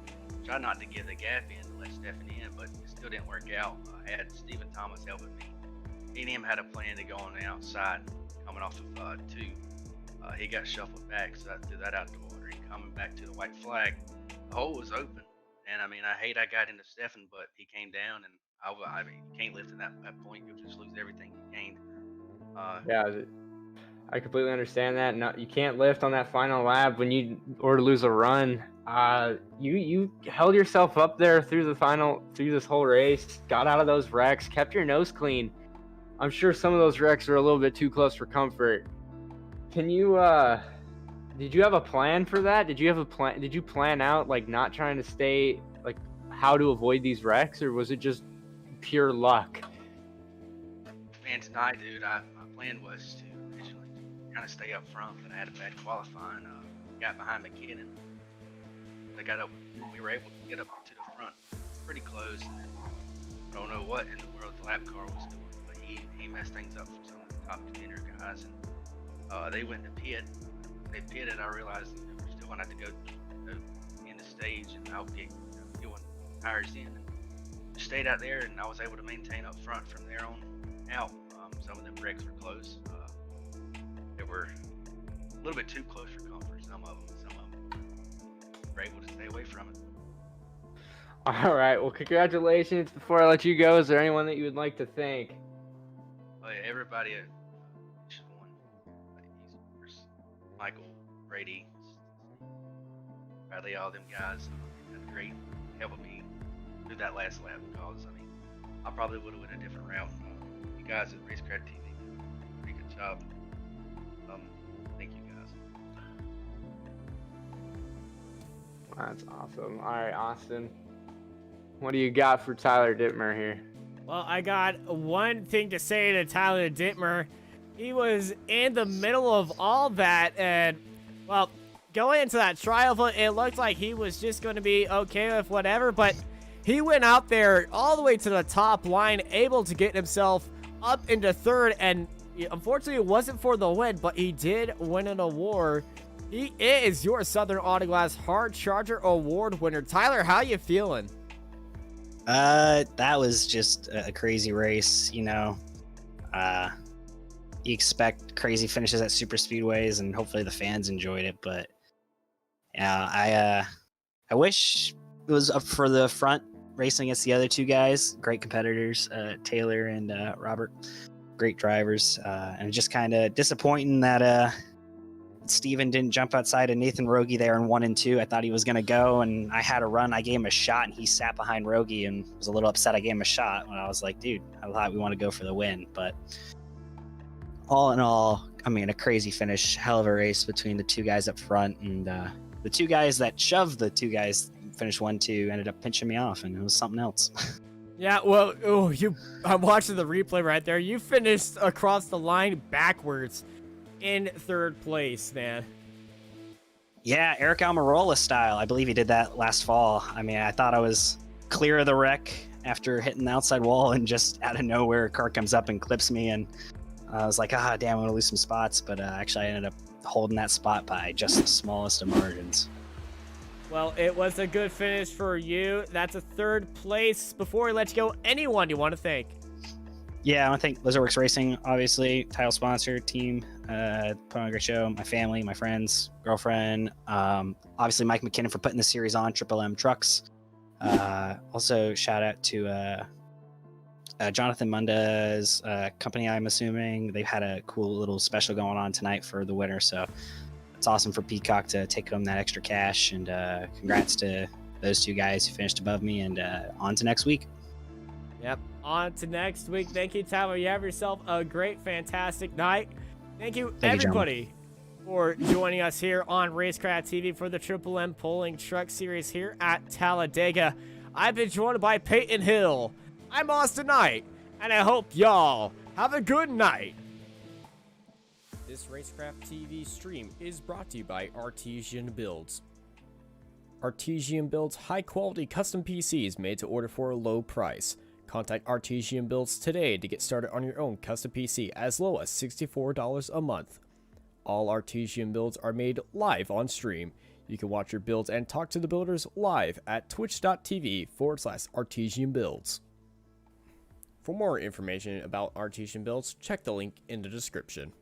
Speaker 6: tried not to give the gap in to let Stephen in, but it still didn't work out. I had Stephen Thomas helping me. He and him had a plan to go on the outside coming off of 2. He got shuffled back, so I threw that out the water. And coming back to the white flag, the hole was open. And I mean, I I got into Stephen, but he came down, and I mean, you can't lift at that point. You'll just lose everything you gained.
Speaker 2: Yeah, I completely understand that. No, you can't lift on that final lap or lose a run. You held yourself up there through this whole race, got out of those wrecks, kept your nose clean. I'm sure some of those wrecks are a little bit too close for comfort. Can you, did you have a plan for that? Did you plan out, not trying to stay, how to avoid these wrecks, or was it just pure luck?
Speaker 6: Man, tonight, dude, my plan was to originally kind of stay up front, but I had a bad qualifying. Got behind McKinnon. We were able to get up to the front pretty close. And I don't know what in the world the lap car was doing, but he messed things up for some of the top contender guys. And they went to pit. They pitted. I realized that we're still going to have to go in the stage, and I'll get doing tires in. And just stayed out there, and I was able to maintain up front from there on out. Some of them wrecks were close. They were a little bit too close for comfort. Some of them were able to stay away from it.
Speaker 2: All right. Well, congratulations. Before I let you go, is there anyone that you would like to thank?
Speaker 6: Oh, yeah, everybody at won. Michael, Brady, Bradley, all them guys had great helping me through that last lap, because I mean, I probably would have went a different route. You guys at Racecraft TV did a pretty good job. Thank you guys.
Speaker 2: That's awesome. All right, Austin. What do you got for Tyler Dittmer here?
Speaker 1: Well, I got one thing to say to Tyler Dittmer. He was in the middle of all that, and, well, going into that trial, it looked like he was just going to be okay with whatever, but he went out there all the way to the top line, able to get himself up into third, and unfortunately it wasn't for the win, but he did win an award. He is your Southern Autoglass Hard Charger Award winner. Tyler, how you feeling?
Speaker 7: That was just a crazy race, you know. You expect crazy finishes at super speedways, and hopefully the fans enjoyed it, but yeah, I wish it was up for the front racing against the other two guys, great competitors, Taylor and Robert, great drivers, and just kind of disappointing that Steven didn't jump outside of Nathan Rogie there in 1 and 2. I thought he was going to go, and I had a run. I gave him a shot, and he sat behind Rogie and was a little upset I gave him a shot when I was like, dude, I thought we want to go for the win. But all in all, I mean, a crazy finish, hell of a race between the two guys up front, and the two guys that shoved the two guys finished 1-2 ended up pinching me off, and it was something else.
Speaker 1: Yeah, well, I'm watching the replay right there. You finished across the line backwards in third place, man.
Speaker 7: Yeah, Eric Almirola style. I believe he did that last fall. I mean, I thought I was clear of the wreck after hitting the outside wall, and just out of nowhere, a car comes up and clips me, and I was like, damn, I'm going to lose some spots. But actually, I ended up holding that spot by just the smallest of margins.
Speaker 1: Well, it was a good finish for you. That's a third place. Before we let you go, anyone you want to thank?
Speaker 7: Yeah, I want to thank Lizardworks Racing, obviously, title sponsor, team, put on a great show, my family, my friends, girlfriend, obviously Mike McKinnon for putting the series on, Triple M Trucks. Also, shout out to Jonathan Munda's company, I'm assuming. They've had a cool little special going on tonight for the winner, so it's awesome for Peacock to take home that extra cash, and congrats to those two guys who finished above me, and on to next week.
Speaker 1: Yep, on to next week. Thank you, Tyler. You have yourself a great, fantastic night. Thank you, everybody, for joining us here on Racecraft TV for the Triple M Pulling Truck Series here at Talladega. I've been joined by Peyton Hill. I'm Austin Knight, and I hope y'all have a good night. This Racecraft TV stream is brought to you by Artesian Builds. Artesian builds high-quality custom PCs made to order for a low price. Contact Artesian Builds today to get started on your own custom PC as low as $64 a month. All Artesian builds are made live on stream. You can watch your builds and talk to the builders live at twitch.tv/Artesian Builds. For more information about Artesian Builds, check the link in the description.